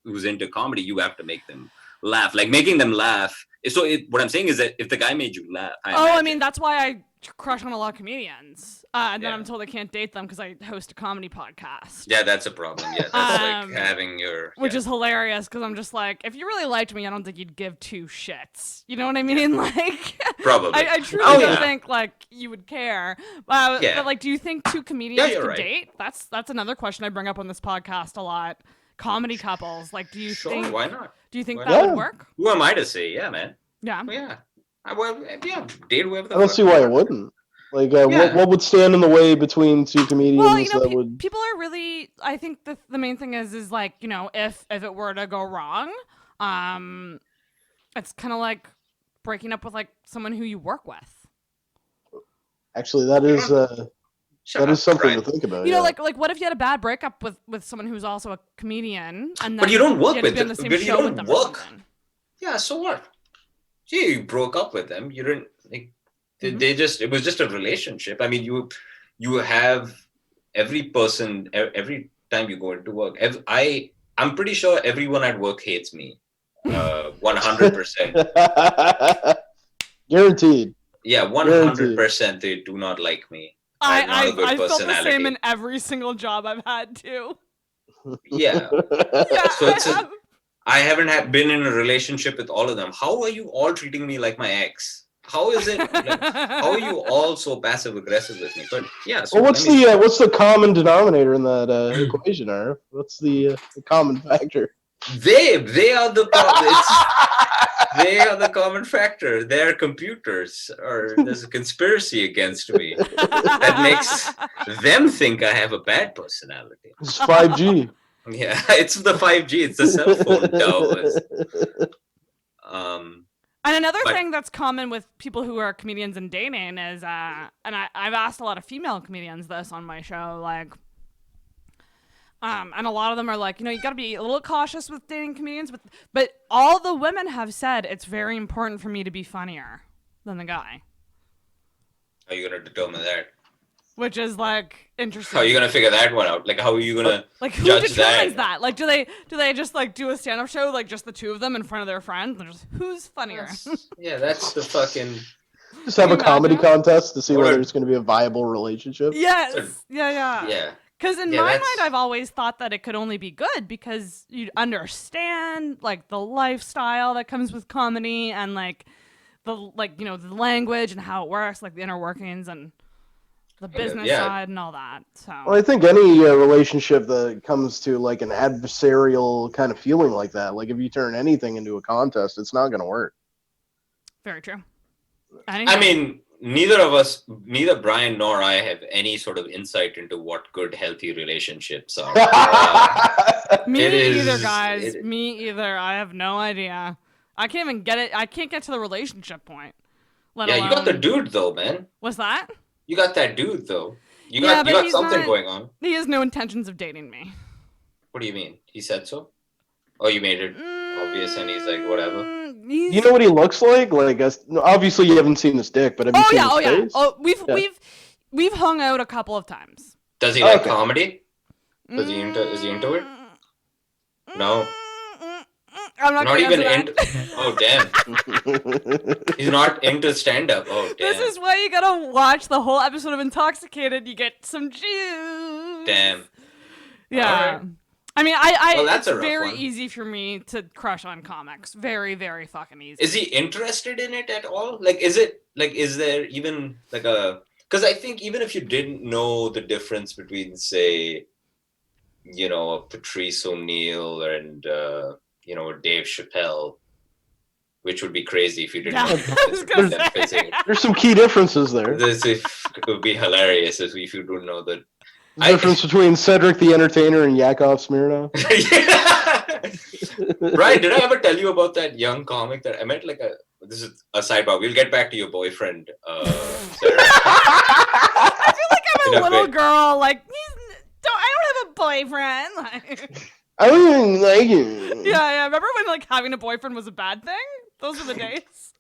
who's into comedy, you have to make them laugh. Like making them laugh. So what I'm saying is that if the guy made you laugh, I mean that's why I crush on a lot of comedians, and then I'm told I can't date them because I host a comedy podcast. Yeah, that's a problem. Yeah, that's like having your... Which is hilarious because I'm just like, if you really liked me, I don't think you'd give two shits. You know what I mean? Like, probably. I truly don't think like you would care. But like, do you think two comedians could date? That's another question I bring up on this podcast a lot. Comedy couples, like, do you think? Why not? Do you think that would work? Who am I to say? Yeah, man. Yeah. Well, yeah. Date whoever. I don't see why it wouldn't. Like, what would stand in the way between two comedians that would? People are really. I think the main thing is like, you know, if it were to go wrong, it's kind of like breaking up with like someone who you work with. Actually, that is something to think about. You know, like what if you had a bad breakup with someone who's also a comedian, and then but you don't work with them? But you don't work. Yeah, so what? Gee, you broke up with them. You didn't like. They just. It was just a relationship. I mean, you have every person every time you go into work. I'm pretty sure everyone at work hates me. 100%. Guaranteed. Yeah, 100%. They do not like me. I felt the same in every single job I've had too. Yeah. So I haven't been in a relationship with all of them. How are you all treating me like my ex? How is it? Like, how are you all so passive aggressive with me? But yeah. So, well, what's the common denominator in that equation, Arif? What's the common factor? They are the they are the common factor. They're computers, or there's a conspiracy against me that makes them think I have a bad personality. It's 5G. Yeah, it's the 5G. It's the cell phone towers. And another thing that's common with people who are comedians and dating is, and I've asked a lot of female comedians this on my show, like, and a lot of them are like, you know, you got to be a little cautious with dating comedians, but all the women have said it's very important for me to be funnier than the guy. How are you going to determine that? Which is like interesting. How are you gonna figure that one out? Like, how are you gonna who judge determines that? Like, do they just like do a stand-up show, like just the two of them in front of their friends, and just who's funnier? That's the fucking. Just have a comedy contest to see whether it's going to be a viable relationship. Yes. Yeah. Because in my mind, I've always thought that it could only be good because you understand like the lifestyle that comes with comedy and like the the language and how it works, like the inner workings and the business side and all that. So well, I think any relationship that comes to like an adversarial kind of feeling like that, like if you turn anything into a contest, it's not going to work. Very true. I mean, neither Brian nor I have any sort of insight into what good, healthy relationships are. Me either, guys. Me either. I have no idea. I can't even get it. I can't get to the relationship point. You got the dude though, man. What's that? You got that dude though. You got something going on. He has no intentions of dating me. What do you mean? He said so? Oh, you made it obvious, and he's like, whatever. You know what he looks like? Like, obviously you haven't seen his dick, but have you seen his face? Oh, we've hung out a couple of times. Does he like comedy? Is he into it? No. I'm not even into. Oh damn! He's not into stand-up. Oh damn! This is why you gotta watch the whole episode of Intoxicated. You get some juice. Damn. Yeah. Right. I mean, that's it's very easy for me to crush on comics. Very, very fucking easy. Is he interested in it at all? Like, is there even like a? Because I think even if you didn't know the difference between, say, Patrice O'Neill and Dave Chappelle, which would be crazy if you didn't know the difference. There's some key differences there. It would be hilarious if you don't know that. The difference between Cedric the Entertainer and Yakov Smirnoff. Brian, did I ever tell you about that young comic that I met? This is a sidebar. We'll get back to your boyfriend. I feel like I'm a little girl. Like, I don't have a boyfriend. Like, I don't even like him. Yeah. Remember when having a boyfriend was a bad thing? Those were the days.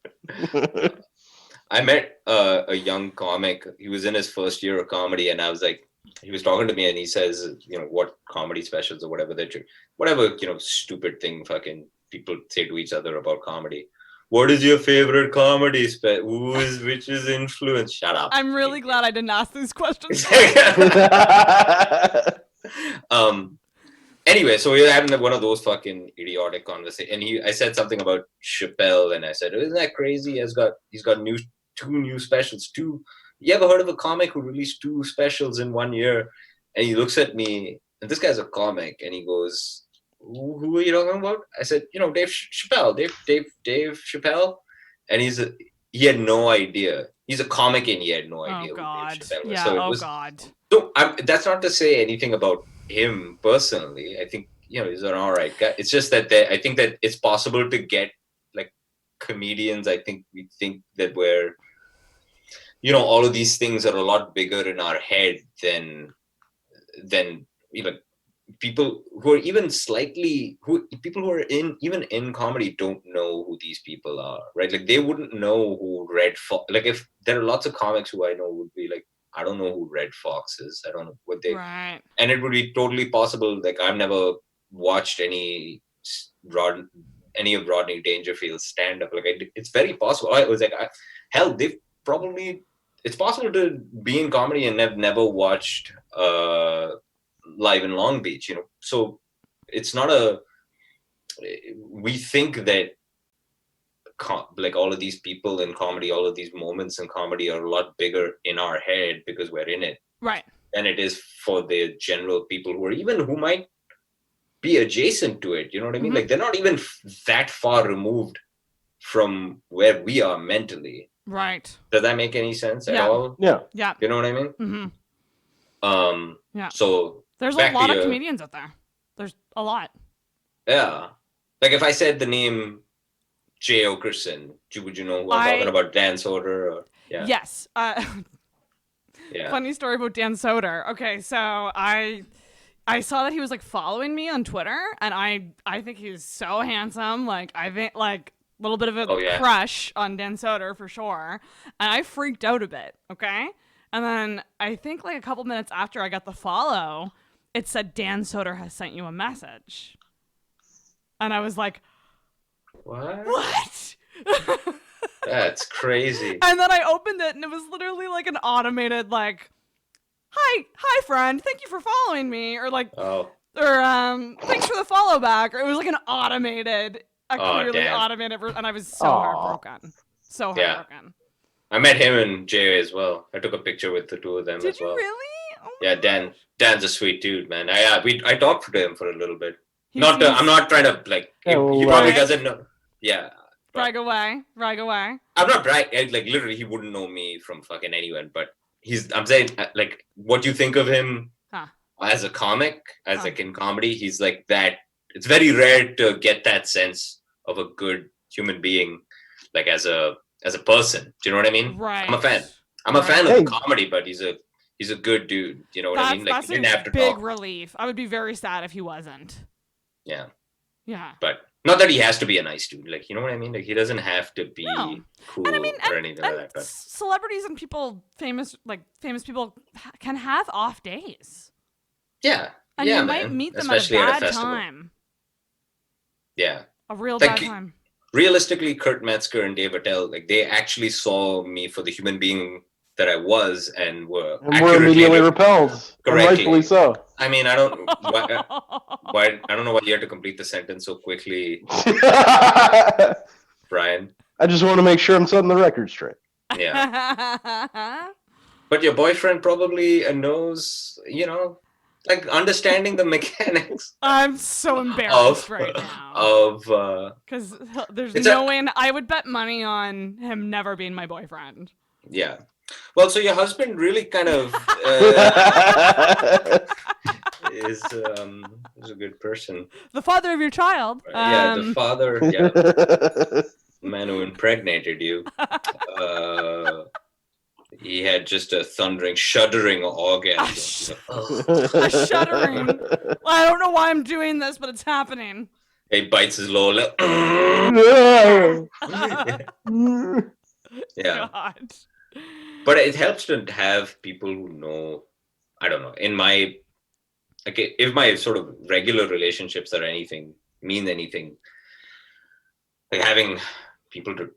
I met a young comic. He was in his first year of comedy, and I was like, he was talking to me, and he says, what comedy specials or whatever stupid thing fucking people say to each other about comedy. what is your favorite comedy which is influence? Shut up. I'm really glad I didn't ask these questions. Anyway, so we were having one of those fucking idiotic conversations, and I said something about Chappelle, and I said, "Isn't that crazy? He's got two new specials. You ever heard of a comic who released 2 specials in 1 year?" And he looks at me, and this guy's a comic, and he goes, "Who are you talking about?" I said, Dave Chappelle, Dave Chappelle, and he had no idea. He's a comic, and he had no idea who Dave Chappelle was. Yeah. So God. So that's not to say anything about him personally. I think he's an all right guy. It's just that I think that it's possible to get like comedians. I think we think that we're all of these things are a lot bigger in our head than people who are even people who are even in comedy don't know who these people are, right? Like they wouldn't know who Red Fox. Like if there are lots of comics who I know would be like, I don't know who Red Fox is. I don't know what they. Right. And it would be totally possible. Like I've never watched any of Rodney Dangerfield's stand up. Like it's very possible. I was like, hell, they've probably. It's possible to be in comedy and have never watched Live in Long Beach. So it's not we think that like all of these people in comedy, all of these moments in comedy are a lot bigger in our head because we're in it, right? Than it is for the general people who might be adjacent to it. You know what I mean? Mm-hmm. Like they're not even that far removed from where we are mentally. Right. Does that make any sense at all? Yeah. Yeah. You know what I mean? Mm-hmm. Yeah. So there's a lot of comedians out there. There's a lot. Yeah. Like if I said the name Jay Okerson, would you know who I'm talking about? Dan Soder? Or, yeah. Yes. Yeah. Funny story about Dan Soder. Okay, so I saw that he was like following me on Twitter, and I think he's so handsome. Like I think like a little bit of a crush on Dan Soder for sure. And I freaked out a bit. Okay. And then I think like a couple minutes after I got the follow, it said Dan Soder has sent you a message. And I was like, What? That's crazy. And then I opened it and it was literally like an automated like, Hi friend, thank you for following me, or like thanks for the follow back. Or it was like an automated, clearly automated, and I was so heartbroken. So heartbroken. I met him and Jay as well. I took a picture with the two of them as well. Did you really? Oh yeah, Dan's a sweet dude, man. I talked to him for a little bit. I'm not trying to like. He probably doesn't know. Yeah. Brag away. I'm not bragging. Like literally, he wouldn't know me from fucking anywhere. But I'm saying like, what do you think of him as a comic, like in comedy? He's like that. It's very rare to get that sense of a good human being, like as a person. Do you know what I mean? Right. I'm a fan. I'm a fan of the comedy, but he's a good dude. You know what I mean? Like that's he didn't have to big talk. relief. I would be very sad if he wasn't. Yeah. Yeah. But not that he has to be a nice dude. Like, you know what I mean? Like he doesn't have to be cool or anything like that. But celebrities and famous people can have off days. Yeah. And you might meet them especially at a bad time. Yeah. A real bad time. Realistically, Kurt Metzger and Dave Attell, like they actually saw me for the human being that I was and were immediately repelled. Correctly. Rightfully so. I mean, I don't know why you had to complete the sentence so quickly, Brian. I just want to make sure I'm setting the record straight. Yeah. But your boyfriend probably knows, like understanding the mechanics. I'm so embarrassed right now. Because there's no way I would bet money on him never being my boyfriend. Yeah. Well, so your husband really kind of is a good person. The father of your child. Yeah, the father. Yeah. The man who impregnated you. He had just a shuddering orgasm. A shuddering. I don't know why I'm doing this, but it's happening. He bites his lower lip. Yeah. God. But it helps to have people who know, I don't know, if my sort of regular relationships or anything mean anything, like having people to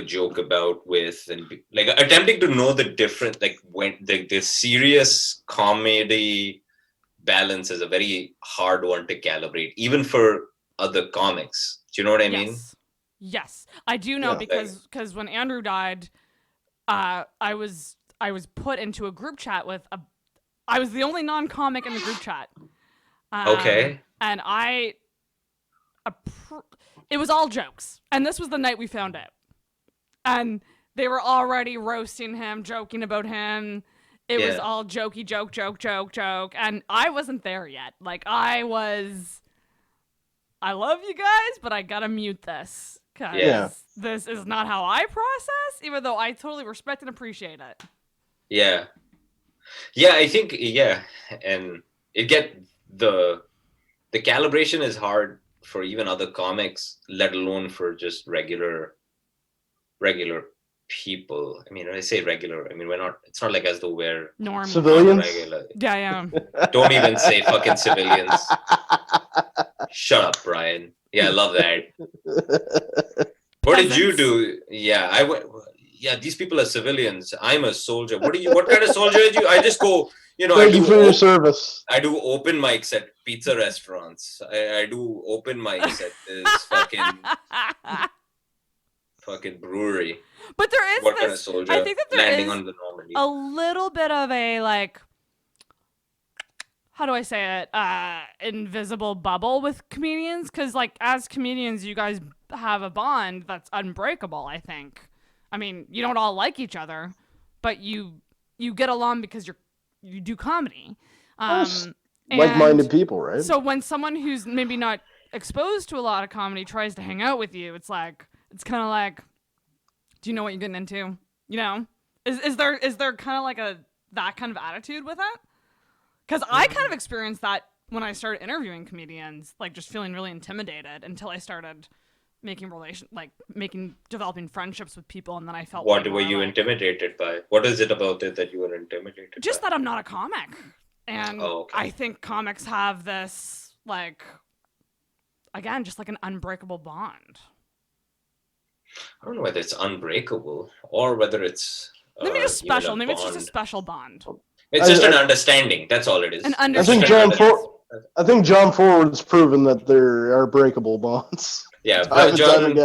joke about with, and like attempting to know the difference, like when the serious comedy balance is a very hard one to calibrate, even for other comics. Do you know what I mean? Yes, I do know, because when Andrew died, I was put into a group chat with I was the only non-comic in the group chat. Okay. And it was all jokes, and this was the night we found out, and they were already roasting him, joking about him. It was all jokey, joke, and I wasn't there yet. Like, I love you guys, but I gotta mute this, because this is not how I process, even though I totally respect and appreciate it. Yeah, I think, and the calibration is hard for even other comics, let alone for just regular people. I mean, when I say regular, I mean, it's not like as though we're civilians. Yeah. Don't even say fucking civilians. Shut up, Brian. Yeah, I love that. What did you do? Yeah, these people are civilians. I'm a soldier. What kind of soldier are you? I just go, Thank you for your service. I do open mics at pizza restaurants. I do open mics at this fucking brewery. But there is kind of soldier I think that there landing is on the Normandy. a little bit of a, like, how do I say it? Invisible bubble with comedians, because, like, as comedians, you guys have a bond that's unbreakable, I think. I mean, you don't all like each other, but you get along because you do comedy. Like-minded people, right? So when someone who's maybe not exposed to a lot of comedy tries to hang out with you, it's kind of like, do you know what you're getting into? Is there kind of like that kind of attitude with it? Because I kind of experienced that when I started interviewing comedians, like just feeling really intimidated until I started developing friendships with people, and then I felt. What were you intimidated by? What is it about it that you were intimidated by? Just that I'm not a comic, and I think comics have this, like, again, just like an unbreakable bond. I don't know whether it's unbreakable or whether it's maybe just special. Maybe it's just a special bond. It's just an understanding. That's all it is. An understanding. I think John Ford's proven that there are breakable bonds. Yeah, but John.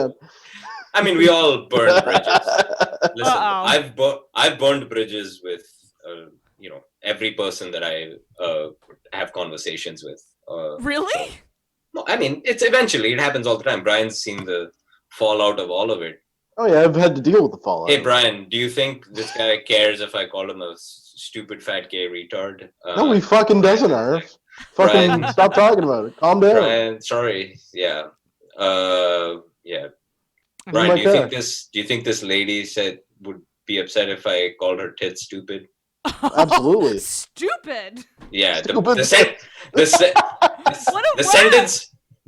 I mean, we all burn bridges. Listen, I've burned bridges with every person that I have conversations with. Really? No, I mean, it happens all the time. Brian's seen the fallout of all of it. Oh yeah, I've had to deal with the fallout. Hey Brian, do you think this guy cares if I call him a stupid fat gay retard? No, he fucking doesn't, Arif. Fucking Brian, stop talking about it. Calm down. Brian, sorry. Yeah. Yeah. Brian, do you think this lady would be upset if I called her tits stupid? Absolutely. Stupid. Yeah. The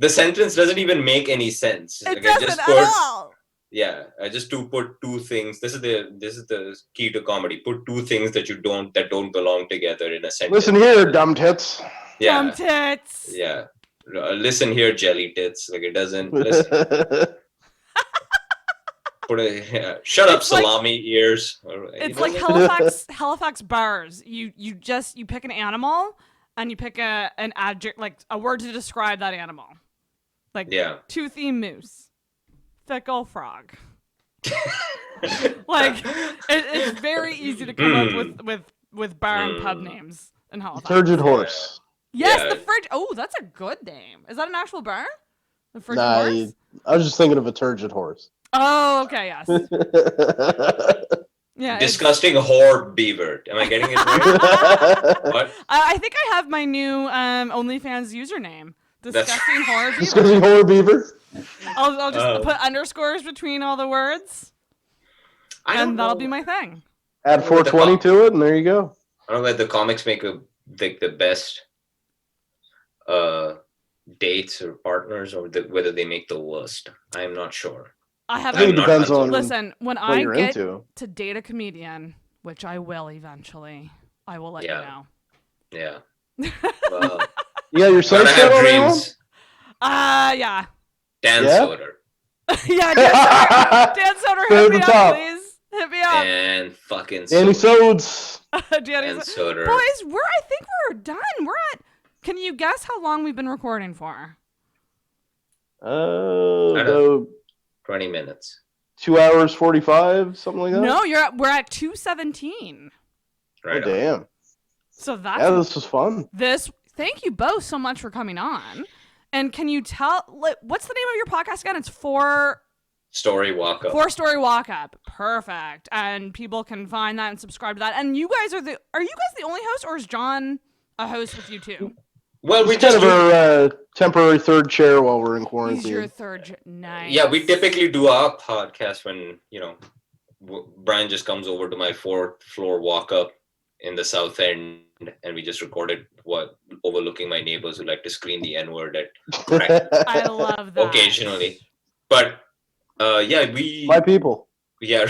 sentence doesn't even make any sense. It doesn't at all. Yeah, I just put two things. This is the key to comedy. Put two things that don't belong together in a sentence. Listen here, dumb tits. Yeah. Dumb tits. Yeah. Listen here, jelly tits. Like, it doesn't listen. Shut up, salami ears. It's like Halifax bars. You pick an animal and you pick an adjective, like a word to describe that animal. Like toothy moose, fickle frog. Like it's very easy to come up with bar and pub names in Halifax. Turgid horse. Yes, the fridge. Oh, that's a good name. Is that an actual bar? The fridge horse? I was just thinking of a turgid horse. Oh, okay, yes. Yeah. Disgusting whore beaver. Am I getting it right? What? I think I have my new OnlyFans username. Disgusting whore beaver. Disgusting whore beaver. I'll just put underscores between all the words, and that'll be my thing. Add 420 to it, and there you go. I don't know whether the comics make the best dates or partners, or whether they make the worst. I'm not sure. I think it depends on listen, when I get to date a comedian, which I will eventually, I will let you know. Yeah. Well, you got your sights set on that one? Yeah. Dan Soder. Yeah, Dan Soder, hit me up, please. Hit me up. And fucking Danny Sodes. Danny Soder. Boys, I think we're done. Can you guess how long we've been recording for? About 20 minutes. 2 hours 45, something like that. No, we're at 2:17. Right. Oh, damn. So that's this was fun. Thank you both so much for coming on. And can you tell what's the name of your podcast again? It's Story Walk Up. 4-Story Walk Up. Perfect. And people can find that and subscribe to that. And you guys are you guys the only host, or is John a host with you too? Well, we just kind of our temporary third chair while we're in quarantine. He's your third. Nice. Yeah, we typically do our podcast when, Brian just comes over to my 4th floor walk up in the South End, and we just recorded overlooking my neighbors who like to scream the N-word at I love that. occasionally. But my people. Yeah.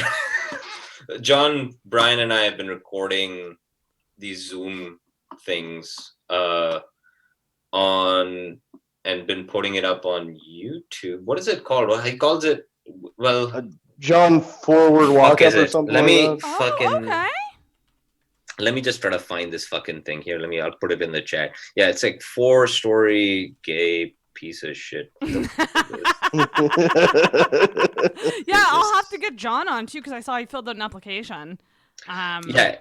John, Brian, and I have been recording these Zoom things and been putting it up on YouTube. What is it called? Well, he calls it John Forward Walk Up or something. Let me okay. Let me just try to find this fucking thing here. I'll put it in the chat. Yeah, it's like 4-story gay piece of shit. Yeah, I'll have to get John on too, because I saw he filled out an application. Yeah.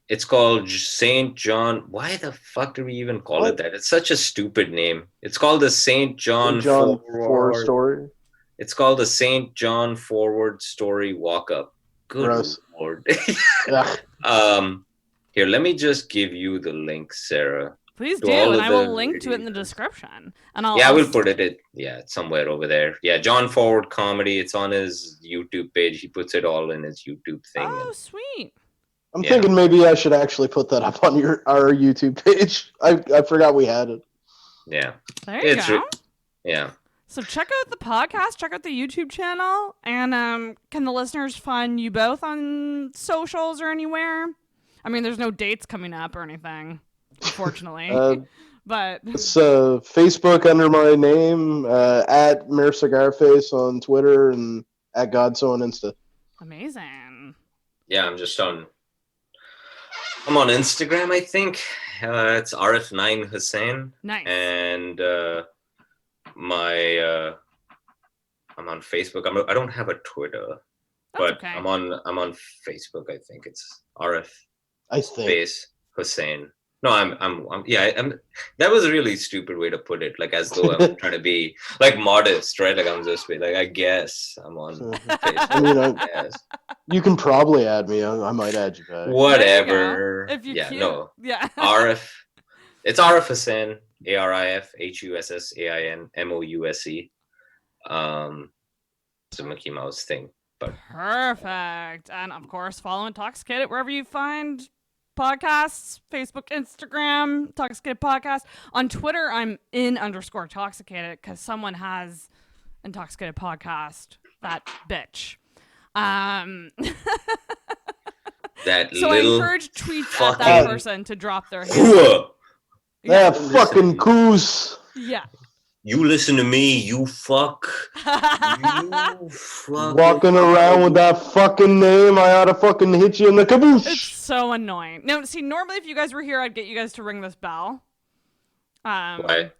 It's called St. John. Why the fuck do we even call it that? It's such a stupid name. It's called the St. John Forward Story. It's called the St. John Forward Story Walk Up. Good Lord. Here, let me just give you the link, Sarah. Please do, and I will link to it in the description. And we'll put it somewhere over there. Yeah, John Forward Comedy. It's on his YouTube page. He puts it all in his YouTube thing. Oh, sweet. I'm thinking maybe I should actually put that up on our YouTube page. I forgot we had it. Yeah. There you go. Yeah. So check out the podcast, check out the YouTube channel, and can the listeners find you both on socials or anywhere? I mean, there's no dates coming up or anything, unfortunately. But it's Facebook under my name, at Mayor Cigarface on Twitter, and at Godsoe on Insta. Amazing. Yeah, I'm on Instagram, I think. It's Arif Hussain. Nice. And I'm on Facebook. I don't have a Twitter, but okay. I'm on Facebook. I think it's Arif space Hussain. No, I'm that was a really stupid way to put it. Like, as though I'm trying to be like modest, right? Like, I'm just like, I guess I'm on Facebook. I mean, you can probably add me. I might add you back. Whatever. If you can't. No. Yeah. Arif. It's Arif Hussain. ARIF HUSSAIN MOUSE. It's a Mickey Mouse thing. But perfect. And of course, follow Intoxicated wherever you find podcasts, Facebook, Instagram, Intoxicated Podcast. On Twitter, I'm _Intoxicated because someone has Intoxicated Podcast. That bitch. So I encourage tweets at that person to drop their hand. That fucking goose. Yeah. You listen to me, you fuck. You fuck. Walking around with that fucking name, I ought to fucking hit you in the caboose. It's so annoying. No, see, normally if you guys were here, I'd get you guys to ring this bell. Why?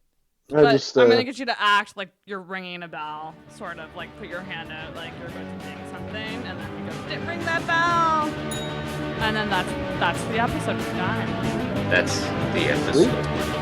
But I'm gonna get you to act like you're ringing a bell, sort of like put your hand out like you're going to ding something, and then you go, ring that bell, and then that's the episode. It's done. That's the episode.